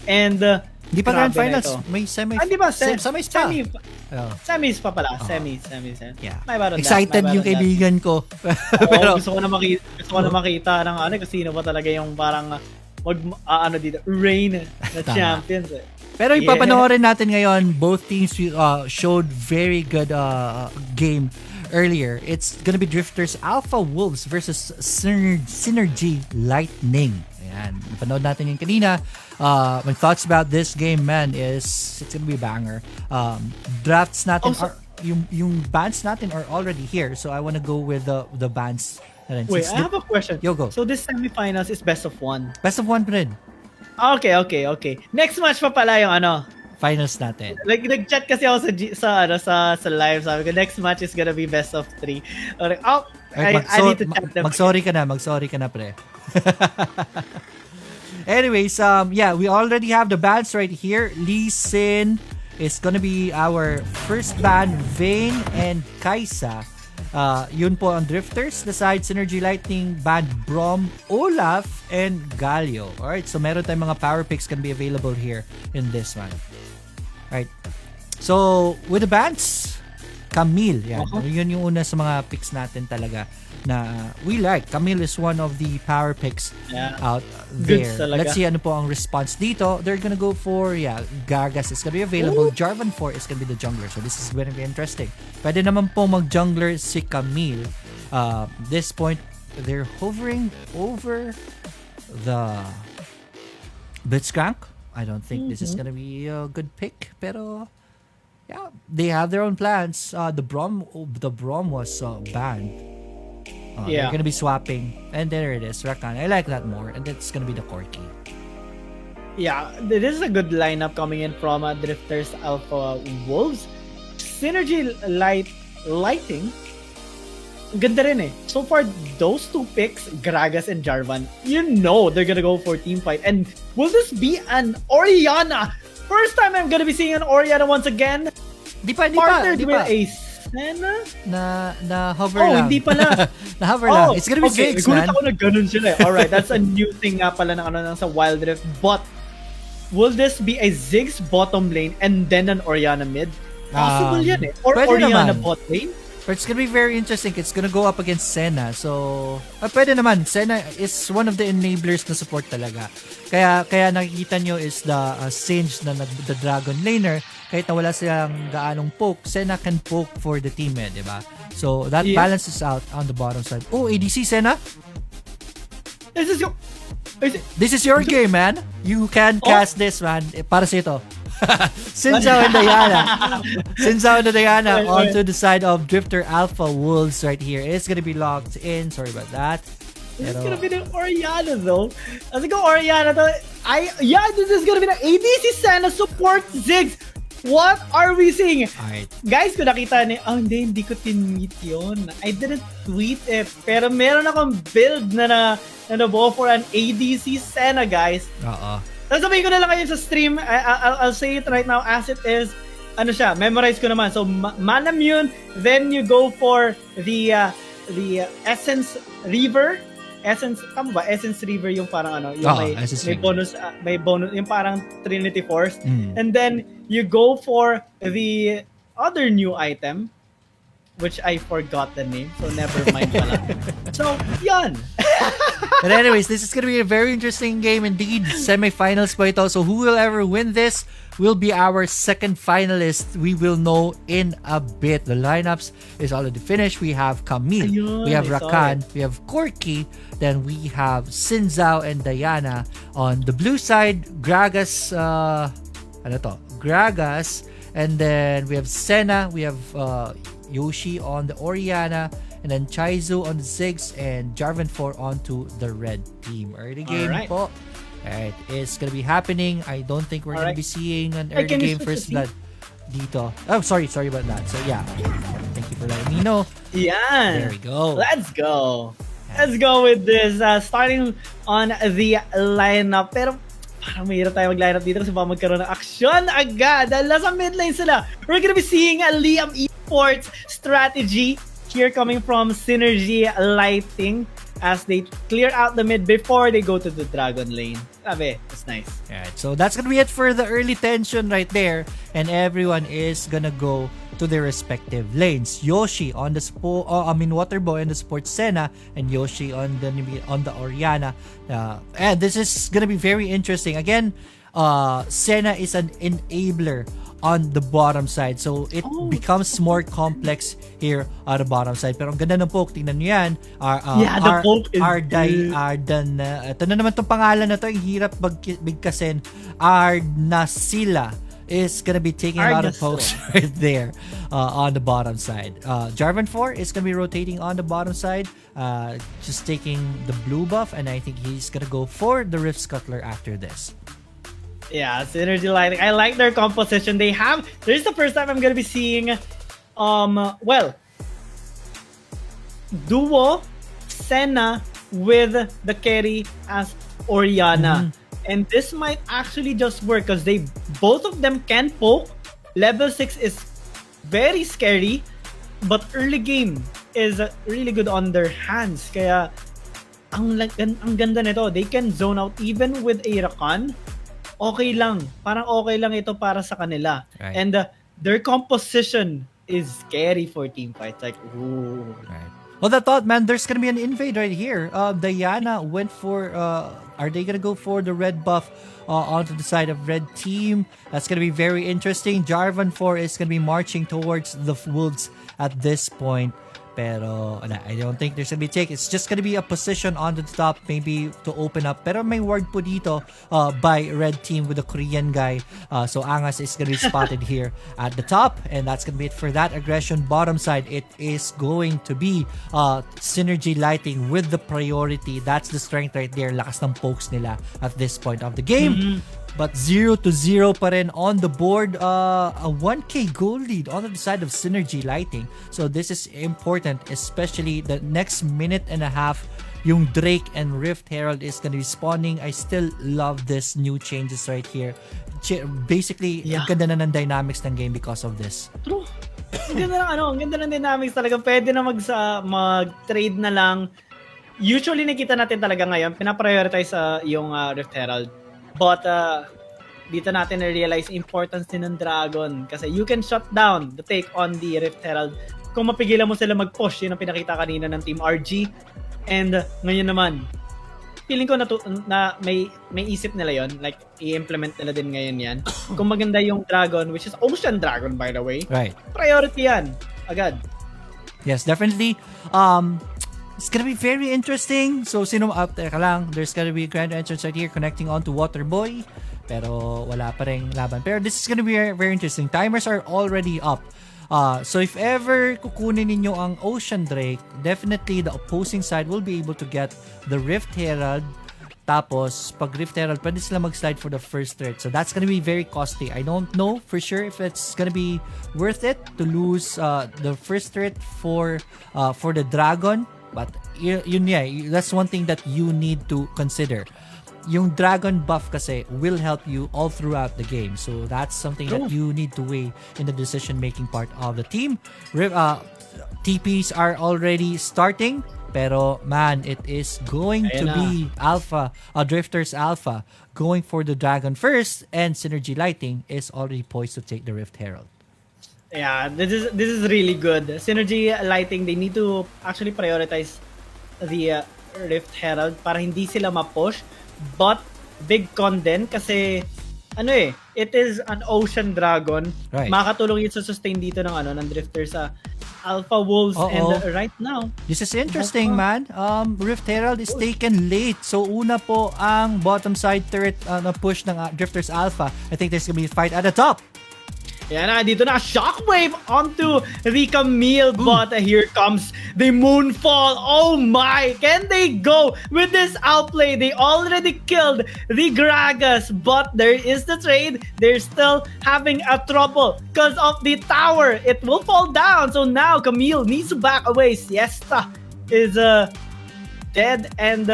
And Di pa grand grabe na finals, ito. may semi. Di ba? Semis pa. Semis pa pala. Semis. Yeah. May bad on Excited that. yung kaibigan ko. Pero gusto ko na makita ng ano kasi sino ba talaga yung parang dito, reign na champions. Pero ipapanoorin natin ngayon, both teams showed very good game earlier. It's gonna be Drifters Alpha Wolves versus Synergy Lightning. Ayan, napanood natin yung kanina. My thoughts about this game, man, is it's gonna be a banger. Drafts natin yung bans natin are already here, so I wanna go with the bans. Wait, I have a question. Yo, go. So this semifinals is best of one. Best of one pa rin. Okay. Next match pa pala yung Finals natin. Like nag-chat kasi ako sa live, sabi ko next match is gonna be best of 3. Like, I need to chat them. Mag-sorry ka na pre. Anyways, yeah, we already have the bans right here. Lee Sin is gonna be our first ban. Vayne and Kaisa. Yun po ang Drifters. The side, Synergy Lightning, Band Brom, Olaf, and Galio. Alright, so meron tayong mga power picks can be available here in this one. Alright. So, with the bands, Camille. Yan. Yun yung una sa mga picks natin talaga na we like. Camille is one of the power picks out there. Let's see ano po ang response dito. They're gonna go for, Gargas is gonna be available. Jarvan 4 is gonna be the jungler. So this is gonna be interesting. Pwede naman po mag-jungler si Camille. This point, they're hovering over the Blitzcrank. I don't think this is gonna be a good pick. Pero, yeah, they have their own plans. The Brom was banned. They're gonna be swapping, and there it is, Rakan. I like that more, and it's gonna be the Corki. Yeah, this is a good lineup coming in from Drifters Alpha Wolves. Synergy Lighting, ganda rin eh. So far, those two picks, Gragas and Jarvan, they're gonna go for team fight. And will this be an Orianna? First time I'm gonna be seeing an Orianna once again. Di pa. Partnered with a Senna? Na hover lang. Hindi pala. Na hover lang. It's gonna be Ziggs, man. Gulat ako na ganun sila eh. Alright, that's a new thing nga pala ng sa Wild Rift. But, will this be a Ziggs bottom lane and then an Orianna mid? Possible yan eh. Or Orianna naman. Bot lane? But it's gonna be very interesting. It's gonna go up against Senna. So, pwede naman. Senna is one of the enablers na support talaga. Kaya nakikita nyo is the Singe na the Dragon Laner. Kahit na wala silang gaanong poke, Senna can poke for the team di ba? So, that balances out on the bottom side. Oh, ADC, Senna? This is your game, man. You can cast this, man. Para sa ito. Sinzao and Diana onto the side of Drifter Alpha Wolves right here. It's gonna be locked in. Sorry about that. This is gonna be the Orianna though. Let's go Orianna though. This is gonna be the ADC Senna support Ziggs. What are we seeing? Alright. Guys, kung nakita niyo, hindi ko tinweet yun. I didn't tweet it. Pero meron akong build na nabuo for an ADC Senna, guys. Sasabihin ko na lang kayo sa stream. I'll say it right now as it is. Memorize ko naman. So, Manamune, then you go for the Essence Reaver. Tama ba? Essence Reaver yung parang yung may bonus, yung parang Trinity Force. And then, you go for the other new item, which I forgot the name, so never mind pala. So, yan! But anyways, this is gonna be a very interesting game indeed. Semifinals pa ito. So who will ever win this will be our second finalist. We will know in a bit. The lineups is already finished. We have Camille, we have Rakan, we have Corki, then we have Sinzao and Diana. On the blue side, Gragas, Gragas, and then we have Senna, we have Yoshi on the Orianna, and then Chaizu on the Ziggs, and Jarvan 4 onto the red team. Early game po. Alright, it's gonna be happening. I don't think we're gonna be seeing an early game first blood dito. Oh, sorry about that. So yeah, thank you for letting me know. Yeah. There we go. Let's go with this. Starting on the lineup. Pero parang mahirap tayo mag-line up dito kasi baka magkaroon ng action agad. Dahil nasa mid lane sila. We're gonna be seeing a Liam Esports strategy here coming from Synergy Lighting as they clear out the mid before they go to the Dragon lane. Sabi, it's nice. Alright, so that's gonna be it for the early tension right there. And everyone is gonna go to their respective lanes. Yoshi on the Waterboy on the Sports Senna, and Yoshi on the Oriana. And this is gonna be very interesting. Again, Senna is an enabler on the bottom side, so it becomes more complex here on the bottom side. Pero ang ganda ng poke, tingnan nyo yan. The poke is Ardan, ito na naman itong pangalan na to, ang hirap bigkasin. Arnasila is gonna be taking a lot of pokes right there on the bottom side. Jarvan 4 is gonna be rotating on the bottom side, just taking the blue buff, and I think he's gonna go for the Rift Scuttler after this. Yeah, Synergy Lighting. I like their composition. This is the first time I'm gonna be seeing duo Senna with the carry as Oriana. And this might actually just work because both of them can poke. Level 6 is very scary, but early game is really good on their hands. Kaya ang ganda nito. They can zone out even with a Rakan. Okay lang. Parang okay lang ito para sa kanila. Right. And their composition is scary for team fights. Like, ooh. Right. Well, I thought, man, there's gonna be an invade right here. Diana went for, are they gonna go for the red buff onto the side of red team? That's gonna be very interesting. Jarvan 4 is gonna be marching towards the Wolves at this point. Pero I don't think there's gonna be a take. It's just gonna be a position on the top, maybe to open up. Pero may ward po dito by red team with the Korean guy. So Angas is gonna be spotted here at the top. And that's gonna be it for that aggression. Bottom side, it is going to be Synergy Lighting with the priority. That's the strength right there. Lakas ng pokes nila at this point of the game. But 0-0 pa rin on the board. A 1k goal lead on the side of Synergy Lighting. So this is important, especially the next minute and a half. Yung Drake and Rift Herald is gonna be spawning. I still love this new changes right here. Basically, ang ganda na ng dynamics ng game because of this. True. Ang ganda ng dynamics talaga. Pwede na mag-trade na lang. Usually nakita natin talaga ngayon, pinaprioritize yung Rift Herald. But dito natin na-realize importance din ng Dragon kasi you can shut down the take on the Rift Herald kung mapigilan mo sila mag-push. Yun ang pinakita kanina ng Team RG. And ngayon naman, feeling ko na may isip nila yon, like i-implement nila din ngayon yan. Kung maganda yung Dragon, which is Ocean Dragon by the way, right, priority yan agad. Yes, definitely. It's gonna be very interesting. So, teka lang, there's gonna be a grand entrance right here connecting on to Waterboy. Pero wala pa rin laban. Pero this is gonna be very, very interesting. Timers are already up. So if ever kukunin ninyo ang Ocean Drake, definitely the opposing side will be able to get the Rift Herald. Tapos, pag Rift Herald, pwede sila mag-slide for the first threat. So that's gonna be very costly. I don't know for sure if it's gonna be worth it to lose the first threat for the Dragon. But that's one thing that you need to consider. Yung Dragon buff kasi will help you all throughout the game. So that's something that you need to weigh in the decision-making part of the team. TPs are already starting. Pero man, it is going to be Alpha, Drifters Alpha, going for the Dragon first, and Synergy Lighting is already poised to take the Rift Herald. Yeah, this is really good. Synergy Lighting, they need to actually prioritize the Rift Herald para hindi sila ma-push. But big con din kasi it is an Ocean Dragon. Right. Makakatulong yun sa sustain dito ng Drifter sa Alpha Wolves. And right now, this is interesting, man. Rift Herald is taken late. So una po ang bottom side turret na push ng Drifters Alpha. I think there's gonna be a fight at the top. Yan na, dito na, Shockwave onto the Camille, but here comes the Moonfall. Oh my, can they go with this outplay? They already killed the Gragas, but there is the trade. They're still having a trouble because of the tower. It will fall down, so now Camille needs to back away. Siesta is dead, and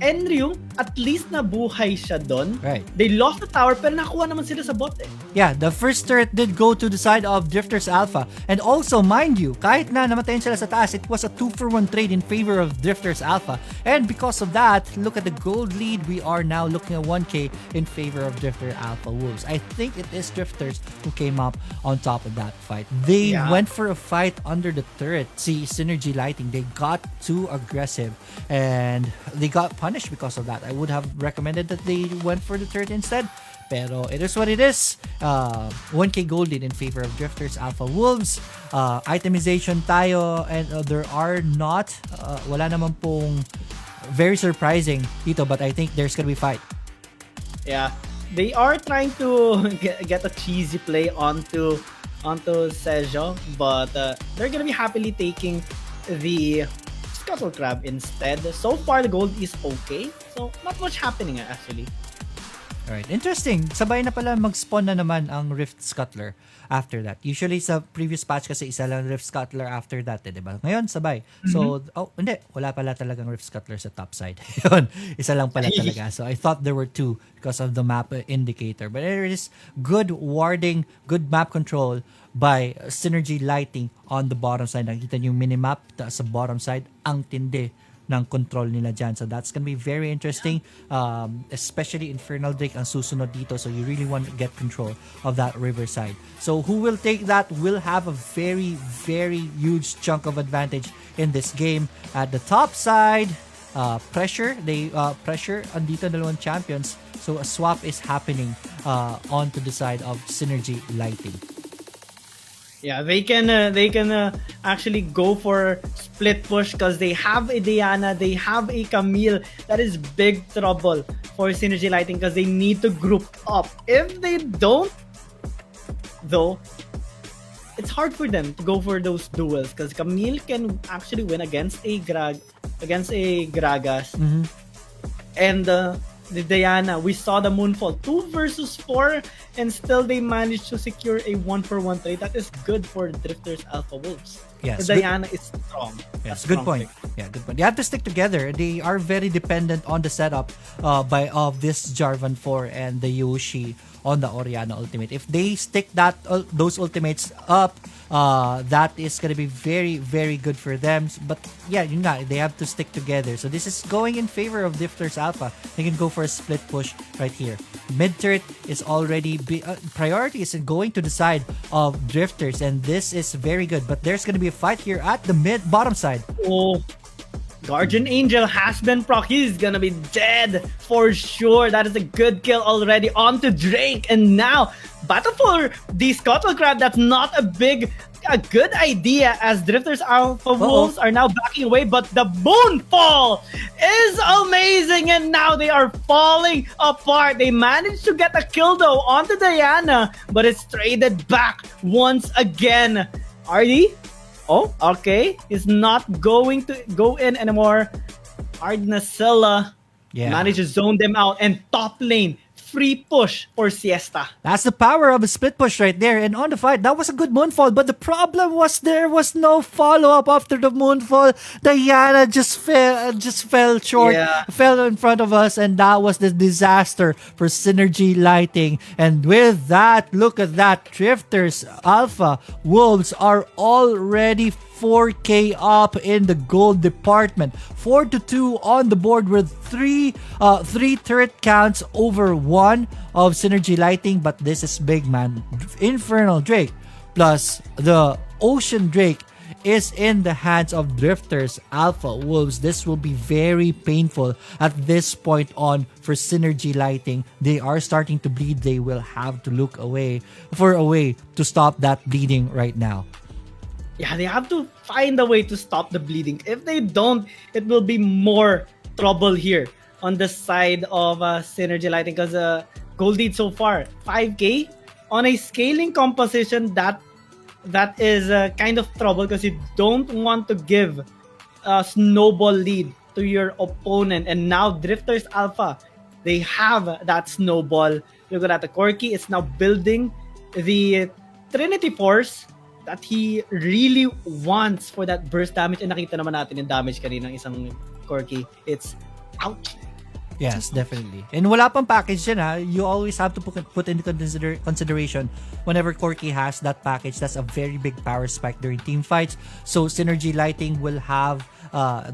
Enryu at least nabuhay siya doon. Right. They lost the tower, pero nakuha naman sila sa bot eh. Yeah, the first turret did go to the side of Drifters Alpha. And also, mind you, kahit na namatayin sila sa taas, it was a 2-for-1 trade in favor of Drifters Alpha. And because of that, look at the gold lead. We are now looking at 1K in favor of Drifter Alpha Wolves. I think it is Drifters who came up on top of that fight. They went for a fight under the turret. See, Synergy Lighting, they got too aggressive and they got punished because of that. I would have recommended that they went for the turret instead. Pero it is what it is. 1K gold lead in favor of Drifters Alpha Wolves. Itemization tayo and there are not, wala naman pong very surprising dito, but I think there's gonna be fight. Yeah. They are trying to get a cheesy play onto Sejo, but they're gonna be happily taking the Scuttle Crab instead. So far, the gold is okay. So, not much happening actually. Alright, interesting. Sabay na pala mag-spawn na naman ang Rift Scuttler after that. Usually sa previous patch kasi isa lang Rift Scuttler after that, diba? Ngayon, sabay. So, hindi. Wala pala talagang Rift Scuttler sa top side. Yun, isa lang pala talaga. So, I thought there were two because of the map indicator. But there is good warding, good map control by Synergy Lighting on the bottom side. Nakita niyo yung minimap sa bottom side. Ang tindi ng control nila dyan. So that's gonna be very interesting, especially Infernal Drake ang susunod dito. So you really want to get control of that riverside. So who will take that will have a very, very huge chunk of advantage in this game. At the top side, pressure andito dalawang champions. So a swap is happening onto the side of Synergy Lighting. Yeah, they can actually go for split push because they have a Diana, they have a Camille. That is big trouble for Synergy Lighting because they need to group up. If they don't, though, it's hard for them to go for those duels because Camille can actually win against a Gragas. And the Diana, we saw the Moonfall 2 versus 4 and still they managed to secure a 1-for-1 trade. That is good for Drifters Alpha Wolves. Yes, the Diana is strong. Yes, good point. Yeah, good point. They have to stick together. They are very dependent on the setup of this Jarvan 4 and the Yoshi on the Oriana ultimate. If they stick those ultimates up, that is going to be very, very good for them. But yeah, they have to stick together. So this is going in favor of Drifters Alpha. They can go for a split push right here. Mid turret is already priority is going to the side of Drifters, and this is very good. But there's going to be a fight here at the bottom side. Oh, Guardian Angel has been proc. He's gonna be dead for sure. That is a good kill already onto Drake. And now, battle for the Scuttle Crab. That's not a good idea as Drifters Alpha Wolves are now backing away. But the Moonfall is amazing. And now they are falling apart. They managed to get a kill though onto Diana. But it's traded back once again. RD? Oh, okay. He's not going to go in anymore. Ardnacilla manages to zone them out. And top lane, free push for Siesta. That's the power of a split push right there. And on the fight, that was a good Moonfall. But the problem was there was no follow-up after the Moonfall. Diana just fell short, fell in front of us. And that was the disaster for Synergy Lighting. And with that, look at that. Drifters Alpha Wolves are already 4K up in the gold department. 4-2 on the board with three turret counts over one of Synergy Lighting. But this is big, man. Infernal Drake plus the Ocean Drake is in the hands of Drifters Alpha Wolves. This will be very painful at this point on for Synergy Lighting. They are starting to bleed. They will have to look away for a way to stop that bleeding right now. Yeah, they have to find a way to stop the bleeding. If they don't, it will be more trouble here on the side of Synergy Lighting because gold lead so far 5K on a scaling composition. That is kind of trouble because you don't want to give a snowball lead to your opponent. And now Drifters Alpha, they have that snowball. Look at that. The Corki is now building the Trinity Force that he really wants for that burst damage. And nakita naman natin yung damage kanina ng isang Corki. It's ouch. Yes, definitely. And wala pang package yan ha. You always have to put into consideration whenever Corky has that package. That's a very big power spike during team fights. So Synergy Lighting will have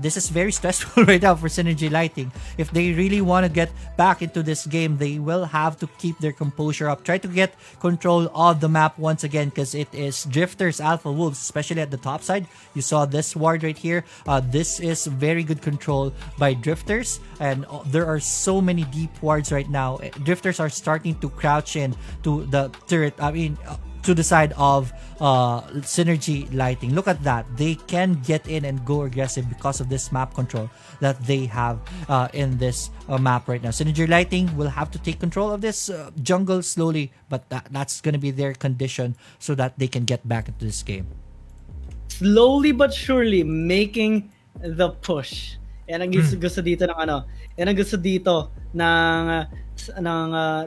this is very stressful right now for Synergy Lighting. If they really want to get back into this game, they will have to keep their composure up. Try to get control of the map once again because it is Drifters, Alpha Wolves, especially at the top side. You saw this ward right here. This is very good control by Drifters, and there are so many deep wards right now. Drifters are starting to crouch in to the turret. To the side of Synergy Lighting. Look at that. They can get in and go aggressive because of this map control that they have in this map right now. Synergy Lighting will have to take control of this jungle slowly, but that's going to be their condition so that they can get back into this game. Slowly but surely making the push. Yan ang gusto dito ng ano. Yan ang gusto dito ng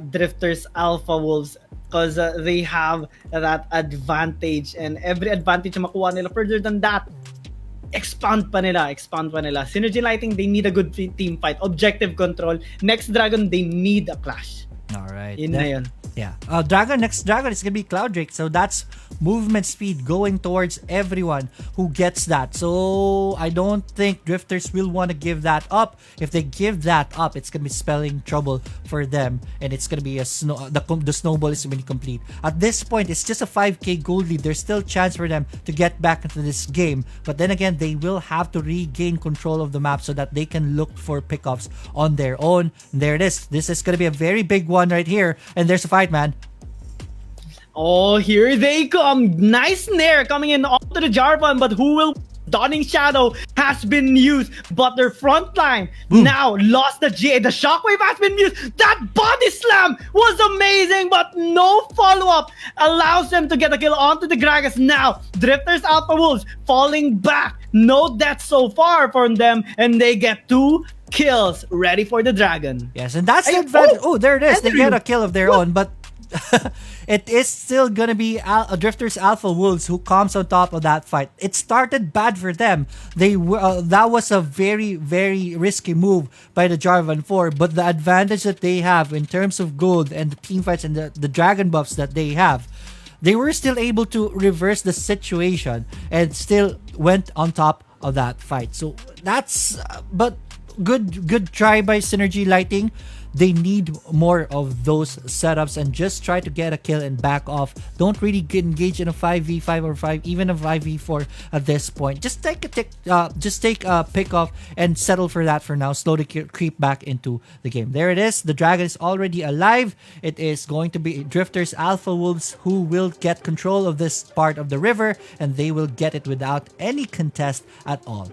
Drifters Alpha Wolves, because they have that advantage, and every advantage na makuha nila further than that, expand pa nila. Synergy Lighting, they need a good team fight. Objective control. Next Dragon, they need a clash. All right. Yun na yun. Yeah. Next Dragon is going to be Cloud Drake. So that's movement speed going towards everyone who gets that. So I don't think Drifters will want to give that up. If they give that up, it's going to be spelling trouble for them. And it's going to be the snowball is going to be complete. At this point, it's just a 5k gold lead. There's still chance for them to get back into this game. But then again, they will have to regain control of the map so that they can look for pickups on their own. And there it is. This is going to be a very big one right here. And there's a fight, man. Oh, here they come. Nice Nair coming in onto the Jarvan, but who will? Dawning Shadow has been used, but their front line now lost the GA. The Shockwave has been used. That body slam was amazing, but no follow-up allows them to get a kill onto the Gragas. Now, Drifters Alpha Wolves falling back. No death so far from them, and they get 2 kills ready for the Dragon. Yes, and that's the advantage. Oh, there it is. They get a kill of their own, but it is still going to be Drifters Alpha Wolves who comes on top of that fight. It started bad for them. That was a very, very risky move by the Jarvan 4, but the advantage that they have in terms of gold and the team fights and the dragon buffs that they have, they were still able to reverse the situation and still went on top of that fight. So that's but good try by Synergy Lighting. They need more of those setups and just try to get a kill and back off. Don't really get engaged in a 5v5 or 5, even a 5v4 at this point. Just take a pick off and settle for that for now. Slowly creep back into the game. There it is. The dragon is already alive. It is going to be Drifters Alpha Wolves who will get control of this part of the river, and they will get it without any contest at all.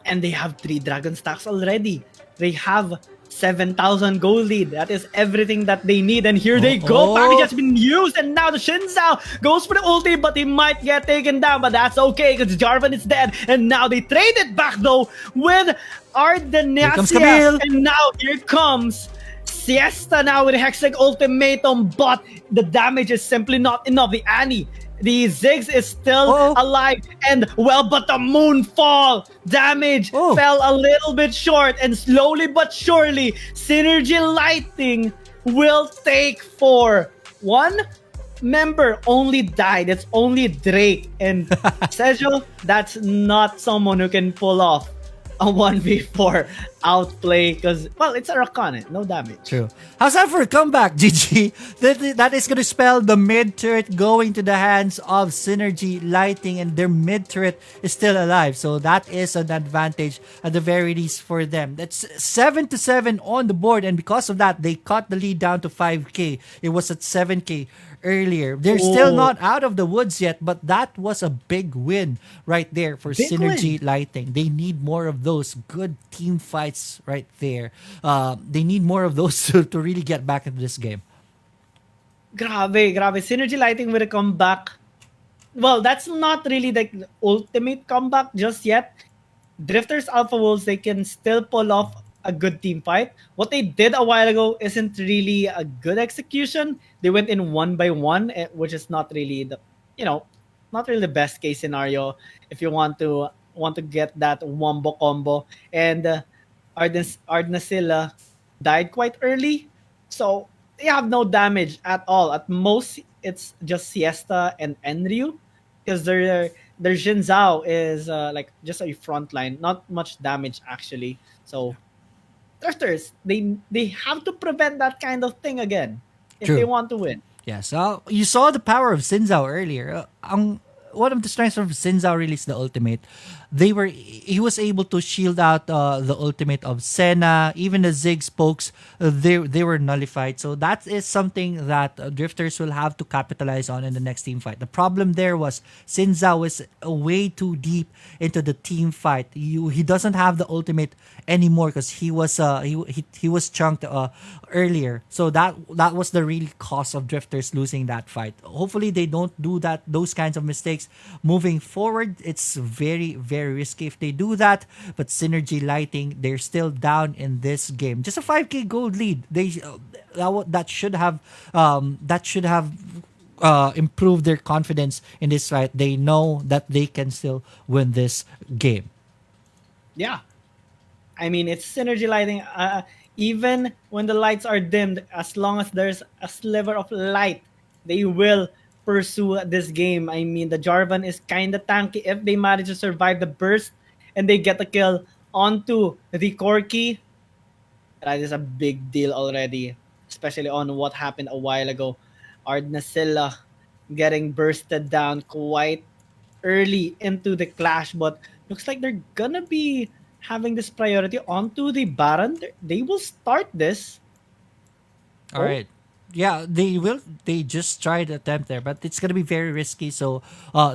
And they have 3 dragon stacks already. They have 7,000 gold lead. That is everything that they need. And here they go. Package has been used. And now the Shinzao goes for the ulti, but he might get taken down. But that's okay because Jarvan is dead. And now they trade it back though with Ardenacia. And now here comes Siesta now with Hextech Ultimatum. But the damage is simply not enough. The Ziggs is still alive, and but the Moonfall damage fell a little bit short, and slowly but surely, Synergy Lighting will take 4. One member only died. It's only Drake, and Sejo, that's not someone who can pull off a 1v4 outplay because, well, it's a Rakan, no damage. True. How's that for a comeback, GG? That is going to spell the mid turret going to the hands of Synergy Lighting, and their mid turret is still alive. So that is an advantage at the very least for them. That's 7-7 on the board, and because of that, they cut the lead down to 5k. It was at 7k earlier. They're still not out of the woods yet, but that was a big win right there for Synergy Lighting. They need more of those good team fights right there. They need more of those to really get back into this game. Grabe. Synergy Lighting will come back. Well, that's not really the ultimate comeback just yet. Drifters Alpha Wolves, they can still pull off a good team fight. What they did a while ago isn't really a good execution. They went in 1-by-1, which is not really not really the best case scenario if you want to get that wombo combo. And Ardnasilla died quite early, so they have no damage at all. At most, it's just Siesta and Enryu, because their Jin Zhao is like just a front line, not much damage actually. So Thrusters, they have to prevent that kind of thing again if they True. want to win. Yes. You saw the power of Sinzao earlier. One of the strengths of Sinzao really is the ultimate. He was able to shield out the ultimate of Senna, even the Zig spokes. They were nullified. So that is something that Drifters will have to capitalize on in the next team fight. The problem there was Sinzao was way too deep into the team fight. He doesn't have the ultimate anymore because he was chunked earlier. So that was the real cause of Drifters losing that fight. Hopefully they don't do those kinds of mistakes moving forward. It's very very risky if they do that. But Synergy Lighting, they're still down in this game. Just a 5k gold lead. That should have improved their confidence in this fight. They know that they can still win this game. Yeah, I mean, it's synergy lighting. Even when the lights are dimmed, as long as there's a sliver of light, they will pursue this game. I mean, the Jarvan is kind of tanky. If they manage to survive the burst and they get the kill onto the Corki, that is a big deal already, especially on what happened a while ago. Ardnasilla getting bursted down quite early into the clash, but looks like they're gonna be having this priority onto the Baron. They will start this. All Oh, right. Yeah, they will. They just tried to attempt there, but it's gonna be very risky. So,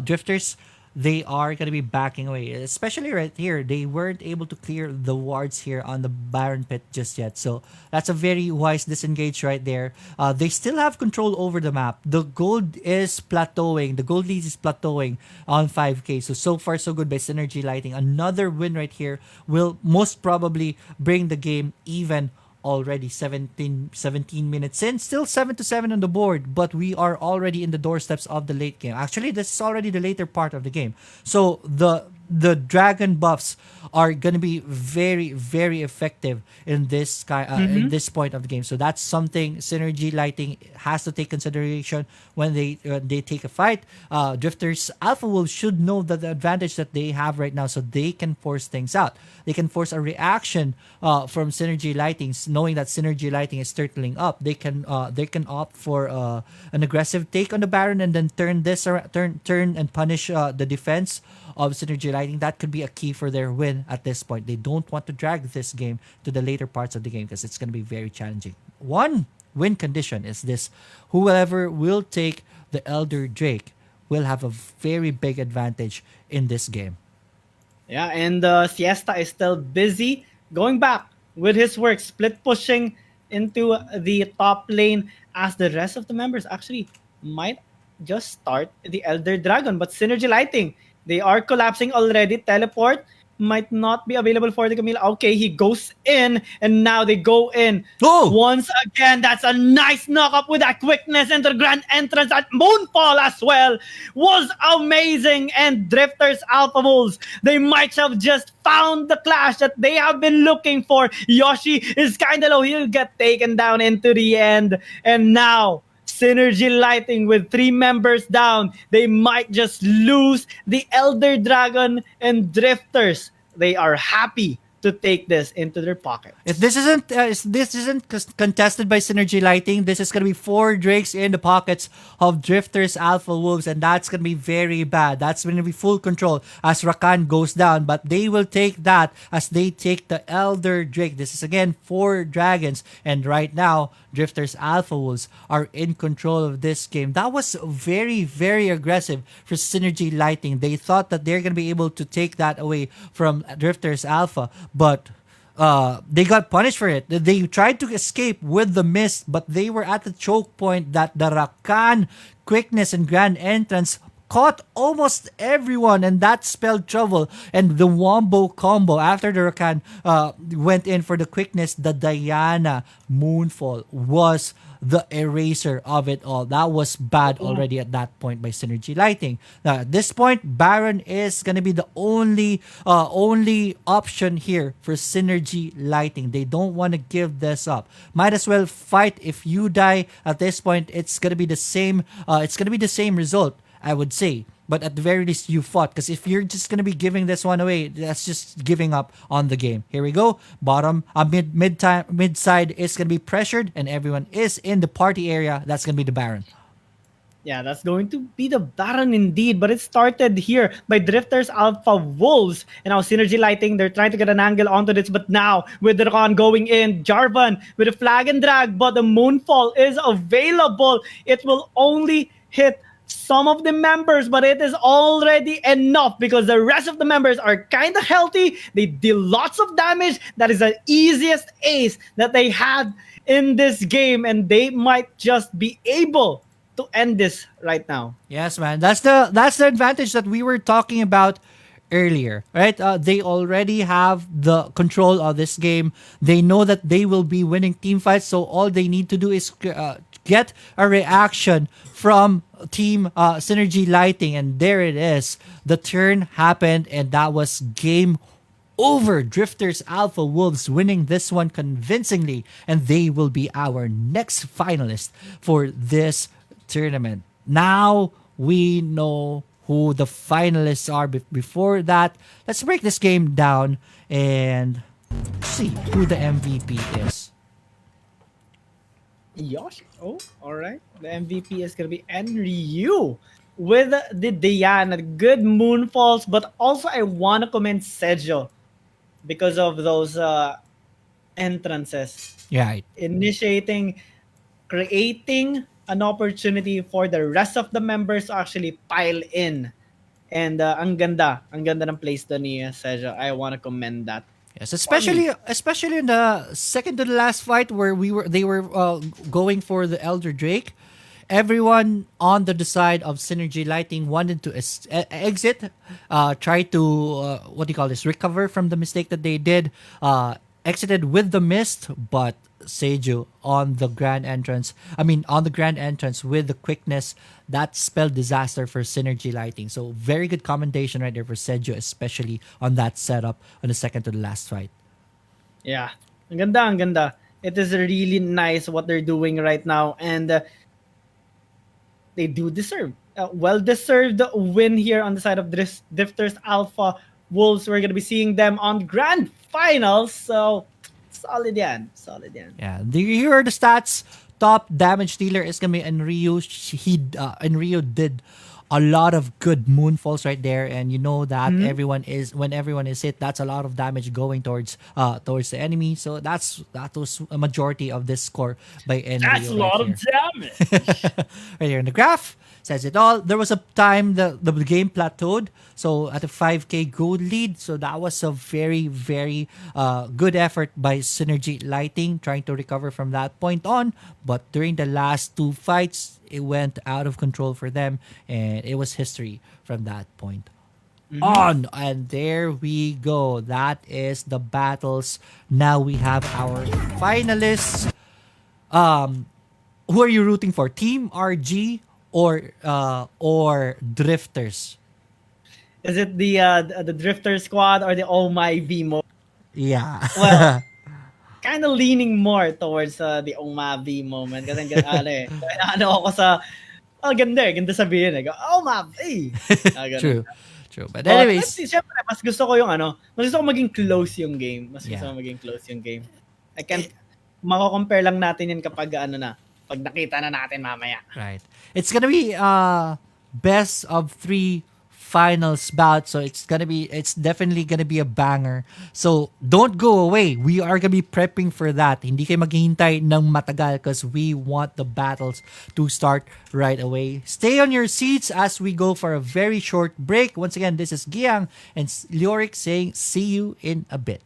drifters, they are gonna be backing away, especially right here. They weren't able to clear the wards here on the Baron pit just yet. So that's a very wise disengage right there. They still have control over the map. The gold is plateauing. The gold lead is plateauing on 5k. So far so good by Synergy Lighting. Another win right here will most probably bring the game even already 17 minutes in, still 7-7 on the board, but we are already in the doorsteps of the late game. Actually, this is already the later part of the game. So the dragon buffs are going to be very very effective in this point of the game. So that's something Synergy Lighting has to take consideration when they take a fight. Drifters Alpha Wolves should know that the advantage that they have right now, so they can force things out. They can force a reaction from Synergy Lighting, knowing that Synergy Lighting is turtling up. They can opt for an aggressive take on the Baron and then turn and punish the defense of Synergy Lighting. That could be a key for their win at this point. They don't want to drag this game to the later parts of the game because it's going to be very challenging. One win condition is this: whoever will take the Elder Drake will have a very big advantage in this game. yeah, and Siesta is still busy going back with his work, split pushing into the top lane as the rest of the members actually might just start the Elder Dragon. But Synergy Lighting, they are collapsing already. Teleport might not be available for the Camila. Okay, he goes in, and now they go in. Oh! Once again, that's a nice knock up with that quickness into the grand entrance. That Moonfall as well was amazing. And Drifters Alpha Wolves, they might have just found the clash that they have been looking for. Yoshi is kind of low. He'll get taken down into the end. And now, Synergy Lighting with 3 members down. They might just lose the Elder Dragon and Drifters. They are happy to take this into their If pockets. this isn't contested by Synergy Lighting, this is gonna be 4 Drakes in the pockets of Drifters Alpha Wolves, and that's gonna be very bad. That's gonna be full control as Rakan goes down, but they will take that as they take the Elder Drake. This is again 4 dragons, and right now Drifters Alpha Wolves are in control of this game. That was very very aggressive for Synergy Lighting. They thought that they're gonna be able to take that away from Drifters Alpha, but they got punished for it. They tried to escape with the mist, but they were at the choke point that the Rakan quickness and grand entrance caught almost everyone, and that spelled trouble. And the Wombo combo after the Rakan went in for the quickness, the Diana Moonfall was the eraser of it all. That was bad already at that point by Synergy Lighting. Now at this point, Baron is gonna be the only option here for Synergy Lighting. They don't want to give this up. Might as well fight. If you die at this point, it's gonna be the same. It's gonna be the same result, I would say. But at the very least, you fought. Because if you're just gonna be giving this one away, that's just giving up on the game. Here we go. Bottom, mid side is gonna be pressured, and everyone is in the party area. That's gonna be the Baron. Yeah, that's going to be the Baron indeed. But it started here by Drifters Alpha Wolves. And now Synergy Lighting, they're trying to get an angle onto this. But now, with the Ron going in, Jarvan with a flag and drag, but the Moonfall is available. It will only hit some of the members, but it is already enough because the rest of the members are kind of healthy. They deal lots of damage. That is the easiest ace that they had in this game, and they might just be able to end this right now. Yes, man. That's the advantage that we were talking about earlier, right? They already have the control of this game. They know that they will be winning team fights, so all they need to do is get a reaction from team Synergy Lighting, and there it is. The turn happened, and that was game over. Drifters Alpha Wolves winning this one convincingly, and they will be our next finalist for this tournament. Now we know who the finalists are. Before that, let's break this game down and see who the MVP is. Yosh. Oh, all right. The MVP is going to be Enryu with the Diana. Good Moonfalls, but also I want to commend Sejo because of those entrances. Right. Initiating, creating an opportunity for the rest of the members to actually pile in. And ang ganda ng place doon ni Sejo. I want to commend that. Yes, especially in the second to the last fight where they were going for the Elder Drake. Everyone on the side of Synergy Lighting wanted to exit, try to what do you call this? Recover from the mistake that they did. Exited with the mist, but Seju on the grand entrance. On the grand entrance with the quickness that spelled disaster for Synergy Lighting. So very good commendation right there for Seju, especially on that setup on the second to the last fight. Yeah, ang ganda. It is really nice what they're doing right now, and they do deserve well-deserved win here on the side of Drifters Alpha Wolves. We're gonna be seeing them on grand finals, so solid yan. Yeah, here are the stats. Top damage dealer is gonna be Enryu. Enryu did a lot of good moonfalls right there, and you know that when everyone is hit, that's a lot of damage going towards the enemy. So that was a majority of this score by Enryu. That's a lot of damage. Right here in the graph says it all. There was a time the game plateaued, so at a 5k gold lead. So that was a very, very good effort by Synergy Lighting trying to recover from that point on. But during the last two fights, it went out of control for them, and it was history from that point on. And there we go. That is the battles. Now we have our finalists. Who are you rooting for? Team RG or Drifters? Is it the Drifter squad or the Oh My V mode? Yeah. Well, kind of leaning more towards the Oh My V moment kasi ano ako sa ganda sabihin Oh My V. True. But anyways, siyempre mas gusto ko maging close yung game. I can't mako-compare lang natin yan kapag pag nakita na natin mamaya. Right. It's gonna be best of 3 finals bout, so it's definitely gonna be a banger. So don't go away. We are gonna be prepping for that. Hindi kayo maghihintay ng matagal because we want the battles to start right away. Stay on your seats as we go for a very short break. Once again, this is Guiang and Leoric saying see you in a bit.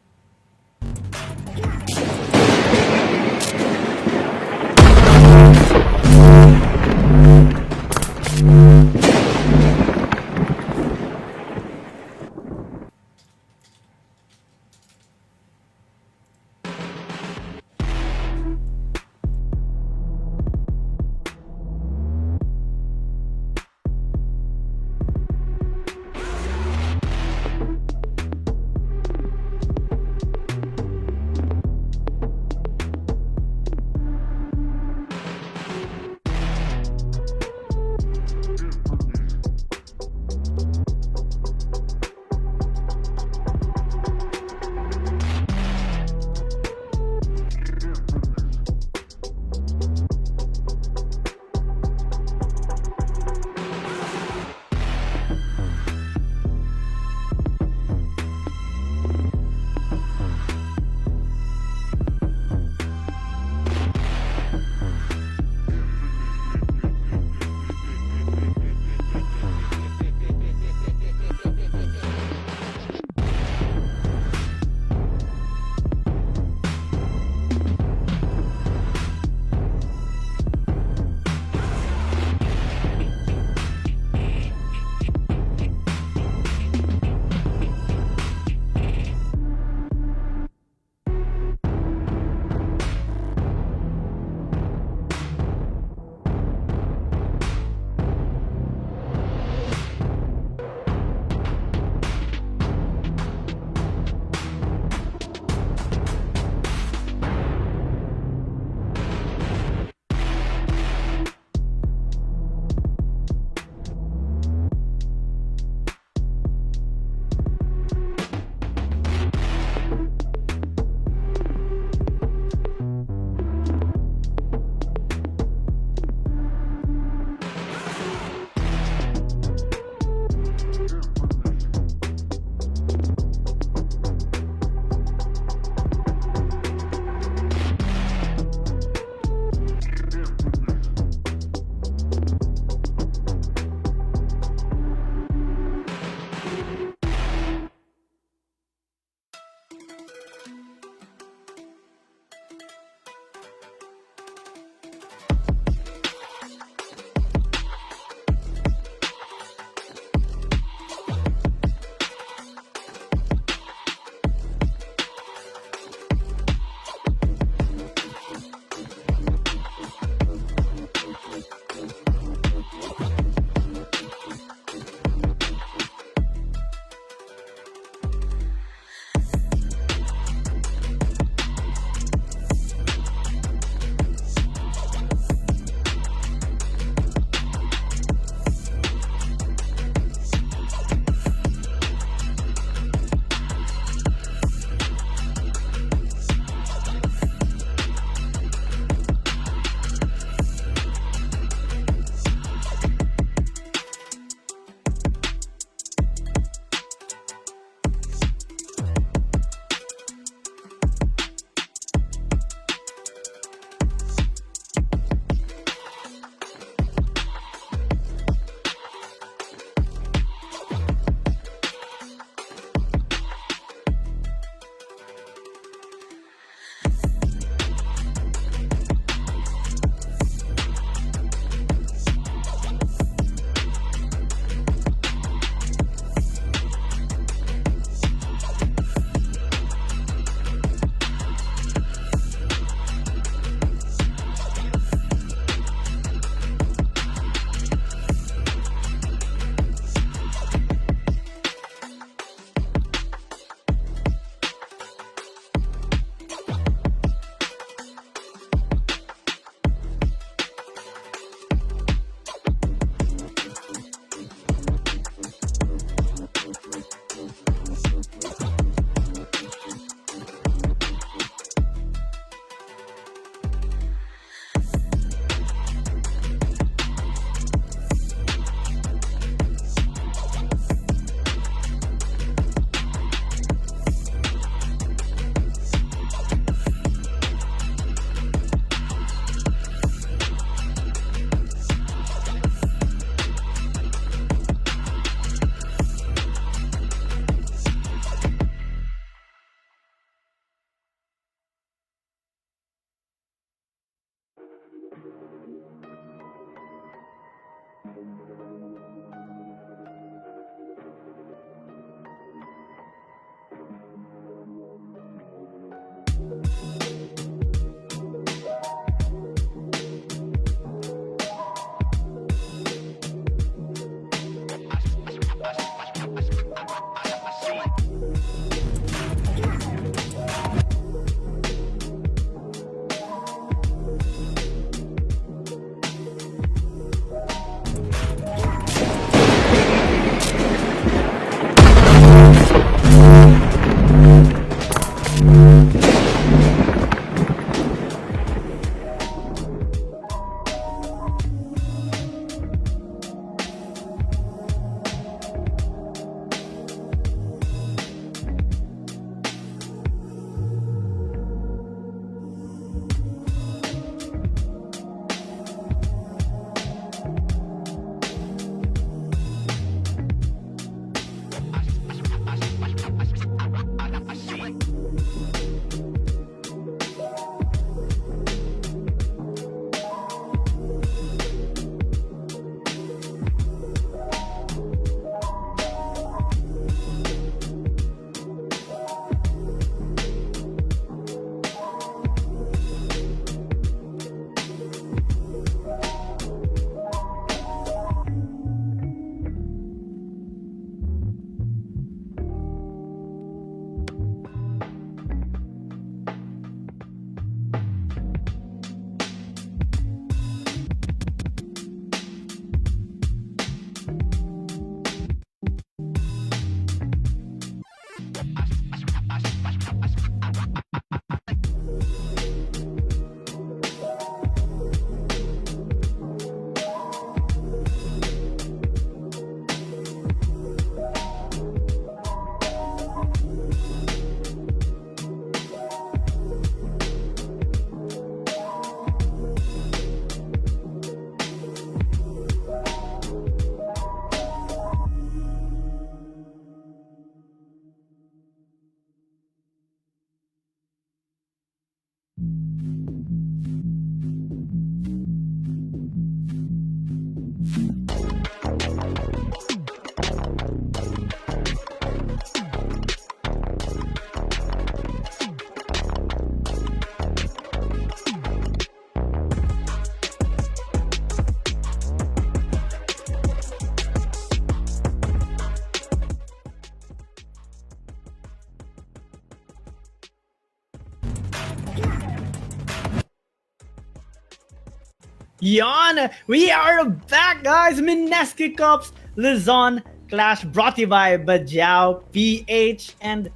Yan! We are back, guys! Mineski Cups, Luzon Clash, brought to you by BadjaoPH, and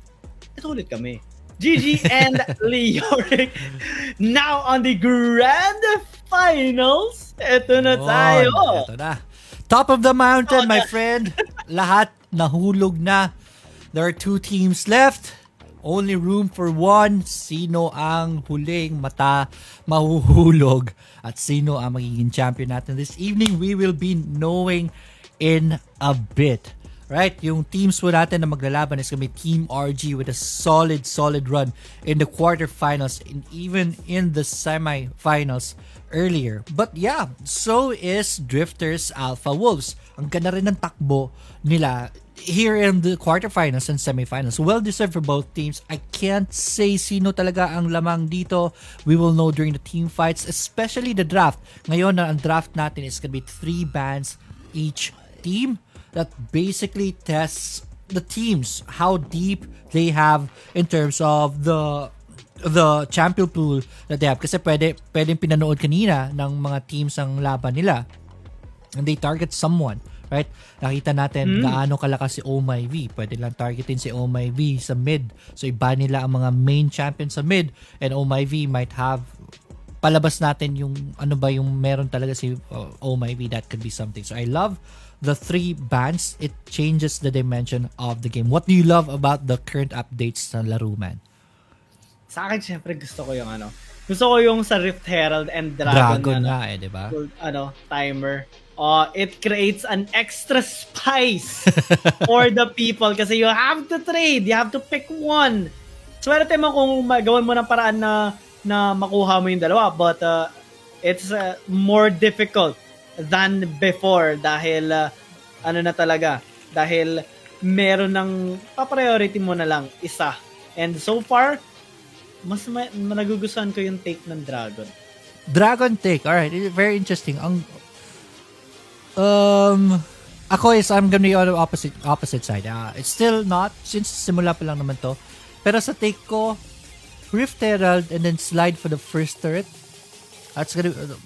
ito ulit kami. Gigi and Leoric. Now on the grand finals. Ito na tayo. Ito na. Top of the mountain, my friend. Lahat nahulog na. There are 2 teams left. Only room for one. Sino ang huling mahuhulog at sino ang magiging champion natin this evening? We will be knowing in a bit. Right? Yung teams po natin na maglalaban is gonna be Team RG with a solid run in the quarterfinals and even in the semifinals earlier. But yeah, so is Drifters Alpha Wolves. Ang ganda rin ng takbo nila here in the quarterfinals and semifinals. Well deserved for both teams. I can't say sino talaga ang lamang dito. We will know during the team fights, especially the draft. Ngayon na ang draft natin is gonna be 3 bans each team. That basically tests the teams, how deep they have in terms of the champion pool that they have. Kasi pwedeng pinanood kanina ng mga teams ang laban nila. And they target someone, right? Nakita natin gaano kalakas si Oh My V. Pwede lang targetin si Oh My V sa mid. So iba nila ang mga main champion sa mid. And Oh My V might have palabas natin yung ano ba yung meron talaga si Oh My V. That could be something. So I love the 3 bans. It changes the dimension of the game. What do you love about the current updates sa laro, man? Sa akin, syempre gusto ko yung gusto ko yung sa Rift Herald and Dragon nga di ba? Timer. It creates an extra spice for the people kasi you have to trade. You have to pick one. Swerte mo kung gawin mo ng paraan na makuha mo yung dalawa, but it's more difficult than before dahil dahil meron ng pa-priority mo na lang isa. And so far, mas nagugustuhan ko yung take ng Dragon take. Alright, very interesting. Ako I'm gonna be on the opposite side. It's still not, since simula pa lang naman to. Pero sa take ko, Rift Herald and then slide for the first turret. That's gonna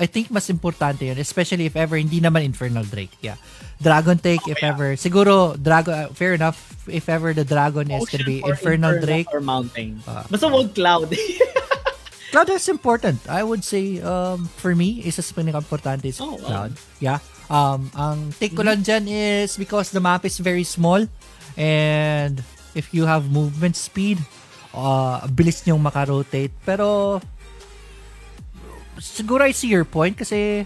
I think mas importante yun, especially if ever hindi naman Infernal Drake. Yeah. Dragon take if ever. Siguro Dragon fair enough if ever the Dragon is gonna be Infernal Drake or Mountain. Basta wag Cloud. Cloud is important. I would say for me isa sa pinaka-importante is Cloud. Yeah. Ang take ko lang dyan is because the map is very small and if you have movement speed, bilis niyong makarotate. Pero siguro I see your point kasi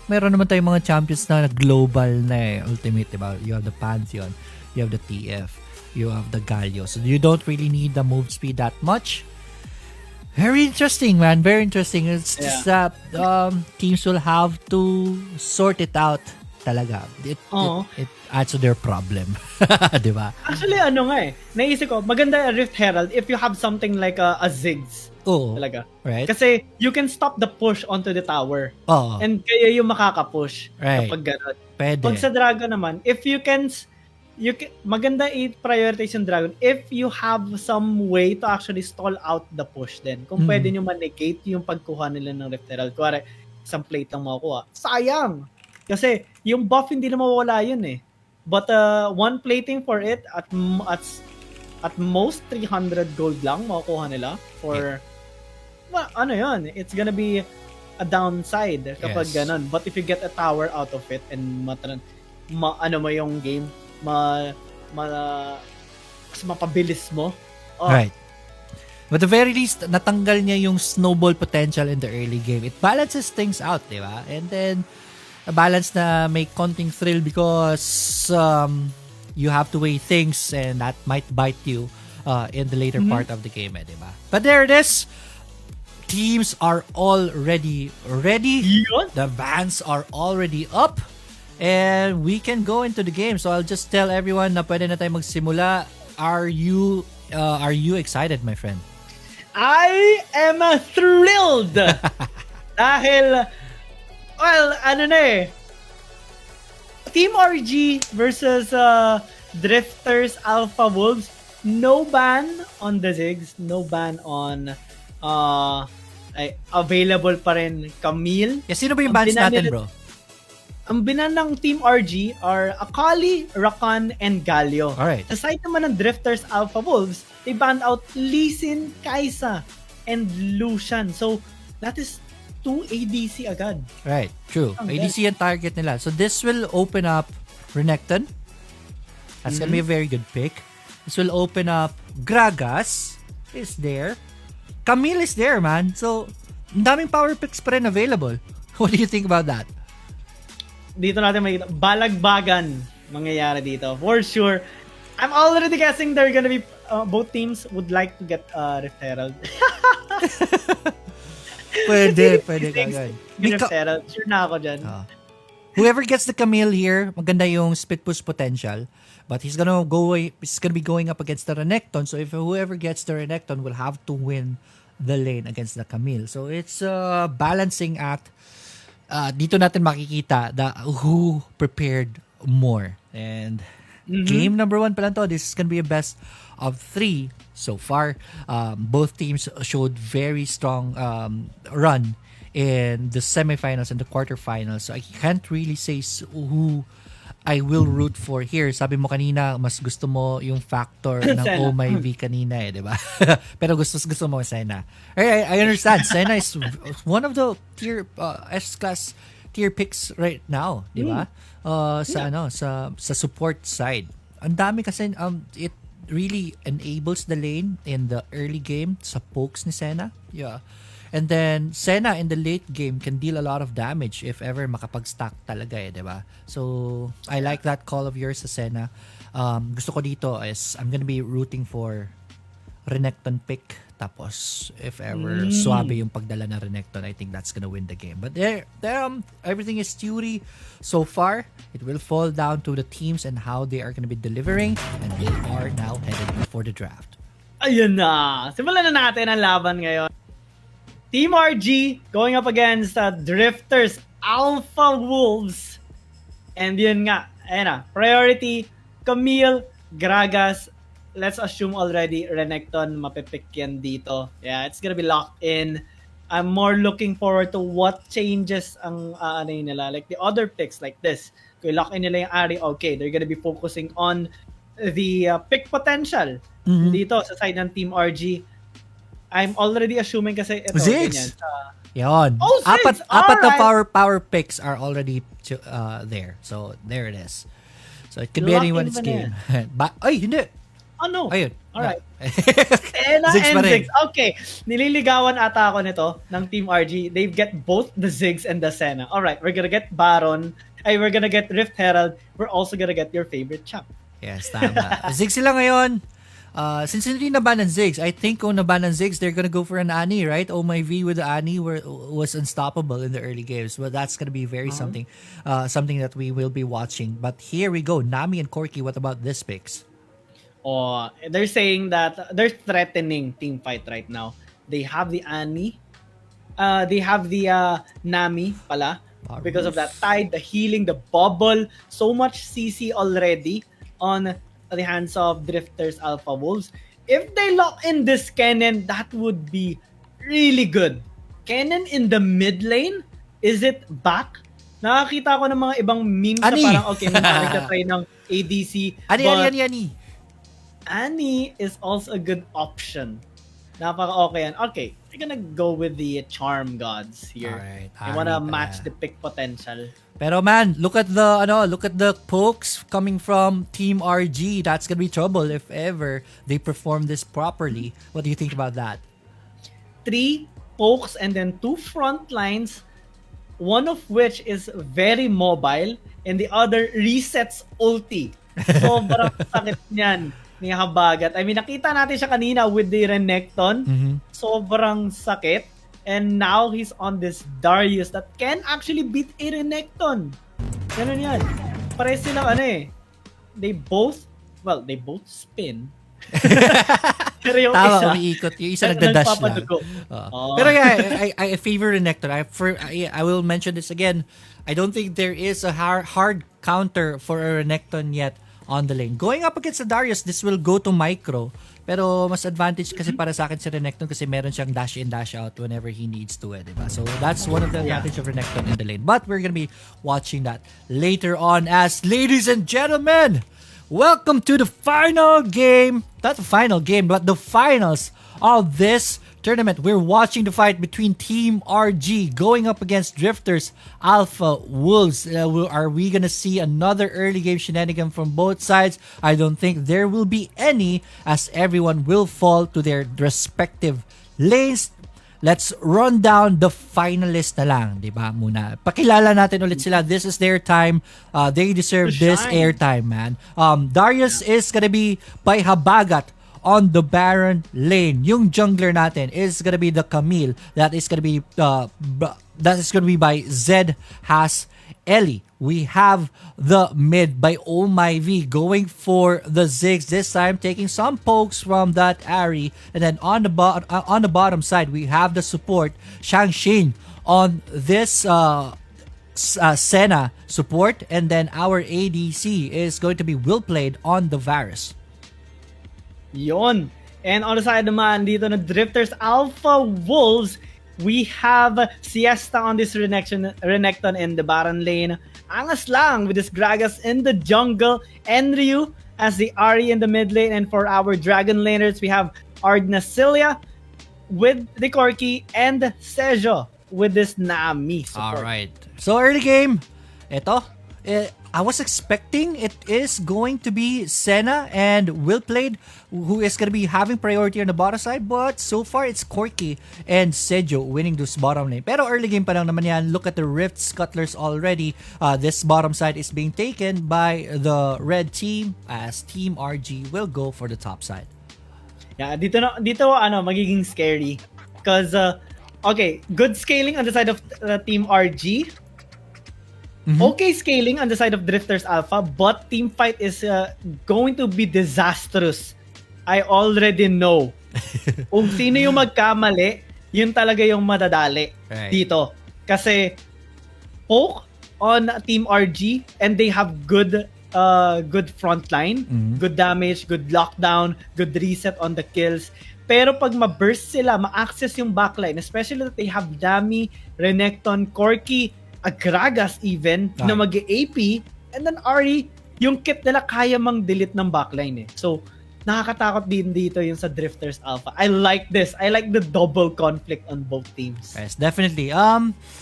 meron naman tayong mga champions na global na ultimate, diba? You have the Pantheon, you have the TF, you have the Galio. So you don't really need the move speed that much. Very interesting, man. Very interesting. It's just that teams will have to sort it out talaga. It adds to their problem. Diba? Actually, naisip ko, maganda Rift Herald if you have something like a Ziggs. Talaga. Right. Kasi you can stop the push onto the tower. And kaya yung makaka-push kapag gano'n. Pwede. Pag sa Dragon naman, if you can maganda i-prioritize yung Dragon if you have some way to actually stall out the push din. Kung pwede nyo man-negate yung pagkuha nila ng Rift Herald. Kuwari, isang plate lang makukuha. Sayang! Kasi yung buff hindi na mawala yun eh. But one plating for it at most 300 gold lang makukuha nila for yun, it's gonna be a downside kapag ganun. But if you get a tower out of it and mo yung game, mas mapabilis mo. Right. But at the very least, natanggal niya yung snowball potential in the early game. It balances things out, di ba? And then, a balance na may konting thrill because you have to weigh things and that might bite you in the later part of the game, di ba? But there it is. Teams are already ready. The bans are already up. And we can go into the game. So I'll just tell everyone na pwede na tayo magsimula. Are you excited, my friend? I am thrilled. Dahil, Team RG versus Drifters Alpha Wolves. No ban on the Ziggs. No ban on ay available pa rin Camille. Sino ba yung bans natin, bro? Ang binan ng Team RG are Akali, Rakan, and Galio. Alright. Sa side naman ng Drifters Alpha Wolves, they banned out Lee Sin, Kaisa, and Lucian. So, that is 2 ADC agad. Right, true. ADC ang target nila. So, this will open up Renekton. That's gonna be a very good pick. This will open up Gragas is there. Camille is there, man. So, ang daming power picks pa rin available. What do you think about that? Dito natin makikita, balagbagan mangyayari dito. For sure. I'm already guessing they're gonna be, both teams would like to get Rift Herald. pwede kagad. Rift Herald. Sure na ako dyan. Whoever gets the Camille here, maganda yung split push potential. But he's gonna be going up against the Renekton. So if whoever gets the Renekton will have to win the lane against the Camille. So it's a balancing act. Dito natin makikita who prepared more. And game number 1 pa lang to. This is gonna be a best of 3 so far. Both teams showed very strong run in the semifinals and the quarterfinals. So I can't really say who I will root for here. Sabi mo kanina, mas gusto mo yung factor ng Oh My V kanina di ba? Pero gusto mo Senna. I understand. Senna is one of the tier S-class tier picks right now, di ba? Sa support side. Ang dami kasi it really enables the lane in the early game sa pokes ni Senna. Yeah. And then, Senna in the late game can deal a lot of damage if ever makapag-stack talaga di ba? So, I like that call of yours sa Senna. Gusto ko dito is, I'm gonna be rooting for Renekton pick. Tapos, if ever suabe yung pagdala na Renekton, I think that's gonna win the game. But there, everything is theory so far. It will fall down to the teams and how they are gonna be delivering. And they are now headed for the draft. Ayun na! Simulan na natin ang laban ngayon. Team RG going up against Drifters Alpha Wolves. And yun nga, ayun na, priority, Camille, Gragas. Let's assume already Renekton mapipick yan dito. Yeah, it's gonna be locked in. I'm more looking forward to what changes ang nila. Like the other picks like this. Kung lock in nila yung Ari, okay, they're gonna be focusing on the pick potential. Dito sa side ng Team RG. I'm already assuming kasi ito. Ziggs! Yon. Oh, Apat right. na power picks are already there. So, there it is. So, it could be anyone's game. Hindi. Oh, no. Ayun. Alright. Senna and Ziggs. Okay. Nililigawan ata ako nito ng Team RG. They get both the Ziggs and the Senna. Alright. We're gonna get Baron. We're gonna get Rift Herald. We're also gonna get your favorite champ. Yes, tama. Ziggs sila ngayon. Since hindi naban ng Ziggs, I think kung naban ng Ziggs, they're gonna go for an Annie, right? Oh My V with the Annie was unstoppable in the early games. Well, that's gonna be very something that we will be watching. But here we go. Nami and Corky, what about this picks? They're saying that they're threatening team fight right now. They have the Annie. They have the Nami pala. Because of that tide, the healing, the bubble. So much CC already on the hands of Drifters Alpha Wolves. If they lock in this Kennen, that would be really good. Kennen in the mid lane? Is it back? Nakakita ko ng mga ibang memes na parang okay, nagtatry ng ADC. Ani. Annie is also a good option. Napaka-okay yan. Okay, we're gonna go with the Charm Gods here. Alright, I wanna match the pick potential. Pero man, look at the pokes coming from Team RG. That's gonna be trouble if ever they perform this properly. What do you think about that? 3 pokes and then 2 front lines, one of which is very mobile and the other resets ulti. Sobrang sakit niyan ni Habagat. I mean, nakita natin siya kanina with the Renekton. Sobrang sakit. And now he's on this Darius that can actually beat a Renekton. Ganun yan. Pares silang They both spin. Pero yung Tama, umiikot. Yung isa nagda-dash lang. Pero yeah, I favor Renekton. I will mention this again. I don't think there is a hard counter for a Renekton yet on the lane. Going up against the Darius, this will go to micro. Pero mas advantage kasi para sa akin si Renekton kasi meron siyang dash in, dash out whenever he needs to, diba? So that's one of the advantage of Renekton in the lane. But we're gonna be watching that later on as, ladies and gentlemen, welcome to the final game. Not the final game, but the finals of this tournament. We're watching the fight between Team RG going up against Drifters Alpha Wolves. Are we gonna see another early game shenanigan from both sides? I don't think there will be any, as everyone will fall to their respective lanes. Let's run down the finalists na lang, di ba? Muna, pakilala natin ulit sila. This is their time. They deserve this airtime, man. Darius is gonna be by Habagat on the Baron lane. Yung jungler natin is gonna be the Camille. That is gonna be by Zed Has Ellie. We have the mid by Oh My V going for the Ziggs this time, taking some pokes from that Ari. And then on the bottom side, we have the support Shang-Xin on this Senna support, and then our ADC is going to be Will Played on the Varus. Yon. And on the side naman, dito na Drifters Alpha Wolves, we have Siesta on this Renekton in the Baron lane. Angas lang with this Gragas in the jungle. Enryu as the Ari in the mid lane. And for our Dragon laners, we have Ardnacilia with the Corki and Sejo with this Nami support. Alright. So early game, ito, I was expecting it is going to be Senna and Will Played who is going to be having priority on the bottom side, but so far it's Corki and Sejo winning this bottom lane. Pero early game pa lang naman yan. Look at the Rift Scuttlers already. This bottom side is being taken by the red team as Team RG will go for the top side. Yeah, dito magiging scary because okay, good scaling on the side of Team RG. Okay scaling on the side of Drifters Alpha, but team fight is going to be disastrous. I already know. Kung sino yung magkamali, yun talaga yung madadali dito. Kasi poke on Team RG and they have good front line, good damage, good lockdown, good reset on the kills. Pero pag ma-burst sila, ma-access yung backline, especially that they have Dami, Renekton, Corki, Gragas even, na mag-AP, and then Ari, yung kit nila kaya mang delete ng backline eh. So, nakakatakot din dito yung sa Drifters Alpha. I like this. I like the double conflict on both teams. Yes, definitely.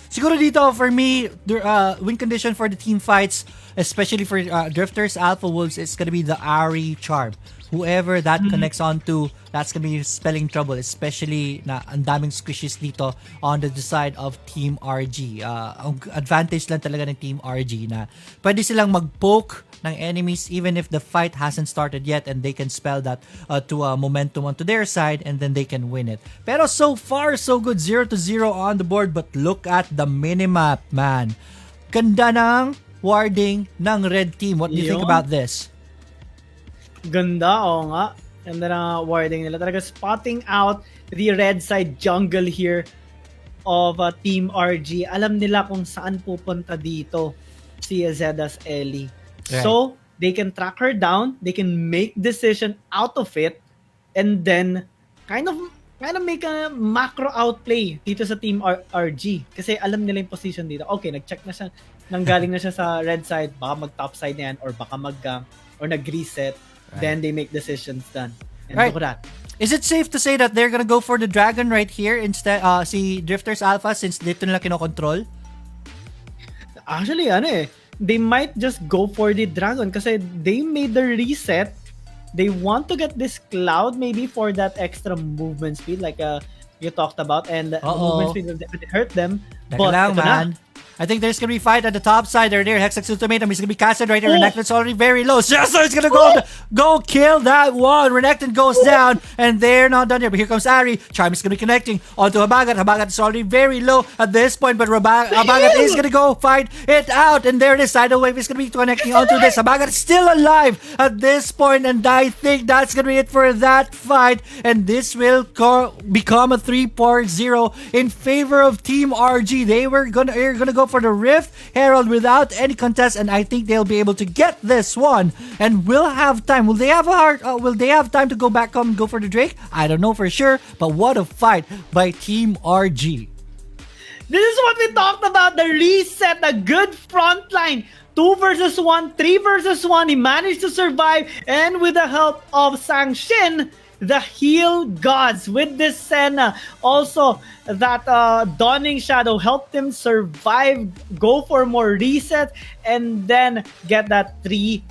Siguro dito, for me, win condition for the team fights, especially for Drifters Alpha Wolves, it's gonna be the Ari Charm. Whoever that connects onto, that's gonna be spelling trouble, especially na ang daming squishes dito on the side of Team RG. Ang advantage lang talaga ng Team RG na pwede silang mag-poke ng enemies even if the fight hasn't started yet, and they can spell that to momentum onto their side, and then they can win it. Pero so far, so good. 0-0 on the board, but look at the minimap, man. Ganda ng warding ng red team. What do you think about this? Ganda, oo nga. Ganda na warding nila. Talaga spotting out the red side jungle here of Team RG. Alam nila kung saan pupunta dito si Zedas Ellie. Right. So, they can track her down, they can make decision out of it, and then kind of make a macro outplay dito sa Team RG. Kasi alam nila yung position dito. Okay, nag-check na siya, nanggaling na siya sa red side, baka mag-top side na yan, or baka mag-gank, or nag-reset. Right. Then they make decisions done. And look at that. Is it safe to say that they're gonna go for the dragon right here instead, si Drifters Alpha, since dito nila kinokontrol? Actually, they might just go for the dragon kasi they made the reset. They want to get this cloud maybe for that extra movement speed like you talked about, and movement speed will definitely hurt them. But lang, man. I think there's gonna be fight at the top side. They're there. Hexax Ultimatum is gonna be casted right here. Renekton's already very low. Jester is gonna go kill that one. Renekton goes down, and they're not done here. But here comes Ari. Charm is gonna be connecting onto Habagat. Habagat is already very low at this point, but Habagat is gonna go fight it out. And there it is. Tidal Wave is gonna be connecting onto this. Habagat is still alive at this point, and I think that's gonna be it for that fight. And this will become a 3-0 in favor of Team RG. They're gonna go go for the Rift Herald without any contest, and I think they'll be able to get this one. And we'll have time. Will they have will they have time to go back home and go for the Drake? I don't know for sure, but what a fight by Team RG. This is what we talked about, the reset, the good front line. 2 versus 1, 3 versus 1. He managed to survive, and with the help of Sang-Shin, the heal gods with this Senna. Also, that Dawning Shadow helped him survive, go for more resets, and then get that 3-0.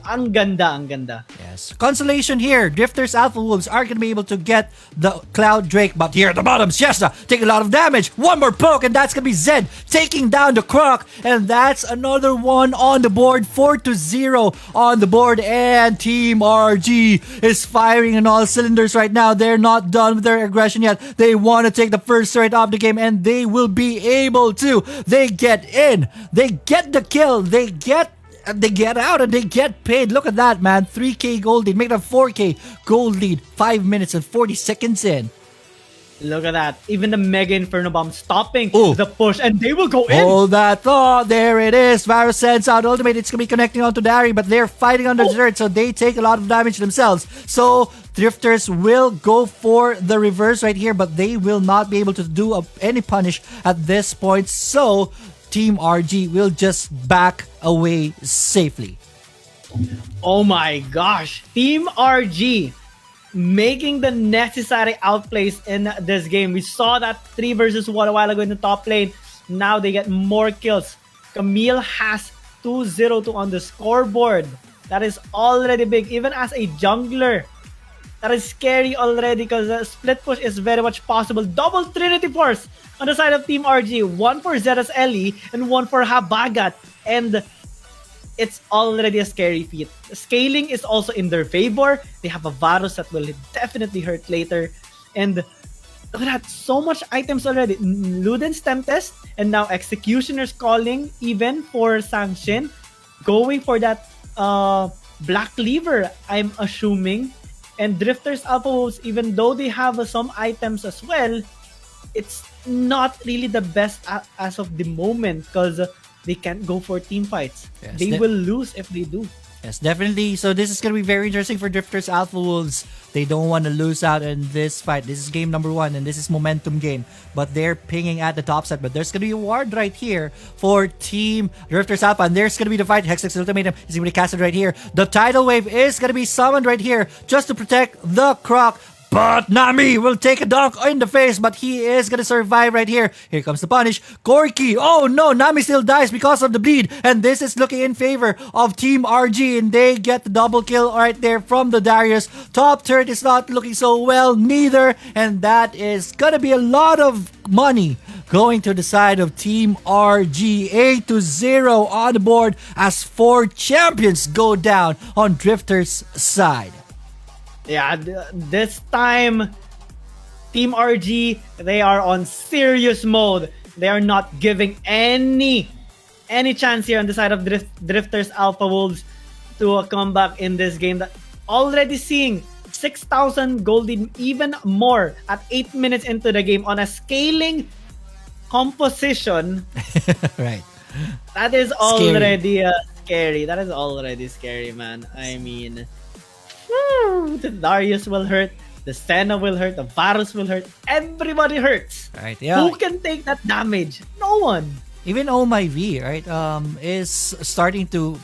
Ang ganda, ang ganda. Yes. Consolation here. Drifters Alpha Wolves are going to be able to get the Cloud Drake, but here at the bottom, Siesta take a lot of damage. One more poke, and that's going to be Zed taking down the Croc, and that's another one on the board. 4-0 on the board, and Team RG is firing on all cylinders right now. They're not done with their aggression yet. They want to take the first threat of the game, and they will be able to. They get in. They get the kill. They get out and they get paid. Look at that, man. 3k gold lead. Make it a 4k gold lead. 5 minutes and 40 seconds in. Look at that. Even the Mega Inferno Bomb stopping the push, and they will go in. Hold that thought. There it is. Varus sends out ultimate. It's going to be connecting onto Dari, but they're fighting on the dirt, so they take a lot of damage themselves. So Drifters will go for the reverse right here, but they will not be able to do any punish at this point. So Team RG will just back away safely. Oh my gosh. Team RG making the necessary outplays in this game. We saw that 3 versus 1 a while ago in the top lane. Now they get more kills. Camille has 202 on the scoreboard. That is already big. Even as a jungler, that is scary already because the split push is very much possible. Double Trinity Force on the side of Team RG. One for Zetas Ellie and one for Habagat. And it's already a scary feat. Scaling is also in their favor. They have a Varus that will definitely hurt later. And look at that, so much items already. Luden's Tempest, and now Executioner's Calling even for Sang-Shin. Going for that Black Cleaver, I'm assuming. And Drifters Alpha Wolves, even though they have some items as well, it's not really the best as of the moment because they can't go for team fights. Yes, they will lose if they do. Yes, definitely. So this is going to be very interesting for Drifters Alpha Wolves. They don't want to lose out in this fight. This is game number 1 and this is momentum game. But they're pinging at the top side. But there's going to be a ward right here for Team Drifters Alpha. And there's going to be the fight. Hextech's Ultimatum is going to be casted right here. The Tidal Wave is going to be summoned right here just to protect the Croc. But Nami will take a dunk in the face, but he is going to survive right here. Here comes the punish. Corki. Oh no, Nami still dies because of the bleed. And this is looking in favor of Team RG. And they get the double kill right there from the Darius. Top turret is not looking so well neither. And that is going to be a lot of money going to the side of Team RG. 8-0 on the board as 4 champions go down on Drifters' side. Yeah, this time, Team RG, they are on serious mode. They are not giving any chance here on the side of Drifters Alpha Wolves to a comeback in this game. That already seeing 6,000 gold lead, even more at 8 minutes into the game on a scaling composition. Right. That is already scary. That is already scary, man. I mean, the Darius will hurt, the Senna will hurt, the Varus will hurt, everybody hurts. Right, yeah. Who can take that damage? No one. Even Oh My V, right, is starting to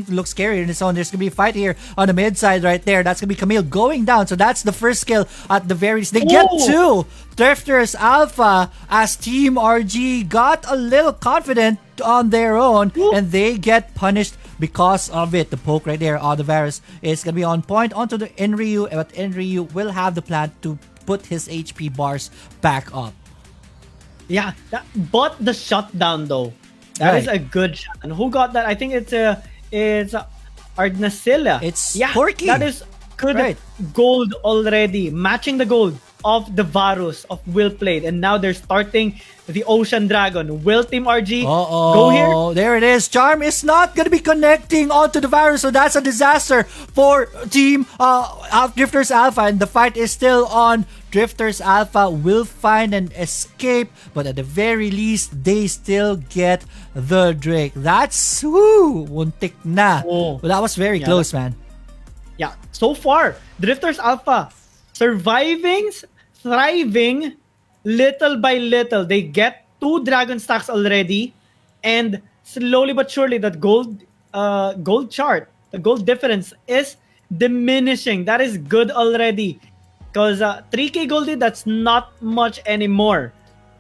look scary in its own. There's gonna be a fight here on the mid side right there. That's gonna be Camille going down. So that's the first kill at the very least. They get 2 Drifters Alpha as Team RG got a little confident on their own, and they get punished because of it. The poke right there on the Varus is gonna be on point onto the Enryu, but Enryu will have the plan to put his HP bars back up. Yeah, but the shutdown though, that is a good shot. And who got that? I think it's Ardnacilla. It's yeah, Corki. That is good gold already, matching the gold of the Varus of Will Played, and now they're starting the Ocean Dragon. Will Team RG go here? Uh-oh. There it is. Charm is not going to be connecting onto the virus, so that's a disaster for Team Drifters Alpha, and the fight is still on. Drifters Alpha will find an escape, but at the very least, they still get the Drake. That's, muntik na. Oh. Well, that was very close, man. Yeah, so far, Drifters Alpha surviving, thriving, little by little. They get 2 dragon stacks already, and slowly but surely, that gold chart, the gold difference is diminishing. That is good already, because 3k goldie, that's not much anymore.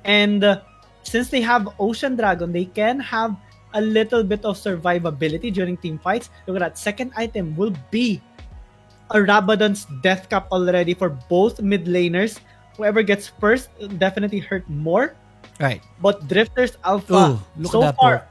And since they have Ocean Dragon, they can have a little bit of survivability during team fights. Look at that. Second item will be a Rabadon's Death Cap already for both mid laners. Whoever gets first definitely hurt more. Right. But Drifters Alpha so far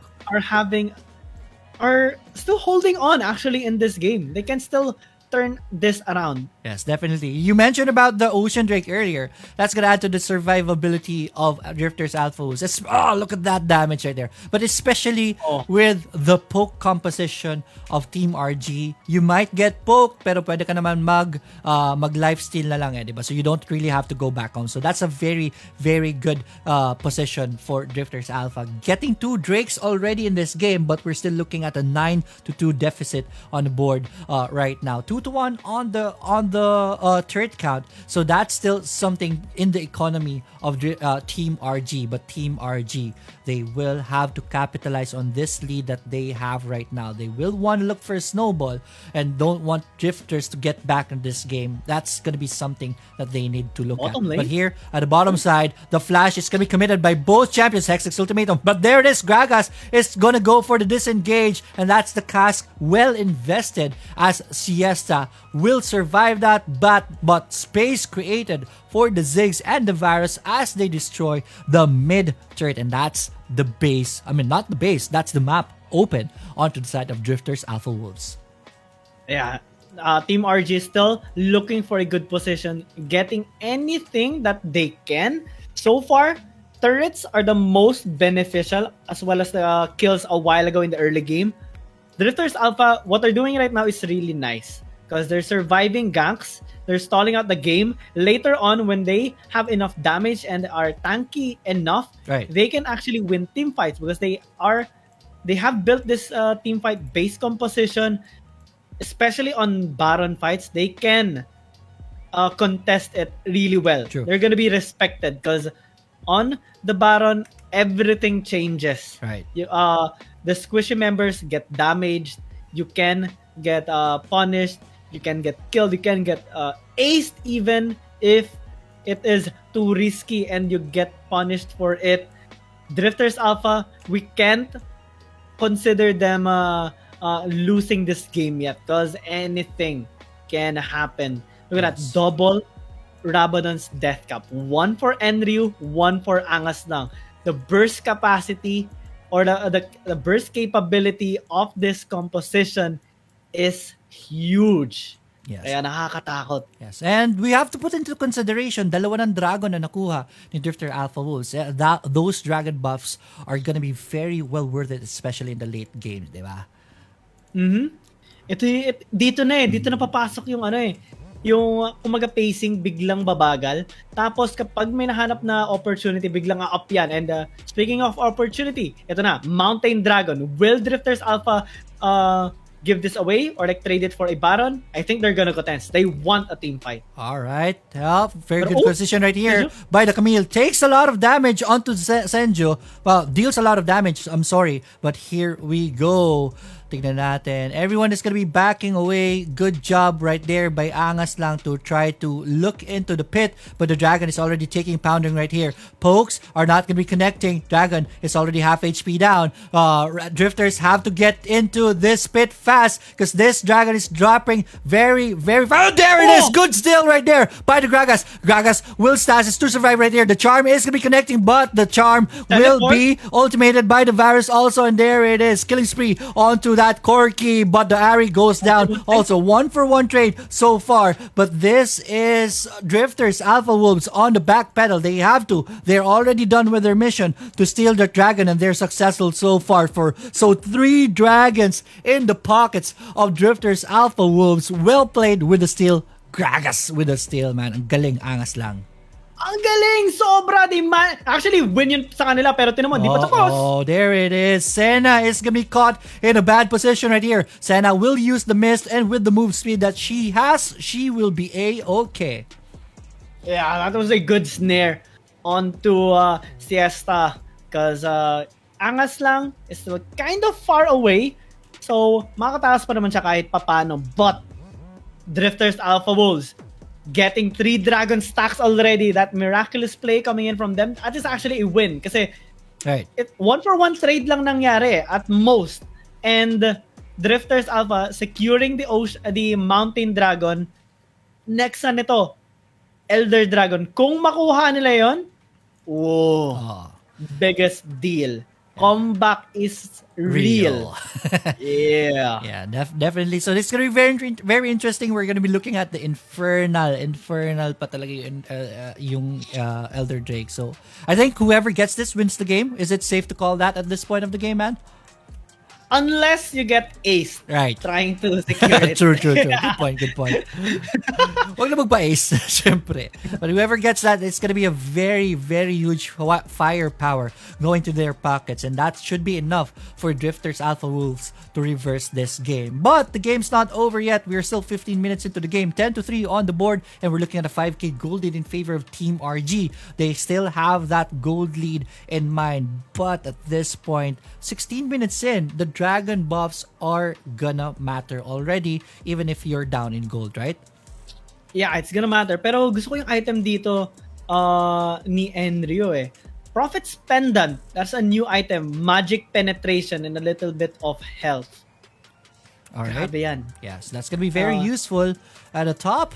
are still holding on actually in this game. They can still turn this around. Yes, definitely. You mentioned about the Ocean Drake earlier. That's gonna add to the survivability of Drifters Alpha. Look at that damage right there. But especially with the poke composition of Team RG, you might get poked, pero pwede ka naman mag lifesteal na lang, diba? So you don't really have to go back home. So that's a very, very good position for Drifters Alpha. Getting 2 Drakes already in this game, but we're still looking at a 9-2 deficit on the board right now. 2-1 on the turret count, so that's still something in the economy of Team RG. But Team RG, they will have to capitalize on this lead that they have right now. They will want to look for a snowball and don't want Drifters to get back in this game. That's going to be something that they need to look at. But here at the bottom side, the flash is going to be committed by both champions, Hextech Ultimatum. But there it is, Gragas is going to go for the disengage, and that's the cask well invested, as Siesta will survive that, but space created for the Ziggs and the Varus as they destroy the mid turret, and that's the base. I mean, not the base, that's the map open onto the side of Drifters Alpha Wolves. Yeah, Team RG is still looking for a good position, getting anything that they can. So far, turrets are the most beneficial, as well as the kills a while ago in the early game. Drifters Alpha, what they're doing right now is really nice, because they're surviving ganks, they're stalling out the game. Later on, when they have enough damage and are tanky enough, they can actually win team fights, because they have built this team fight base composition. Especially on Baron fights, they can contest it really well. True. They're gonna be respected, because on the Baron, everything changes. Right. The squishy members get damaged. You can get punished. You can get killed. You can get aced even if it is too risky and you get punished for it. Drifters Alpha, we can't consider them losing this game yet, because anything can happen. Look at that double Rabadon's Death Cap. 1 for Enryu, 1 for Angas lang. The burst capacity or the burst capability of this composition is huge. Yes. Kaya nakakatakot. Yes. And we have to put into consideration, dalawa ng dragon na nakuha ni Drifter Alpha Wolves. Those dragon buffs are gonna be very well worth it, especially in the late games, di ba? Dito na papasok yung yung kumaga pacing biglang babagal. Tapos kapag may nahanap na opportunity, biglang up yan. And speaking of opportunity, ito na, Mountain Dragon. Will Drifters Alpha give this away or like trade it for a Baron? I think they're gonna contest. They want a team fight. All right. Very good position right here by the Camille. Takes a lot of damage onto Senju. Well, deals a lot of damage. I'm sorry. But here we go. Tignan natin. Everyone is going to be backing away. Good job right there by Angas lang to try to look into the pit. But the Dragon is already taking pounding right here. Pokes are not going to be connecting. Dragon is already half HP down. Drifters have to get into this pit fast, because this Dragon is dropping very, very fast. Oh, there it is. Good steal right there by the Gragas. Gragas will stasis to survive right here. The Charm is going to be connecting, but the Charm will be ultimated by the Varus also. And there it is. Killing spree onto that Corky, but the Ari goes down. Also, 1-for-1 trade so far. But this is Drifters Alpha Wolves on the back pedal. They have to. They're already done with their mission to steal the dragon, and they're successful so far. So 3 dragons in the pockets of Drifters Alpha Wolves. Well played with the steal. Gragas with the steal, man. Ang galing, angas lang. Ang galing! Sobra! Actually, win yun sa kanila, pero tinan mo, di pa tapos. Oh, there it is. Senna is gonna be caught in a bad position right here. Senna will use the mist, and with the move speed that she has, she will be A-okay. Yeah, that was a good snare onto Siesta. Because Angas lang is still kind of far away. So, makakataas pa naman siya kahit papano. But, Drifters Alpha Wolves getting 3 dragon stacks already. That miraculous play coming in from them. That is actually a win. Kasi, right. 1-for-1 trade lang nangyari at most. And Drifters Alpha securing the Mountain Dragon. Next na nito, Elder Dragon. Kung makuha nila yon, biggest deal. Comeback is real. Yeah. Yeah, definitely. So this is going to be very, very interesting. We're going to be looking at the infernal pa talaga yung Elder Drake. So I think whoever gets this wins the game. Is it safe to call that at this point of the game, man? Unless you get ace, right? Trying to secure it. True. Good point. Huwag na magpa-ace, syempre. But whoever gets that, it's gonna be a very, very huge firepower going to their pockets, and that should be enough for Drifters Alpha Wolves to reverse this game. But the game's not over yet. We're still 15 minutes into the game, 10-3 on the board, and we're looking at a 5K gold lead in favor of Team RG. They still have that gold lead in mind, but at this point, 16 minutes in, the dragon buffs are gonna matter already, even if you're down in gold, right? Yeah, it's gonna matter. Pero gusto ko yung item dito ni Enryo eh. Prophet's Pendant. That's a new item. Magic Penetration and a little bit of health. Alright. Grabe yan. Yes, that's gonna be very useful at the top.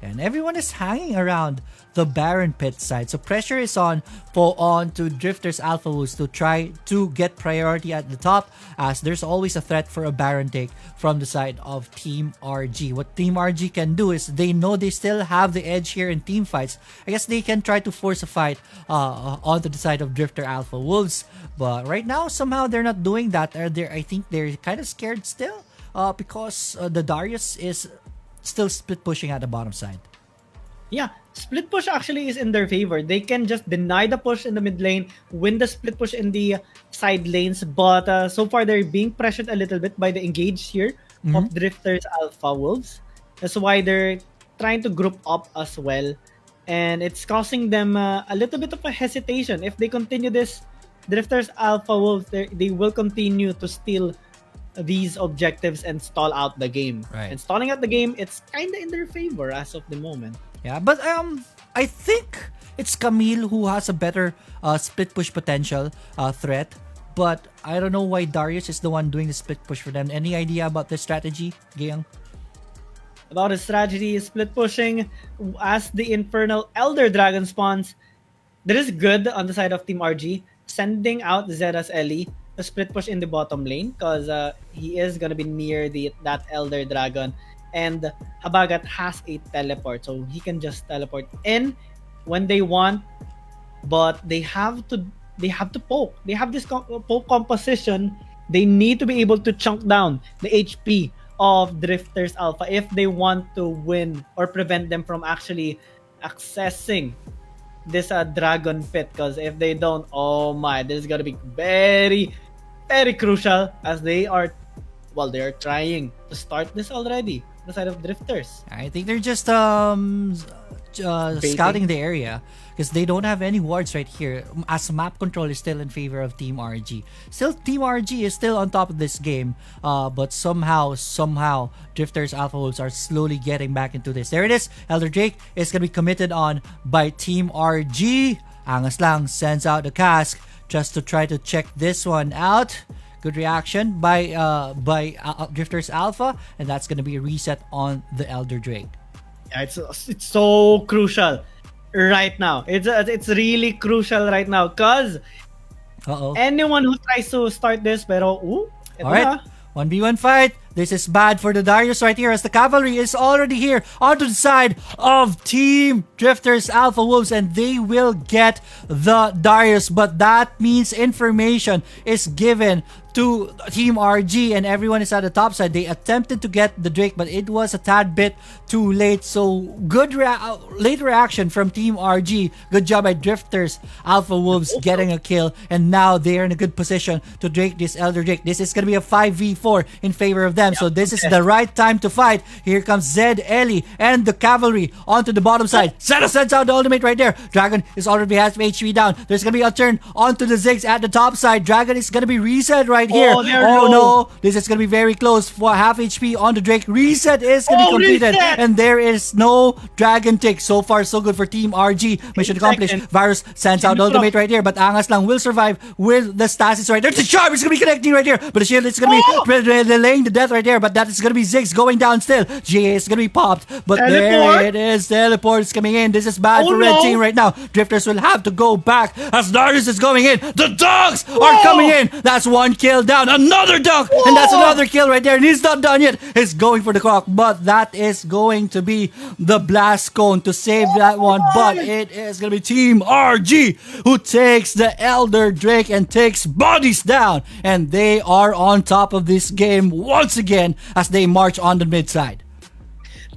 And everyone is hanging around the Baron Pit side. So pressure is on to Drifters Alpha Wolves to try to get priority at the top, as there's always a threat for a Baron take from the side of Team RG. What Team RG can do is they know they still have the edge here in team fights. I guess they can try to force a fight onto the side of Drifter Alpha Wolves. But right now, somehow they're not doing that. I think they're kind of scared still because the Darius is still split pushing at the bottom side. Yeah, split push actually is in their favor. They can just deny the push in the mid lane, win the split push in the side lanes, but so far they're being pressured a little bit by the engage here of Drifters Alpha Wolves. That's why they're trying to group up as well, and it's causing them a little bit of a hesitation. If they continue this, Drifters Alpha Wolves, they will continue to steal these objectives and stall out the game. Right. And stalling out the game, it's kind of in their favor as of the moment. Yeah, but I think it's Camille who has a better split push potential threat. But I don't know why Darius is the one doing the split push for them. Any idea about the strategy, Guiang? About his strategy, split pushing as the Infernal Elder Dragon spawns. That is good on the side of Team RG. Sending out Zera's Ellie to split push in the bottom lane because he is going to be near that Elder Dragon. And Habagat has a teleport, so he can just teleport in when they want, but they have to poke. They have this poke composition. They need to be able to chunk down the HP of Drifters Alpha if they want to win or prevent them from actually accessing this dragon pit. Because if they don't, oh my, this is gonna be very, very crucial as they are trying to start this already. The side of Drifters. I think they're just scouting the area because they don't have any wards right here, as map control is still in favor of Team RG. Still, Team RG is still on top of this game, but somehow Drifters Alpha Wolves are slowly getting back into this. There it is. Elder Drake is going to be committed on by Team RG. Angas lang sends out the cask just to try to check this one out. Good reaction by Drifters Alpha, and that's going to be a reset on the Elder Drake. Yeah, it's so crucial right now. It's really crucial right now because anyone who tries to start this, pero all right. 1v1 fight. This is bad for the Darius right here as the cavalry is already here onto the side of Team Drifters Alpha Wolves, and they will get the Darius. But that means information is given to Team RG and everyone is at the top side. They attempted to get the Drake, but it was a tad bit too late. So good late reaction from Team RG. Good job by Drifters Alpha Wolves getting a kill, and now they are in a good position to Drake this Elder Drake. This is going to be a 5v4 in favor of them. So this is the right time to fight. Here comes Zed, Ellie, and the cavalry onto the bottom side. Zeta sends out the ultimate right there. Dragon is already has HP down. There's going to be a turn onto the Ziggs at the top side. Dragon is going to be reset right here. Oh no, this is going to be very close for half HP on the Drake. Reset is going to be completed. Reset! And there is no Dragon tick. So far, so good for Team RG. Mission accomplished. Varus sends out the ultimate right here, but Angas lang will survive with the stasis right there. The charm is going to be connecting right here, but the shield is going to be delaying the death right there, but that is going to be Ziggs going down still. GA is going to be popped, but there it is. Teleport is coming in. This is bad for Red Team right now. Drifters will have to go back as Darius is going in. The dogs are coming in. That's one kill down. Another dog, and that's another kill right there. And he's not done yet. He's going for the clock, but that is going to be the blast cone to save that one. But it is going to be Team RG who takes the Elder Drake and takes bodies down, and they are on top of this game once again as they march on the mid side.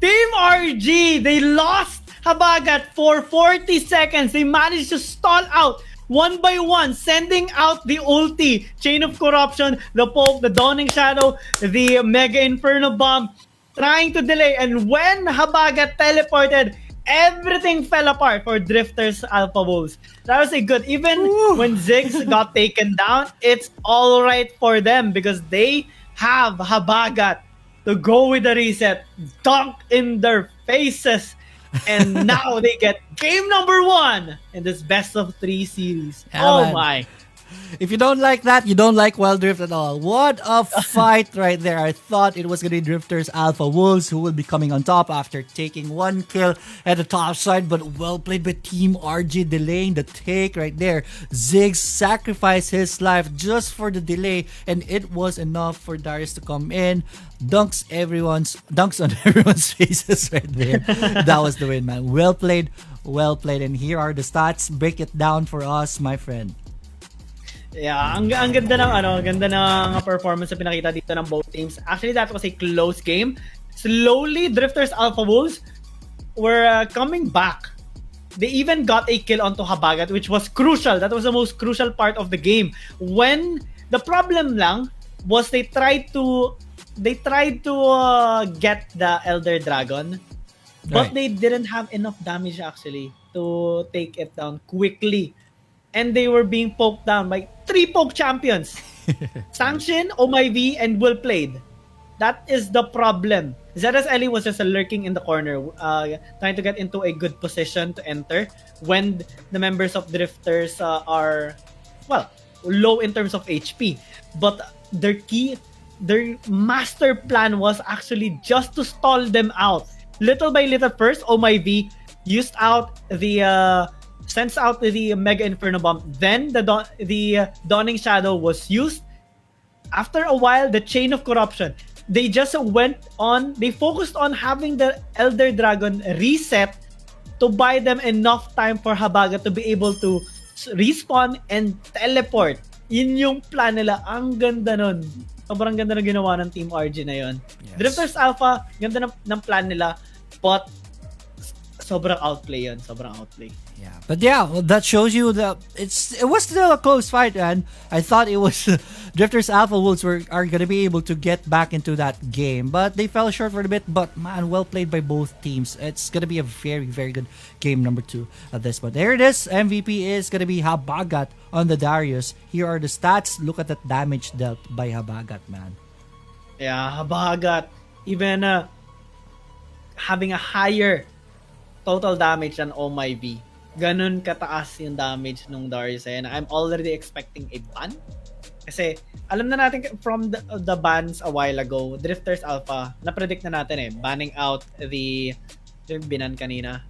Team RG, they lost Habagat for 40 seconds. They managed to stall out one by one, sending out the ulti, Chain of Corruption, the Pope, the Dawning Shadow, the Mega Inferno Bomb, trying to delay. And when Habagat teleported, everything fell apart for Drifters Alpha Wolves. That was a good. Even when Ziggs got taken down, it's all right for them because they have Habagat to go with the reset, dunk in their faces, and now they get game number 1 in this best of 3 series. Yeah, oh man. my. If you don't like that, you don't like Wild Drift at all. What a fight right there. I thought it was going to be Drifters Alpha Wolves who will be coming on top after taking one kill at the top side, but well played by Team RG, delaying the take right there. Ziggs sacrificed his life just for the delay, and it was enough for Darius to come in. Dunks on everyone's faces right there. That was the win, man. Well played, and here are the stats. Break it down for us, my friend. Yeah, ang ganda ng ganda ng performance na pinakita dito ng both teams. Actually, that was a close game. Slowly, Drifters Alpha Wolves were coming back. They even got a kill onto Habagat, which was crucial. That was the most crucial part of the game. When the problem lang was they tried to get the Elder Dragon, but they didn't have enough damage actually to take it down quickly. And they were being poked down by 3 poke champions. Sanction, Oh My V, and Will Played. That is the problem. Zed's Ellie was just lurking in the corner, trying to get into a good position to enter when the members of Drifters are, well, low in terms of HP. But their master plan was actually just to stall them out. Little by little first, Oh My V used out sends out the Mega Inferno Bomb. Then the Dawning Shadow was used. After a while, the Chain of Corruption. They just they focused on having the Elder Dragon reset to buy them enough time for Habagat to be able to respawn and teleport. Yun yung plan nila. Ang ganda nun. Sobrang ganda na ginawa ng Team RG na yun. Yes. Drifters Alpha, ganda ng plan nila. But sobrang outplay yun. Sobrang outplay. Yeah, but yeah, well, that shows you that it was still a close fight, and I thought it was Drifters Alpha Wolves are gonna be able to get back into that game, but they fell short for a bit. But man, well played by both teams. It's gonna be a very, very good game number 2 at this point. There it is. MVP is gonna be Habagat on the Darius. Here are the stats. Look at that damage dealt by Habagat, man. Yeah, Habagat even having a higher total damage than Oh My V. Ganun kataas yung damage nung Darius, and I'm already expecting a ban. Kasi alam na natin from the bans a while ago, Drifters Alpha, na-predict na natin banning out yung binan kanina.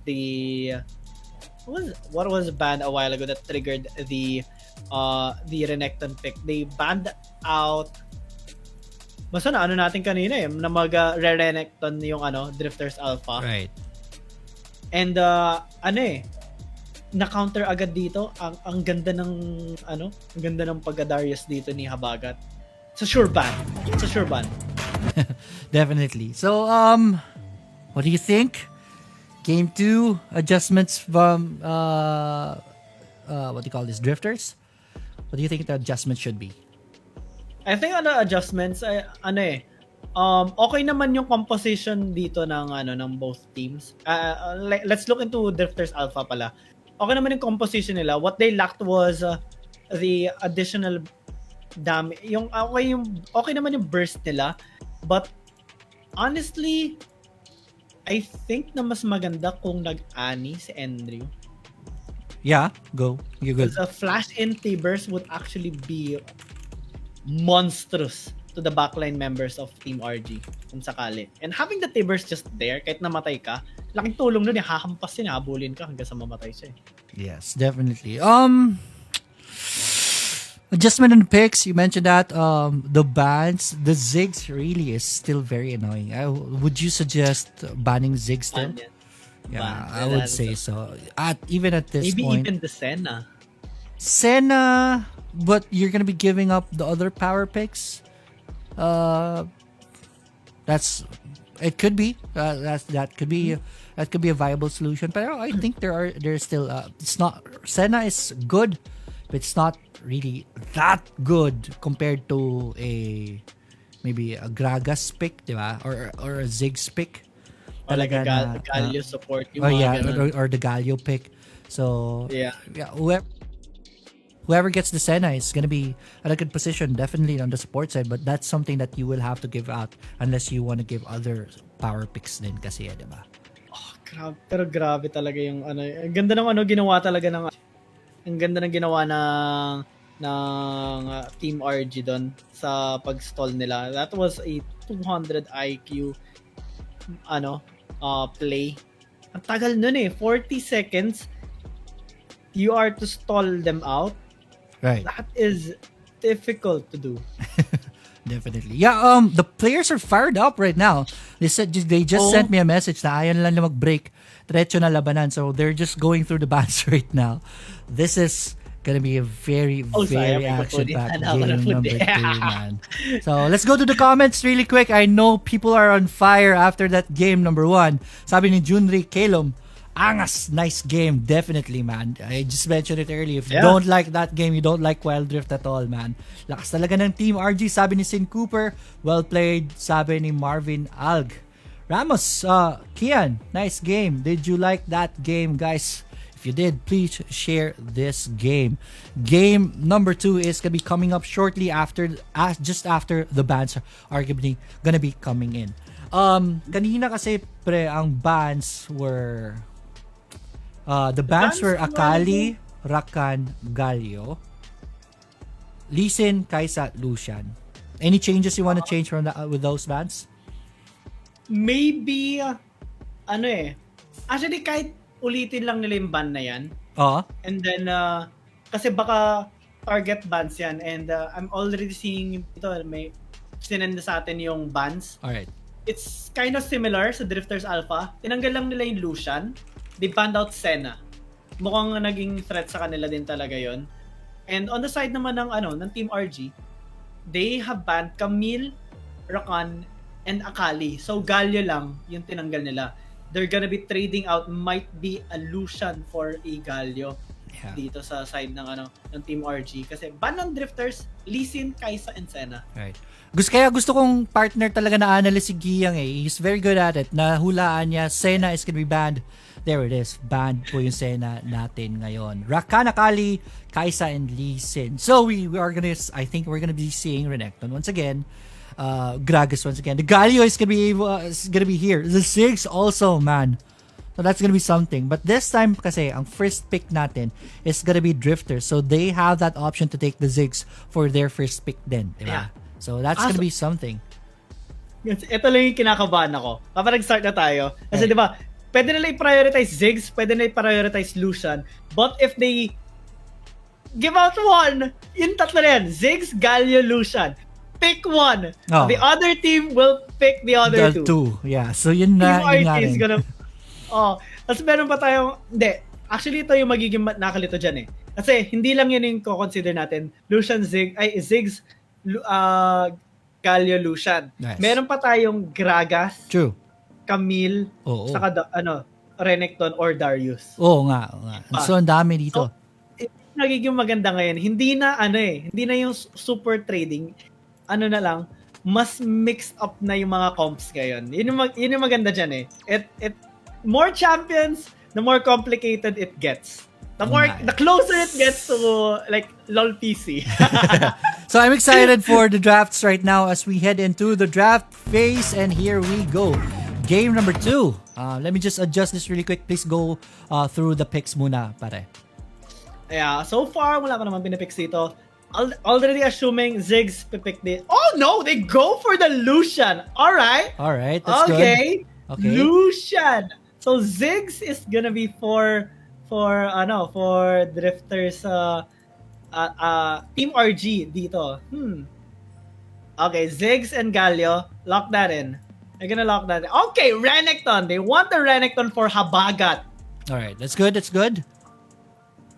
What was banned a while ago that triggered the Renekton pick? They banned out Basta na ano natin kanina na mag-re-renekton yung Drifters Alpha. Right. And na-counter agad dito. Ang ganda ng ang ganda ng pagka-Darius dito ni Habagat. It's a sure ban. Definitely. So, what do you think? Game 2 adjustments from what do you call this? Drifters? What do you think the adjustment should be? I think adjustments okay naman yung composition dito ng both teams. Let's look into Drifters Alpha pala. Okay naman yung composition nila. What they lacked was the additional damage. Okay naman yung burst nila. But honestly, I think na mas maganda kung nag-ani si Andrew. Yeah, go. You go. Because a flash in T-burst would actually be monstrous to the backline members of Team RG kung sakali. And having the T-burst just there, kahit namatay ka, laking tulong nun, hahampas yun, habulin ka hanggang sa mamatay siya. Yes, definitely. Adjustment in picks, you mentioned that. The bans, the Ziggs really is still very annoying. Would you suggest banning Ziggs still? Yeah, I would say so. Even at this maybe point. Maybe even the Senna, but you're gonna be giving up the other power picks. It could be that could be a viable solution. But I think there's still it's not, Senna is good, but it's not really that good compared to maybe a Gragas pick, diba? Or a Ziggs pick. Or like a Galio support. Or the Galio pick. So yeah, whoever gets the Senna is gonna be at a good position, definitely on the support side. But that's something that you will have to give out unless you want to give other power picks din kasi, diba? Pero grabe talaga yung ang ganda ng ginawa talaga ng ang ganda ng ginawa ng Team RG doon sa pag-stall nila. That was a 200 IQ play. Ang tagal nun 40 seconds you are to stall them out. Right. That is difficult to do. Definitely. Yeah, the players are fired up right now. They just sent me a message na ayaw lang na mag-break. Diretso na labanan. So they're just going through the bans right now. This is gonna be a very, very action-packed game number 2, man. So let's go to the comments really quick. I know people are on fire after that game number 1. Sabi ni Junri Kelom, angas, nice game, definitely, man. I just mentioned it earlier. If you don't like that game, you don't like Wild Rift at all, man. Lakas talaga ng Team RG, sabi ni Sin Cooper. Well played, sabi ni Marvin Alg. Ramos, Kian, nice game. Did you like that game, guys? If you did, please share this game. Game number 2 is gonna be coming up shortly after, just after the bans are gonna be coming in. Kanina kasi pre, ang bans were the bans were Akali, Rakan, Galio, Lee Sin, Kaisa, Lucian. Any changes you want to change from with those bans? Maybe actually kahit ulitin lang nila yung ban na yan. And then kasi baka target bans yan, and I'm already seeing ito, may sinend sa atin yung bans. Alright. It's kind of similar sa Drifters Alpha. Tinanggal lang nila yung Lucian. They banned out Senna. Mukhang naging threat sa kanila din talaga yon. And on the side naman ng Team RG, they have banned Camille, Rakan, and Akali. So Galio lang yung tinanggal nila. They're gonna be trading out, might be a Lucian for a Galio dito sa side ng Team RG. Kasi ban ng Drifters, Lee Sin, Kaisa, and Senna. Right. Gusto kong partner talaga na analyze si Guiang He's very good at it. Nahulaan niya, Senna is gonna be banned. There it is. Banned po yung Senna natin ngayon. Rakan, Akali, Kaisa, and Lee Sin. So I think we're gonna be seeing Renekton once again. Gragas once again. The Galio is gonna be here. The Ziggs also, man. So that's gonna be something. But this time kasi, ang first pick natin is gonna be Drifters. So they have that option to take the Ziggs for their first pick din. Diba? Yeah. So that's gonna be something. Ito lang yung kinakabahan ako. Kapag nag-start na tayo. Kasi diba, pwede nila i-prioritize Ziggs, pwede nila i-prioritize Lucian. But if they give out one, yung tatlo na yan, Ziggs, Galio, Lucian. pick one. Oh. The other team will pick the other two. Yeah. So yun na, Team yun nga RG is rin. gonna... Oh, tapos meron pa tayong... Hindi. Actually, ito yung magiging nakalito dyan eh. Kasi hindi lang yun yung consider natin. Lucian, Ziggs, Galio, Lucian. Nice. Meron pa tayong Gragas, True. Camille, Oo. saka Renekton or Darius. Oo nga. So, ang dami dito. So, nagiging maganda ngayon. Hindi na yung super trading. Ano na lang, mas mixed up na yung mga comps ngayon. Yun yung maganda dyan eh. More champions, the more complicated it gets. The closer it gets to like LOL PC. So I'm excited for the drafts right now as we head into the draft phase, and here we go. Game number 2. Let me just adjust this really quick. Please go through the picks muna, pare. Yeah, so far wala pa naman pinipicks dito. Already assuming Ziggs pipick the... Oh no, they go for the Lucian. All right, that's good. Okay. Lucian. So Ziggs is gonna be for Drifters Team RG dito. Okay, Ziggs and Galio, lock that in. They're gonna lock that in. Okay, Renekton. They want the Renekton for Habagat. Alright, that's good.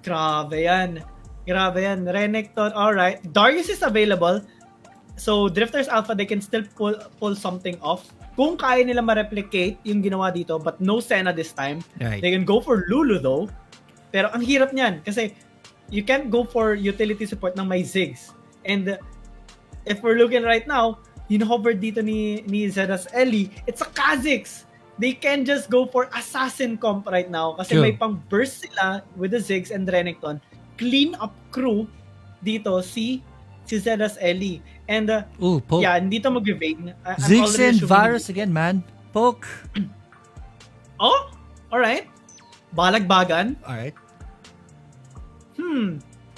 Grabe yan. Renekton, alright. Darius is available. So, Drifters Alpha, they can still pull something off. Kung kaya nila ma-replicate yung ginawa dito, but no Senna this time. Right. They can go for Lulu though. Pero ang hirap niyan kasi you can't go for utility support ng may Ziggs. And if we're looking right now, yung hover dito ni Zedas Ellie, it's a Kha'Zix. They can just go for Assassin comp right now kasi True. may pang burst sila with the Ziggs and Renekton. Clean up crew dito si Zedas Ellie. And Poke. yeah, hindi to mag-evade. Ziggs and Varus again, man. Poke. Oh, alright. Balagbagan. Alright.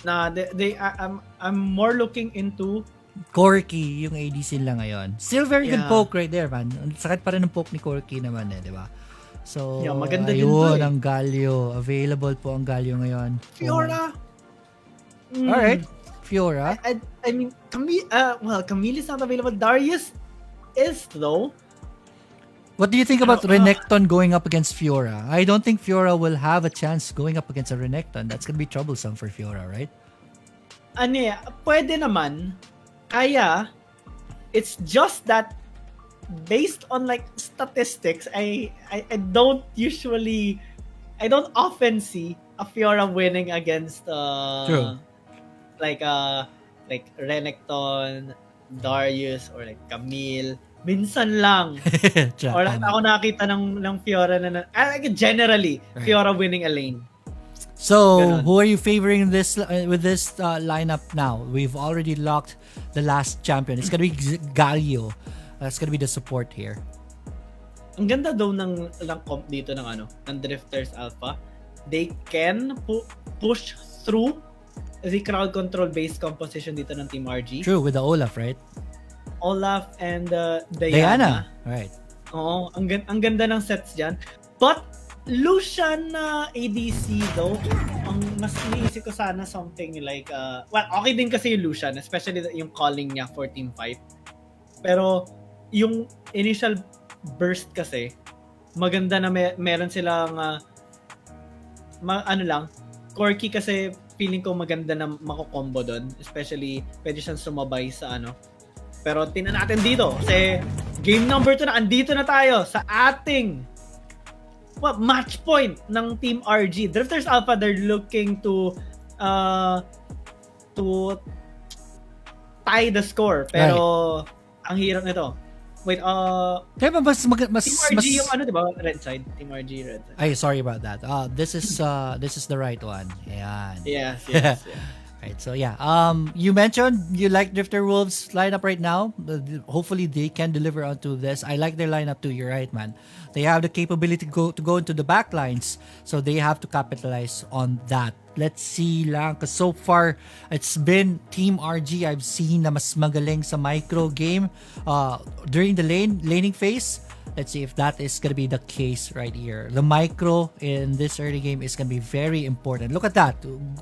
I'm more looking into Corki yung ADC lang ngayon. Still very good Yeah. poke right there, man. Sakit pa rin ng poke ni Corki naman di ba? So, Yeah, maganda din to ayun, eh. ang Galio. Available po ang Galio ngayon. Fiora. Alright. Fiora. I mean, Camille is not available. Darius is though. What do you think about Renekton going up against Fiora? I don't think Fiora will have a chance going up against a Renekton. That's gonna be troublesome for Fiora, right? Pwede naman. Kaya, it's just that based on like statistics, I don't often see a Fiora winning against True. like Renekton, Darius, or like Camille. Minsan lang. Or like, ako nakita ng Fiora generally, Right. Fiora winning a lane. So, Ganon. who are you favoring with this lineup now? We've already locked the last champion. It's gonna be Galio. That's gonna be the support here. Ang ganda daw ng comp dito ng Drifters Alpha. They can push through the crowd control based composition dito ng Team RG. True, with the Olaf, right? Olaf and Diana. Right. Oo, ang ganda ng sets diyan. But Lucian ADC though, ang mas iniisip ko sana something like okay din kasi yung Lucian, especially yung calling niya for team fight. Pero yung initial burst kasi maganda na meron silang Corki kasi feeling ko maganda na mako-combo doon, especially pwede siyang sumabay sa Pero tingnan natin dito kasi game number 2 na, andito na tayo sa ating match point ng Team RG. Drifters Alpha, they're looking to tie the score. Pero ang hirap nito. Wait, Kaya ba mas Team RG yung diba? Red side. Team RG red side. Ay, sorry about that. This is the right one. Ayan. Yes. Right, so yeah. You mentioned you like Drifter Wolves lineup right now. Hopefully they can deliver onto this. I like their lineup too. You're right, man. They have the capability to go into the back lines, so they have to capitalize on that. Let's see lang, because so far it's been Team RG. I've seen na mas magaling sa micro game during the laning phase. Let's see if that is going to be the case right here. The micro in this early game is going to be very important. Look at that.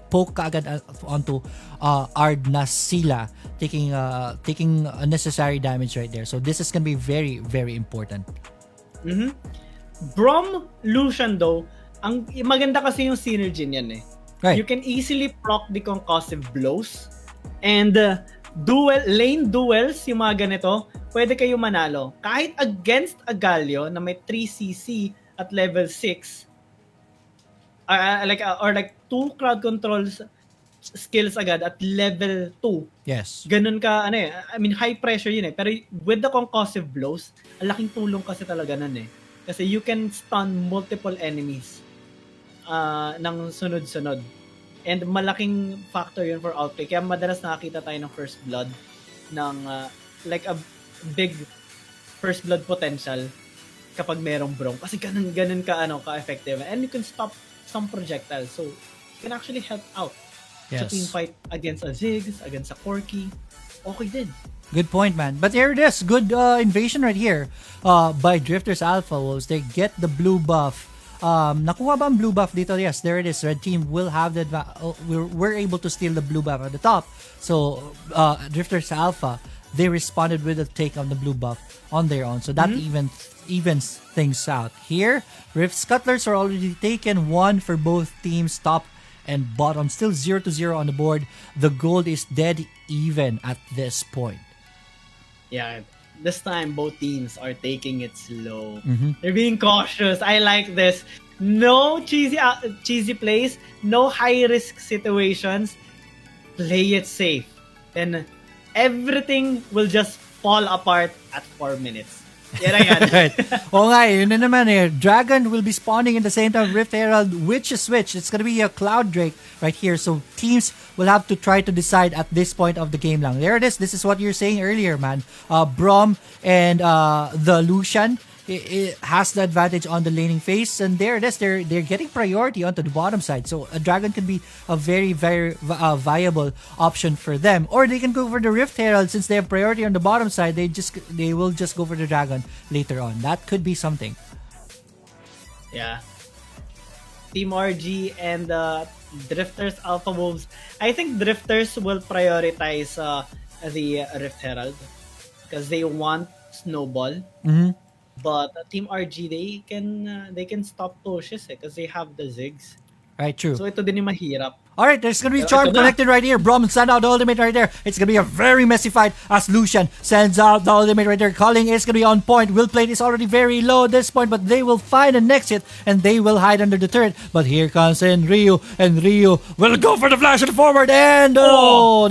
Poke agad onto Ardnasila, taking unnecessary damage right there. So this is going to be very, very important. Brom Lucian though, ang maganda kasi yung synergy niyan eh. Right. You can easily proc the concussive blows and lane duels, yung mga ganito, pwede kayo manalo. Kahit against a Galio na may 3cc at level 6, or like 2 crowd controls skills agad at level 2. Yes. Ganun ka, I mean, high pressure yun eh. Pero with the concussive blows, ang laking tulong kasi talaga nun eh. Kasi you can stun multiple enemies ng sunod-sunod. And malaking factor yun for outplay. Kaya madalas nakakita tayo ng first blood ng like a big first blood potential kapag merong Brom. Kasi ganun ka-effective. And you can stop some projectiles. So, you can actually help out. Yes. Sa team fight against a Ziggs, against a Corki. Okay din. Good point, man. But there it is. Good invasion right here by Drifters Alpha Wolves. They get the blue buff. Nakuha ba ang blue buff dito? Yes, there it is. Red team will have the we're able to steal the blue buff at the top. So Drifters Alpha, they responded with a take on the blue buff on their own. So that evens things out. Here, Rift Scuttlers are already taken, one for both teams, top and bottom. Still 0-0 on the board. The gold is dead even at this point. Yeah, this time both teams are taking it slow. They're being cautious. I like this. No cheesy plays, no high risk situations. Play it safe. And everything will just fall apart at 4 minutes. Yan yan. Right. Oo nga, yun na naman eh. Dragon will be spawning in the same time. Rift Herald, which is which? It's gonna be a Cloud Drake right here. So teams will have to try to decide at this point of the game lang. There it is. This is what you're saying earlier, man. Brom and the Lucian, it has the advantage on the laning phase, and there it is. They're getting priority onto the bottom side. So a Dragon can be a very, very viable option for them, or they can go for the Rift Herald since they have priority on the bottom side. They will just go for the Dragon later on. That could be something. Yeah. Team RG and Drifters Alpha Wolves. I think Drifters will prioritize the Rift Herald because they want Snowball. But Team RG, they can stop pushes because they have the Ziggs. Right, true. So ito din yung mahirap. Alright, there's gonna be Charm connected right here. Brom send out the ultimate right there. It's gonna be a very messy fight as Lucian sends out the ultimate right there. Calling is gonna be on point. Will Plate is already very low at this point, but they will find an exit and they will hide under the turret. But here comes in Ryu, and Ryu will go for the flash and forward, and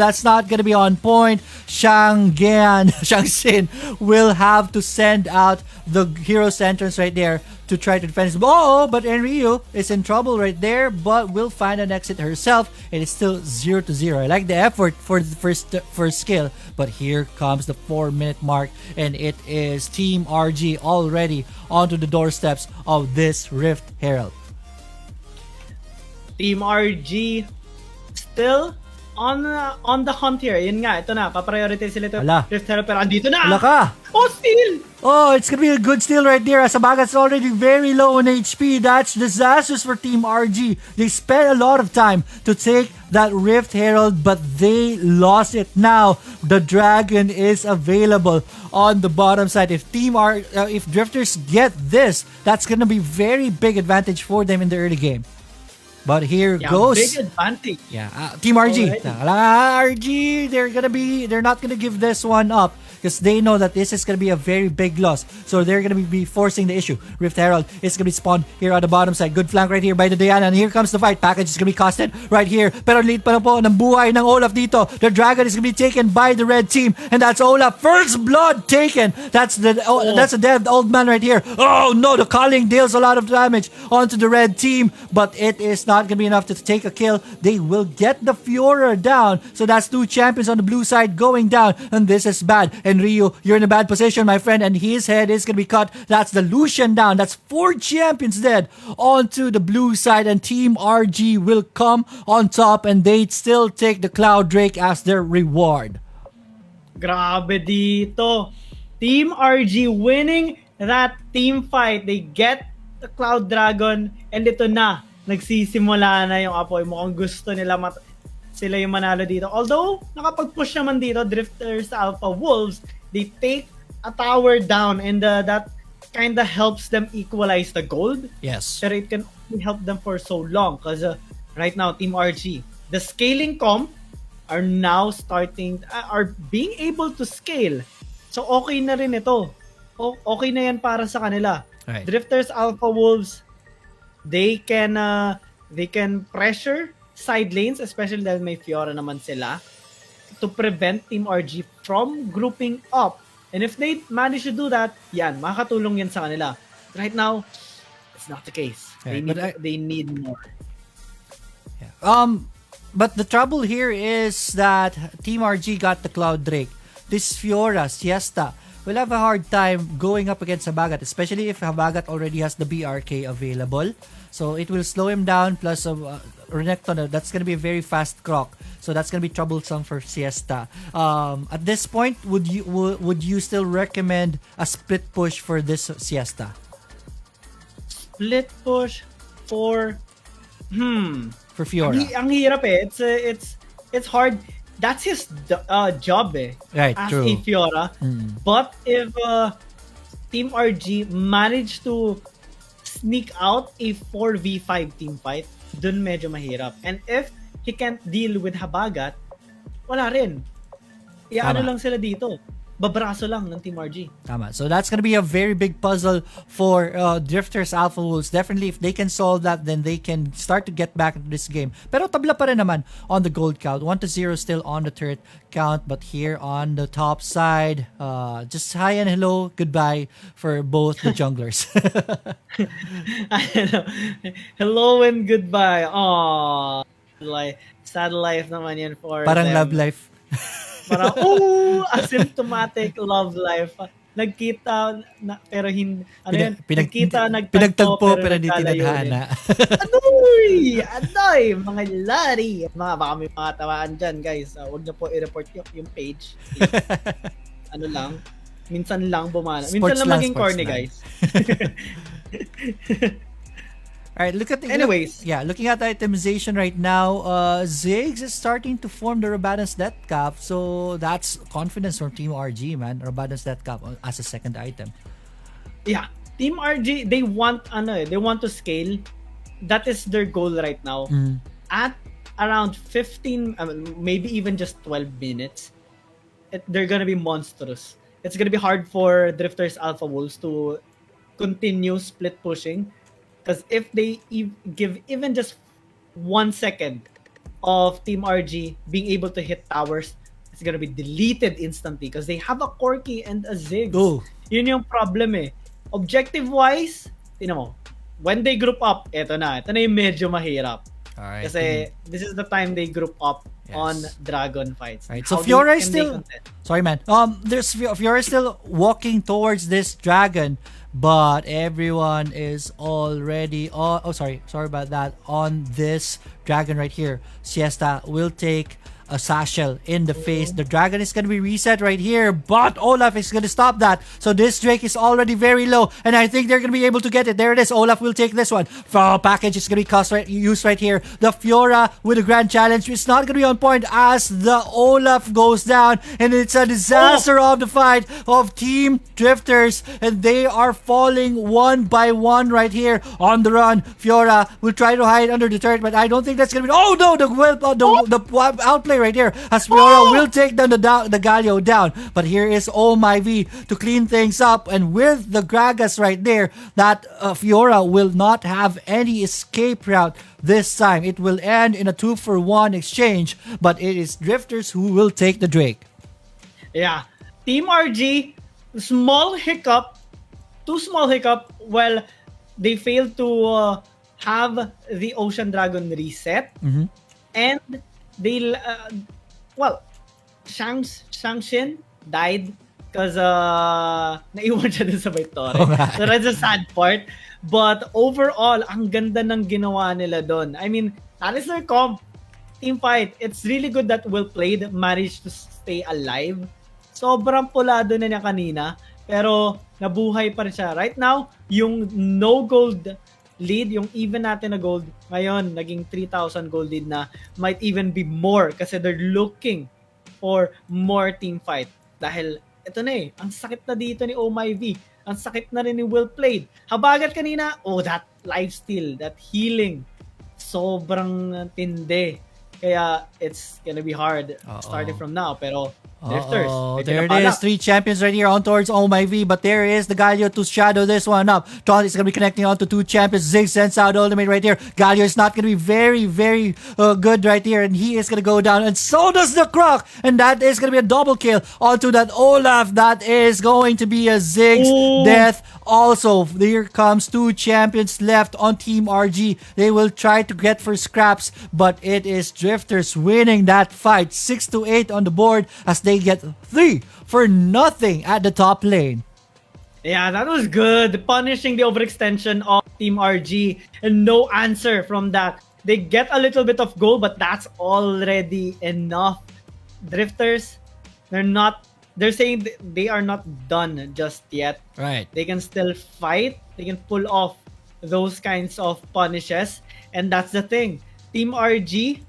that's not gonna be on point. Shang Xin will have to send out the hero's entrance right there to try to defend his but Enryu is in trouble right there, but will find an exit herself. It is still 0-0. I like the effort for the first skill, but here comes the 4-minute mark, and it is Team RG already onto the doorsteps of this Rift Herald. Team RG still on the hunt here. Yun nga, ito na, pa-prioritize sila ito. Rift Herald, pero andito na! Wala ka! Steal! It's gonna be a good steal right there. Asabagat's already very low on HP. That's disastrous for Team RG. They spent a lot of time to take that Rift Herald, but they lost it now. The Dragon is available on the bottom side. If if Drifters get this, that's gonna be very big advantage for them in the early game. But here goes. Big advantage. Yeah, Team RG. RG, they're not gonna give this one up, because they know that this is going to be a very big loss. So they're going to be forcing the issue. Rift Herald is going to be spawned here on the bottom side. Good flank right here by the Diana. And here comes the fight. Package is going to be costed right here. Pero lead pa na po ng buhay ng Olaf dito. The Dragon is going to be taken by the red team. And that's Olaf. First blood taken. That's a dead old man right here. Oh no, the calling deals a lot of damage onto the red team. But it is not going to be enough to take a kill. They will get the Führer down. So that's 2 champions on the blue side going down. And this is bad. And Ryu, you're in a bad position, my friend, and his head is going to be cut. That's the Lucian down. That's 4 champions dead onto the blue side, and Team RG will come on top, and they still take the Cloud Drake as their reward. Grabe dito. Team RG winning that team fight, they get the Cloud Dragon, and ito na, nagsisimula na yung apoy. Mukhang gusto nila sila yung manalo dito. Although, nakapag-push naman dito, Drifters Alpha Wolves, they take a tower down, and that kind of helps them equalize the gold. Yes. Pero it can only help them for so long because right now, Team RG, the scaling comp are now are being able to scale. So, okay na rin ito. Okay na yan para sa kanila. Right. Drifters Alpha Wolves, they can pressure side lanes, especially dahil may Fiora naman sila, to prevent Team RG from grouping up. And if they manage to do that, yan, makakatulong yan sa kanila. Right now, it's not the case. Right, they need more. Yeah. But the trouble here is that Team RG got the Cloud Drake. This Fiora, Siesta, will have a hard time going up against Habagat, especially if Habagat already has the BRK available. So it will slow him down, plus Renekton, that's going to be a very fast croc. So that's going to be troublesome for Siesta. At this point, would you still recommend a split push for this Siesta? Split push for Fiora. Ang hirap eh. It's hard. That's his job eh. Right, as true. a Fiora. But if Team RG managed to sneak out a 4v5 team fight, dun medyo mahirap. And if he can't deal with Habagat, wala rin. Ano lang sila dito. Babraso lang ng Team RG. Tama. So that's going to be a very big puzzle for Drifters Alpha Wolves. Definitely, if they can solve that, then they can start to get back into this game. Pero tabla pa rin naman on the gold count. 1-0 still on the turret count. But here on the top side, just hi and hello, goodbye for both the junglers. Hello and goodbye. Aww. Sad life naman yan for Parang them. love life. Parang, asymptomatic love life. Nagkita, pero hindi, pinagtagpo, pero hindi tinadhana. Anoy, mga lari. Baka may mga tawaan dyan, guys. Huwag na po i-report yung page. Minsan lang bumana. Minsan lang maging corny, guys. All right, looking at the itemization right now, Ziggs is starting to form the Rabadon's Death Cap, so that's confidence from Team RG, man. Rabadon's Death Cap as a second item. Yeah, Team RG, they want to scale. That is their goal right now. At around 15, maybe even just 12 minutes, they're gonna be monstrous. It's gonna be hard for Drifters Alpha Wolves to continue split pushing. Because if they give even just 1 second of Team RG being able to hit towers, it's gonna be deleted instantly because they have a Corki and a Ziggs. Yun yung problem eh. Objective-wise, when they group up, ito na yung medyo mahirap. Alright. Kasi this is the time they group up on dragon fights. Right. So Fiora is still... Sorry, man. Fiora is still walking towards this dragon, but everyone is already... sorry about that. On this dragon right here, Siesta will take a satchel in the face. The dragon is going to be reset right here, but Olaf is going to stop that. So this Drake is already very low, and I think they're going to be able to get it. There it is. Olaf will take this one. Package is going to be used right here. The Fiora with a grand challenge is not going to be on point as the Olaf goes down, and it's a disaster of the fight of Team Drifters, and they are falling one by one right here on the run. Fiora will try to hide under the turret, but I don't think that's going to be... Oh no! The outplay right here as Fiora will take down the Galio down, but here is Oh My V to clean things up, and with the Gragas right there, that Fiora will not have any escape route this time. It will end in a 2-for-1 exchange, but it is Drifters who will take the Drake. Yeah, Team RG, too small hiccup. Well, they failed to have the Ocean Dragon reset, and they Shangshin died because naiwan siya dun sa Victoria. So that's a sad part. But overall, ang ganda ng ginawa nila doon. I mean, that is their comp. Team fight. It's really good that Will Played managed to stay alive. Sobrang pulado na niya kanina. Pero nabuhay pa rin siya. Right now, yung no gold lead, yung even natin na gold, ngayon, naging 3,000 gold lead na, might even be more kasi they're looking for more team fight. Dahil, ito na ang sakit na dito ni Oh My V. Ang sakit na rin ni Will Played. Habagat kanina, that lifesteal, that healing, sobrang tindi. Kaya, it's gonna be hard starting from now. Pero, Drifters. There it is. 3 champions right here on towards Oh My V. But there is the Galio to shadow this one up. Tron is going to be connecting on to 2 champions. Zig sends out ultimate right here. Galio is not going to be very, very good right here. And he is going to go down. And so does the Croc. And that is going to be a double kill onto that Olaf. That is going to be a Zig's death. Also, here comes 2 champions left on Team RG. They will try to get for scraps. But it is Drifters winning that fight. 6-8 on the board as they get 3-0 at the top lane. Yeah, that was good. Punishing the overextension of Team RG and no answer from that. They get a little bit of goal, but that's already enough. Drifters, they're saying they are not done just yet. Right. They can still fight. They can pull off those kinds of punishes. And that's the thing. Team RG,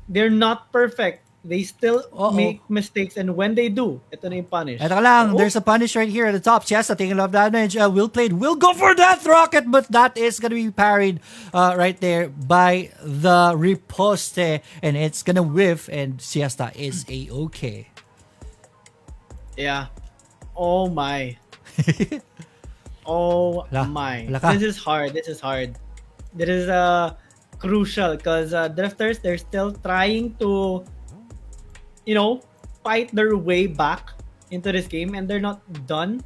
they're not perfect. They still make mistakes, and when they do, ito na yung punish. Ito lang, there's a punish right here at the top. Chesta taking a lot of damage. Will Played will go for that rocket, but that is going to be parried right there by the riposte, and it's going to whiff, and Siesta is a-okay. Yeah. Oh my. My. This is hard. This is crucial because Drifters, they're still trying to fight their way back into this game, and they're not done.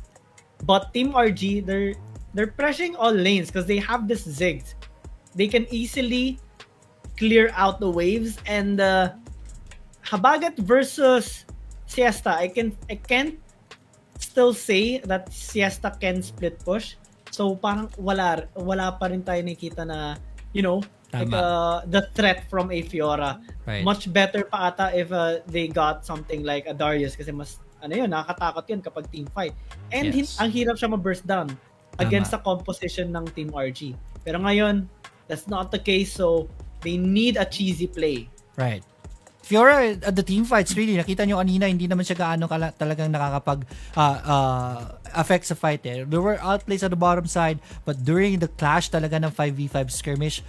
But Team RG, they're pressuring all lanes because they have this Ziggs. They can easily clear out the waves, and Habagat versus Siesta, I can't still say that Siesta can split push. So parang wala pa rin tayo nakita na the threat from a Fiora. Right. Much better pa ata if they got something like a Darius kasi mas nakakatakot yun kapag team fight. And ang hirap siya ma-burst down against the composition ng Team RG. Pero ngayon, that's not the case, so they need a cheesy play. Right. Fiora at the team fights, really, nakita nyo kanina, hindi naman siya gaano talagang nakakapag affect sa fight eh. There were outplays on the bottom side, but during the clash talaga ng 5v5 skirmish,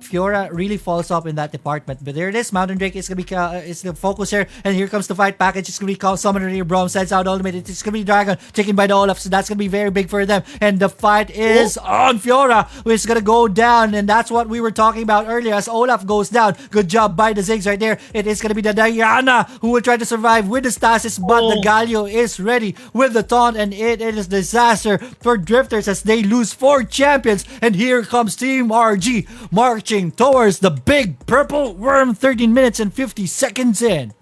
Fiora really falls off in that department. But there it is, Mountain Drake is gonna be is the focus here, and here comes the fight package. It's gonna be Summoner here, Brom sends out ultimate. It's gonna be Dragon taken by the Olaf, so that's gonna be very big for them. And the fight is on Fiora, who is gonna go down, and that's what we were talking about earlier as Olaf goes down. Good job by the Ziggs right there. It is gonna be the Diana who will try to survive with the stasis, but the Galio is ready with the taunt, and it is disaster for Drifters as they lose 4 champions. And here comes Team RG marching towards the big purple worm 13 minutes and 50 seconds in.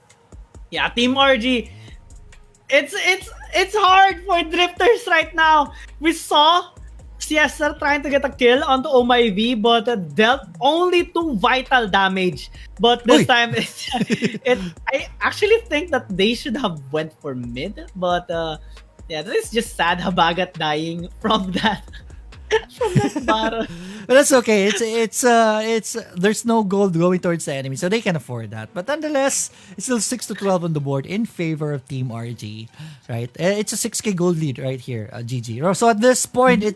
Yeah, Team RG, it's hard for Drifters right now. We saw Siesta trying to get a kill onto Oh My V, but dealt only 2 vital damage. But this time, I actually think that they should have went for mid, but that is just sad. Habagat dying from that. From that battle. But that's okay. It's there's no gold going towards the enemy, so they can afford that. But nonetheless, it's still 6-12 on the board in favor of Team RG, right? It's a 6k gold lead right here, GG. So at this point,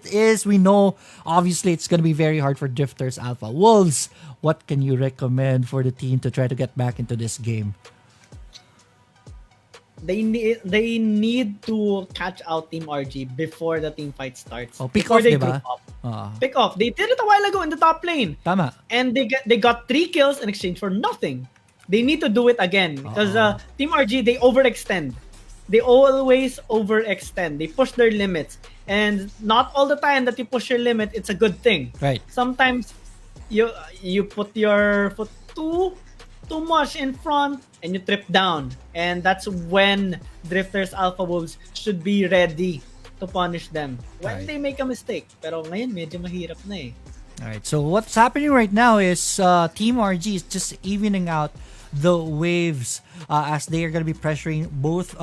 we know obviously it's gonna be very hard for Drifters Alpha Wolves. What can you recommend for the team to try to get back into this game? They need to catch out Team RG before the team fight starts. Pick before off, they diba? group up. Pick off. They did it a while ago in the top lane. Tama. And they got 3 kills in exchange for nothing. They need to do it again because Team RG, they overextend. They always overextend. They push their limits, and not all the time that you push your limit, it's a good thing. Right. Sometimes you put your foot too much in front and you trip down, and that's when Drifters Alpha Wolves should be ready to punish them when they make a mistake. Pero ngayon medyo mahirap na eh. Alright, so what's happening right now is Team RG is just evening out the waves as they are going to be pressuring both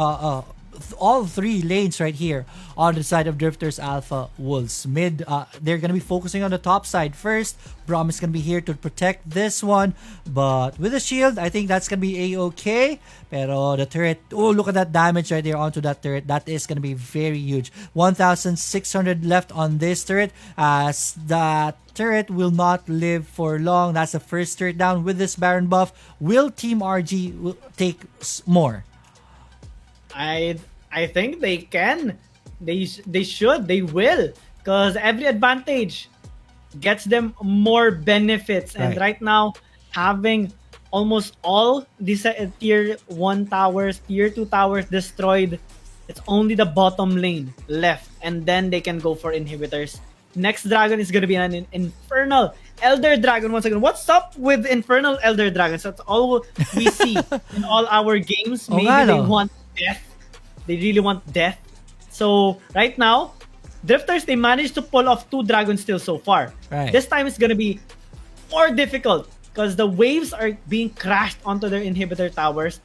all three lanes right here on the side of Drifters Alpha Wolves. Mid, they're gonna be focusing on the top side first. Brom is gonna be here to protect this one, but with the shield, I think that's gonna be a-okay. Pero the turret, oh, look at that damage right there onto that turret. That is gonna be very huge. 1,600 left on this turret, as that turret will not live for long. That's the first turret down. With this Baron buff, will Team RG take more? I think they can. They should. They will. Because every advantage gets them more benefits. And right now, having almost all these tier 1 towers, tier 2 towers destroyed, it's only the bottom lane left. And then they can go for inhibitors. Next dragon is going to be an Infernal Elder Dragon once again. What's up with Infernal Elder Dragons? That's all we see in all our games. Maybe they want death. They really want death. So right now, Drifters, they managed to pull off 2 dragons still so far. This time it's going to be more difficult because the waves are being crashed onto their inhibitor towers.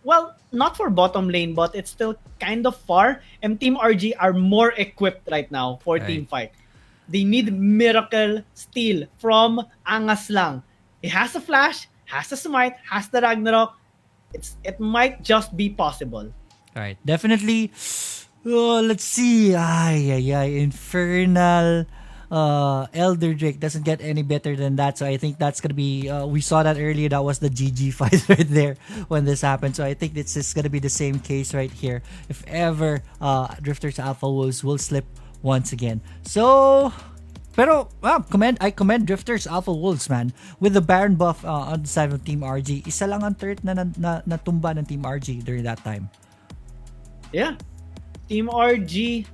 Well, not for bottom lane, but it's still kind of far. And Team RG are more equipped right now for team fight. They need Miracle Steal from Angas lang. He has a flash, has a smite, has the Ragnarok. It might just be possible. Right, definitely. Oh, let's see. Infernal Elder Drake doesn't get any better than that. So I think that's gonna be. We saw that earlier. That was the GG fight right there when this happened. So I think this is gonna be the same case right here. If ever Drifters Alpha Wolves will slip once again. So, pero I commend Drifters Alpha Wolves, man, with the Baron buff on the side of Team RG. Isa lang ang turret na natumba ng Team RG during that time. Yeah, Team RG.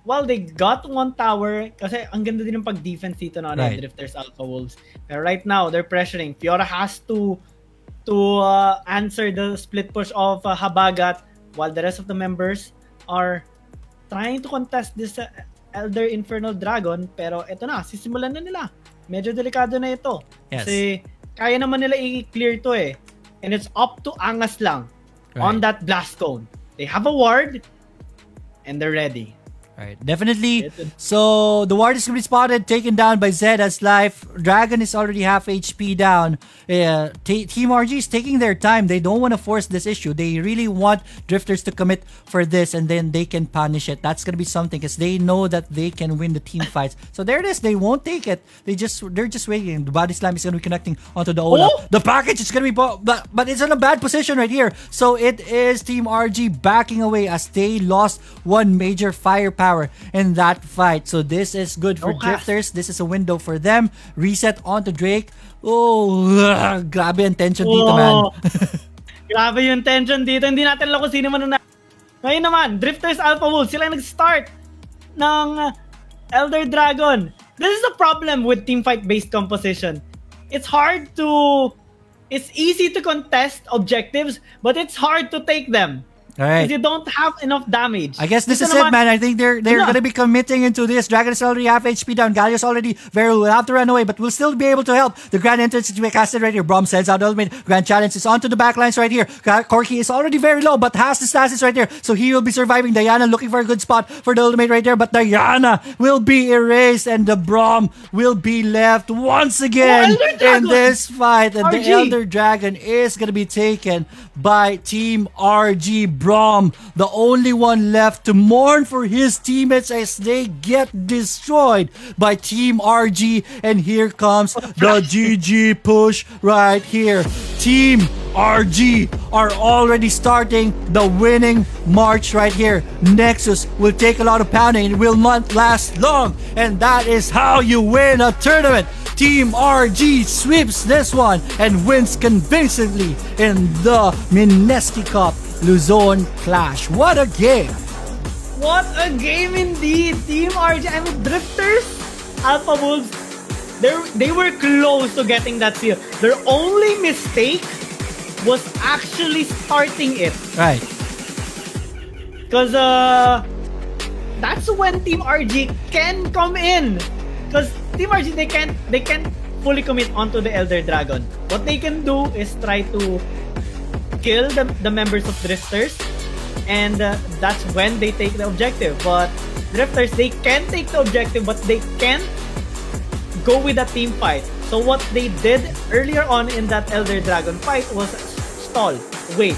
Well, they got 1 tower kasi ang ganda din ng pag-defense dito na Drifters Alpha Wolves. Pero right now, they're pressuring. Fiora has to answer the split push of Habagat while the rest of the members are trying to contest this Elder Infernal Dragon. Pero ito na, sisimulan na nila. Medyo delikado na ito. Kasi kaya naman nila i-clear to eh. And it's up to Angas lang on that blast cone. They have a ward and they're ready. Right, definitely. So the ward is going to be spotted, taken down by Zed as life. Dragon is already half HP down. Team RG is taking their time. They don't want to force this issue. They really want Drifters to commit for this, and then they can punish it. That's going to be something because they know that they can win the team fights. So there it is. They won't take it. They're just waiting. The body slam is going to be connecting onto the Olaf. The package is going to be, but it's in a bad position right here. So it is Team RG backing away as they lost one major firepower in that fight. So this is good for Drifters. This is a window for them. Reset onto Drake. Oh, grabe yung tension dito, man. Grabe yung tension dito. Hindi natin alam kung sino man. Ngayon naman, Drifters Alpha Wolves, sila nag-start ng Elder Dragon. This is the problem with teamfight-based composition. It's easy to contest objectives, but it's hard to take them. Because you don't have enough damage. I guess this is it, man. I think they're going to be committing into this. Dragon is already half HP down. Galio's already very low. We'll have to run away, but we'll still be able to help. The Grand Entrance is casted right here. Brom sends out the ultimate. Grand Challenge is onto the backlines right here. Corky is already very low, but has the stasis right there. So he will be surviving. Diana looking for a good spot for the ultimate right there, but Diana will be erased, and the Brom will be left once again in this fight. And the Elder Dragon is going to be taken by Team RG. Brom, the only one left to mourn for his teammates as they get destroyed by Team RG. And here comes the GG push right here. Team RG are already starting the winning march right here. Nexus will take a lot of pounding. It will not last long. And that is how you win a tournament. Team RG sweeps this one and wins convincingly in the Mineski Cup Luzon Clash. What a game! What a game indeed! Team RG, I mean, Drifters, Alpha Wolves, they were close to getting that seal. Their only mistake was actually starting it. Right. Because that's when Team RG can come in. Because Team RG, they can't fully commit onto the Elder Dragon. What they can do is try to kill the members of Drifters And that's when they take the objective. But Drifters, they can take the objective, but they can't go with a team fight. So what they did earlier on in that Elder Dragon fight was stall, wait,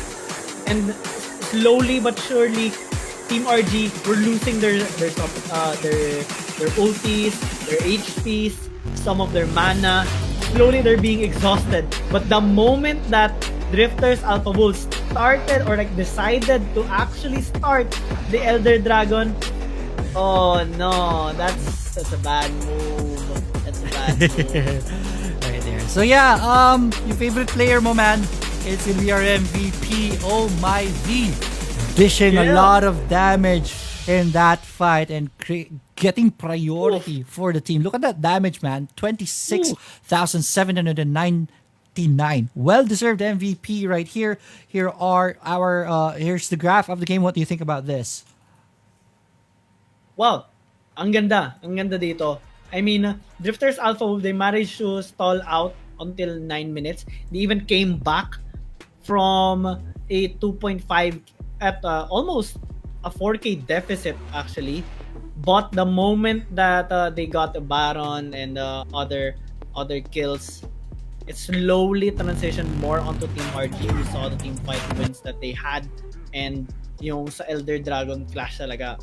and slowly but surely, Team RG were losing their ultis, their HPs, some of their mana. Slowly they're being exhausted. But the moment that Drifters Alpha Wolves started or like decided to actually start the Elder Dragon, oh no, that's a bad move. That's a bad move. Right there. So yeah, your favorite player mo, man, it's gonna be our MVP. Oh my V, dishing a lot of damage in that fight and getting priority for the team. Look at that damage, man. 26,799. Well-deserved MVP right here. Here are our here's the graph of the game. What do you think about this? Wow, ang ganda dito. I mean, Drifters Alpha, they managed to stall out until 9 minutes. They even came back from a 2.5 at almost a 4K deficit actually. But the moment that they got the Baron and other kills, it slowly transitioned more onto Team RG. We saw the team fight wins that they had, and yung sa Elder Dragon Clash talaga,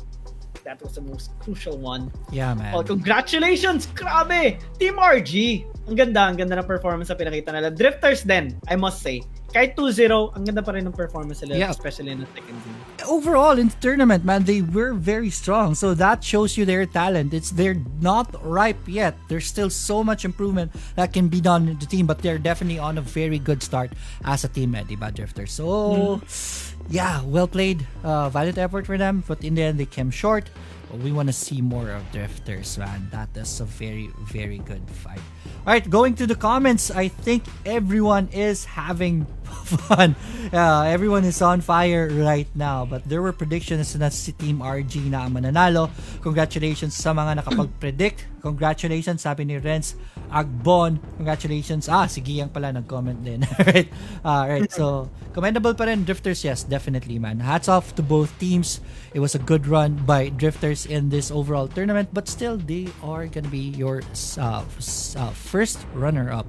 that was the most crucial one. Yeah, man. Oh, congratulations! Grabe! Team RG! Ang ganda ng performance na pinakita nila. Drifters din, I must say. Kahit 2-0, ang ganda pa rin ng performance nila, especially in the second game. Overall, in the tournament, man, they were very strong. So that shows you their talent. They're not ripe yet. There's still so much improvement that can be done in the team, but they're definitely on a very good start as a team, diba, Drifters? So, yeah, well played. Valiant effort for them, but in the end, they came short. We want to see more of Drifters, man. That is a very, very good fight. Alright, going to the comments, I think everyone is having fun. Everyone is on fire right now. But there were predictions na si Team RG na ang mananalo. Congratulations sa mga nakapag-predict. Congratulations, sabi ni Renz Agbon. Congratulations. Si Guiang pala nag-comment din. Alright, so commendable pa rin. Drifters, yes, definitely, man. Hats off to both teams. It was a good run by Drifters in this overall tournament, but still, they are gonna be your first runner-up,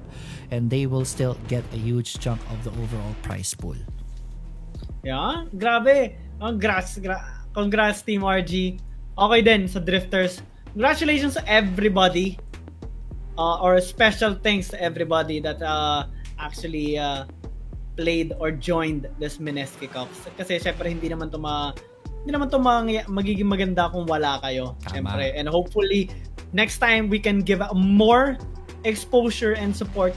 and they will still get a huge chunk of the overall prize pool. Yeah, grabe. Congrats Team RG. Okay din sa Drifters. Congratulations to everybody. Or special thanks to everybody that actually played or joined this Mineski Cups. Kasi syempre hindi naman to magiging maganda kung wala kayo. Syempre. And hopefully next time we can give more exposure and support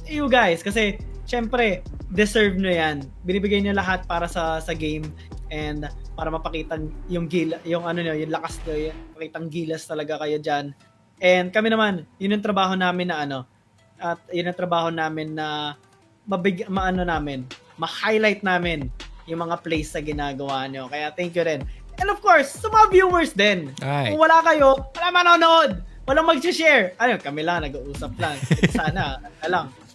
to you guys, kasi syempre deserve nyo yan. Binibigay nyo lahat para sa game, and para mapakita yung lakas nyo, pakitang gilas talaga kayo dyan. And kami naman, yun yung trabaho namin na at yun ang trabaho namin na ma-highlight namin yung mga plays na ginagawa nyo. Kaya thank you rin. And of course, sa mga viewers din. Alright. Kung wala kayo, wala manonood. Walang mag-share. Kami lang, nag-uusap lang. Sana,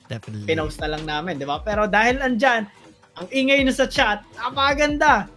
Definitely. Pinost na lang namin, di ba? Pero dahil andyan, ang ingay na sa chat, napakaganda.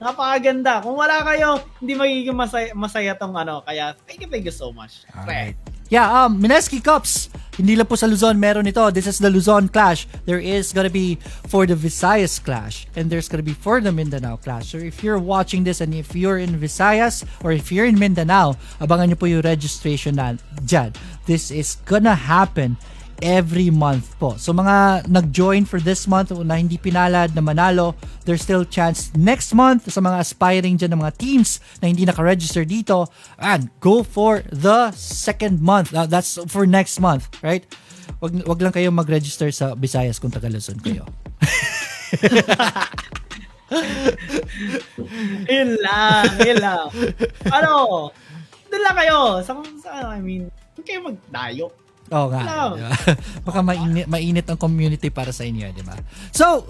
Kung wala kayo, hindi magiging masaya tong Kaya thank you so much. Alright. Yeah, Mineski Cups. Hindi lang po sa Luzon meron ito. This is the Luzon Clash. There is gonna be for the Visayas Clash, and there's gonna be for the Mindanao Clash. So if you're watching this and if you're in Visayas or if you're in Mindanao, abangan nyo po yung registration na dyan. This is gonna happen every month po. So mga nag-join for this month na hindi pinalad na manalo, there's still chance next month sa mga aspiring dyan ng mga teams na hindi naka-register dito, and go for the second month. That's for next month, right? Wag lang kayo mag-register sa Visayas kung taga Luzon kayo. Yun lang. Doon lang kayo. Huwag kayo magdayo. Oo nga. Baka mainit ang community para sa inyo, di ba? So,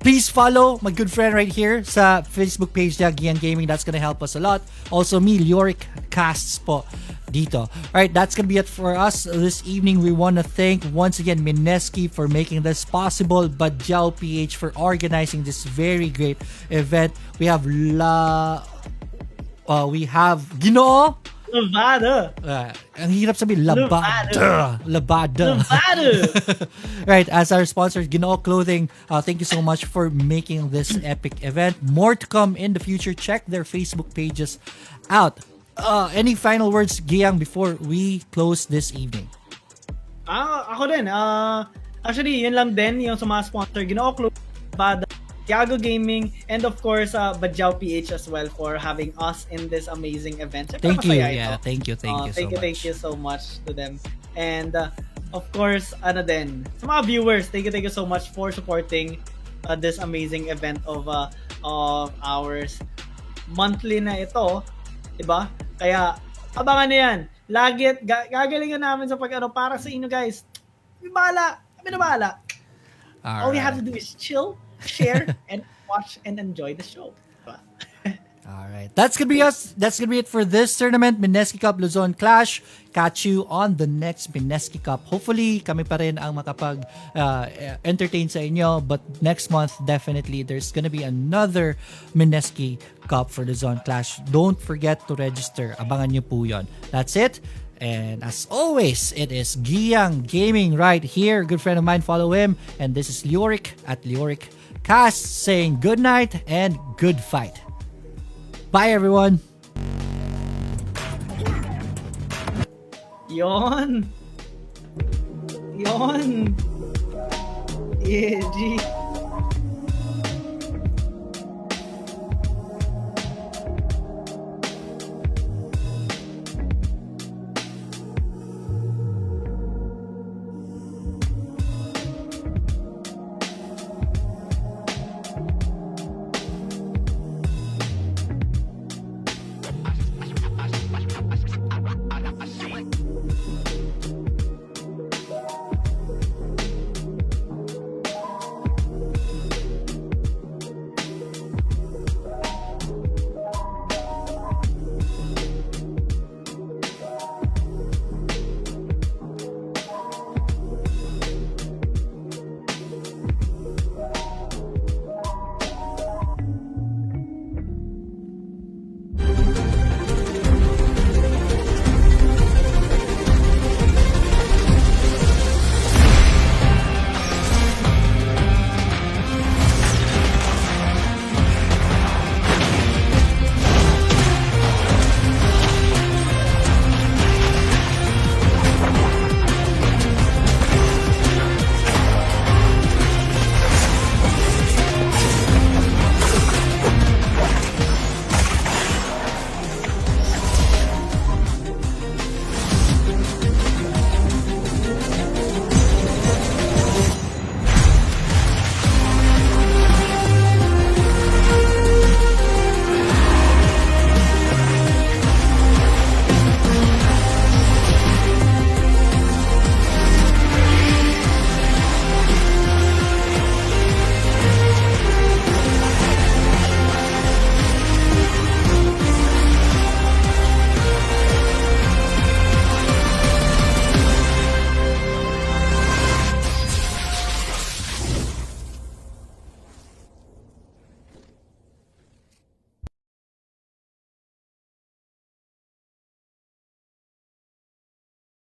please follow my good friend right here sa Facebook page niya, Guiang Gaming. That's gonna help us a lot. Also me, LeoricCasts po dito. Alright, that's gonna be it for us this evening. We want to thank once again Mineski for making this possible, BadjaoPH for organizing this very great event. We have Ginoo. Nevada. Ang hirap sabihin, Labada. Right, as our sponsor, Ginoo Clothing, thank you so much for making this epic event. More to come in the future. Check their Facebook pages out. Any final words, Guiang, before we close this evening? Ako din. Actually, yun lang din yung sa mga sponsor. Ginoo Clothing, Badajo, Gaming, and of course, BadjaoPH as well for having us in this amazing event. Thank you. Yeah, thank you so much. Thank you so much to them. And of course, din, sa mga viewers, thank you so much for supporting this amazing event of ours. Monthly na ito, diba? Kaya, abangan na yan. Lagi at gagalingan namin sa para sa inyo guys. Kami na bahala. All we have to do is chill, share, and watch and enjoy the show. All right. That's going to be us. That's going to be it for this tournament, Mineski Cup Luzon Clash. Catch you on the next Mineski Cup. Hopefully, kami pa rin ang makapag-entertain sa inyo. But next month, definitely, there's going to be another Mineski Cup for Luzon Clash. Don't forget to register. Abangan nyo po yun. That's it. And as always, it is Guiang Gaming right here. Good friend of mine, follow him. And this is Leoric at LeoricCast saying good night and good fight. Bye, everyone. Yon. Yeah, G.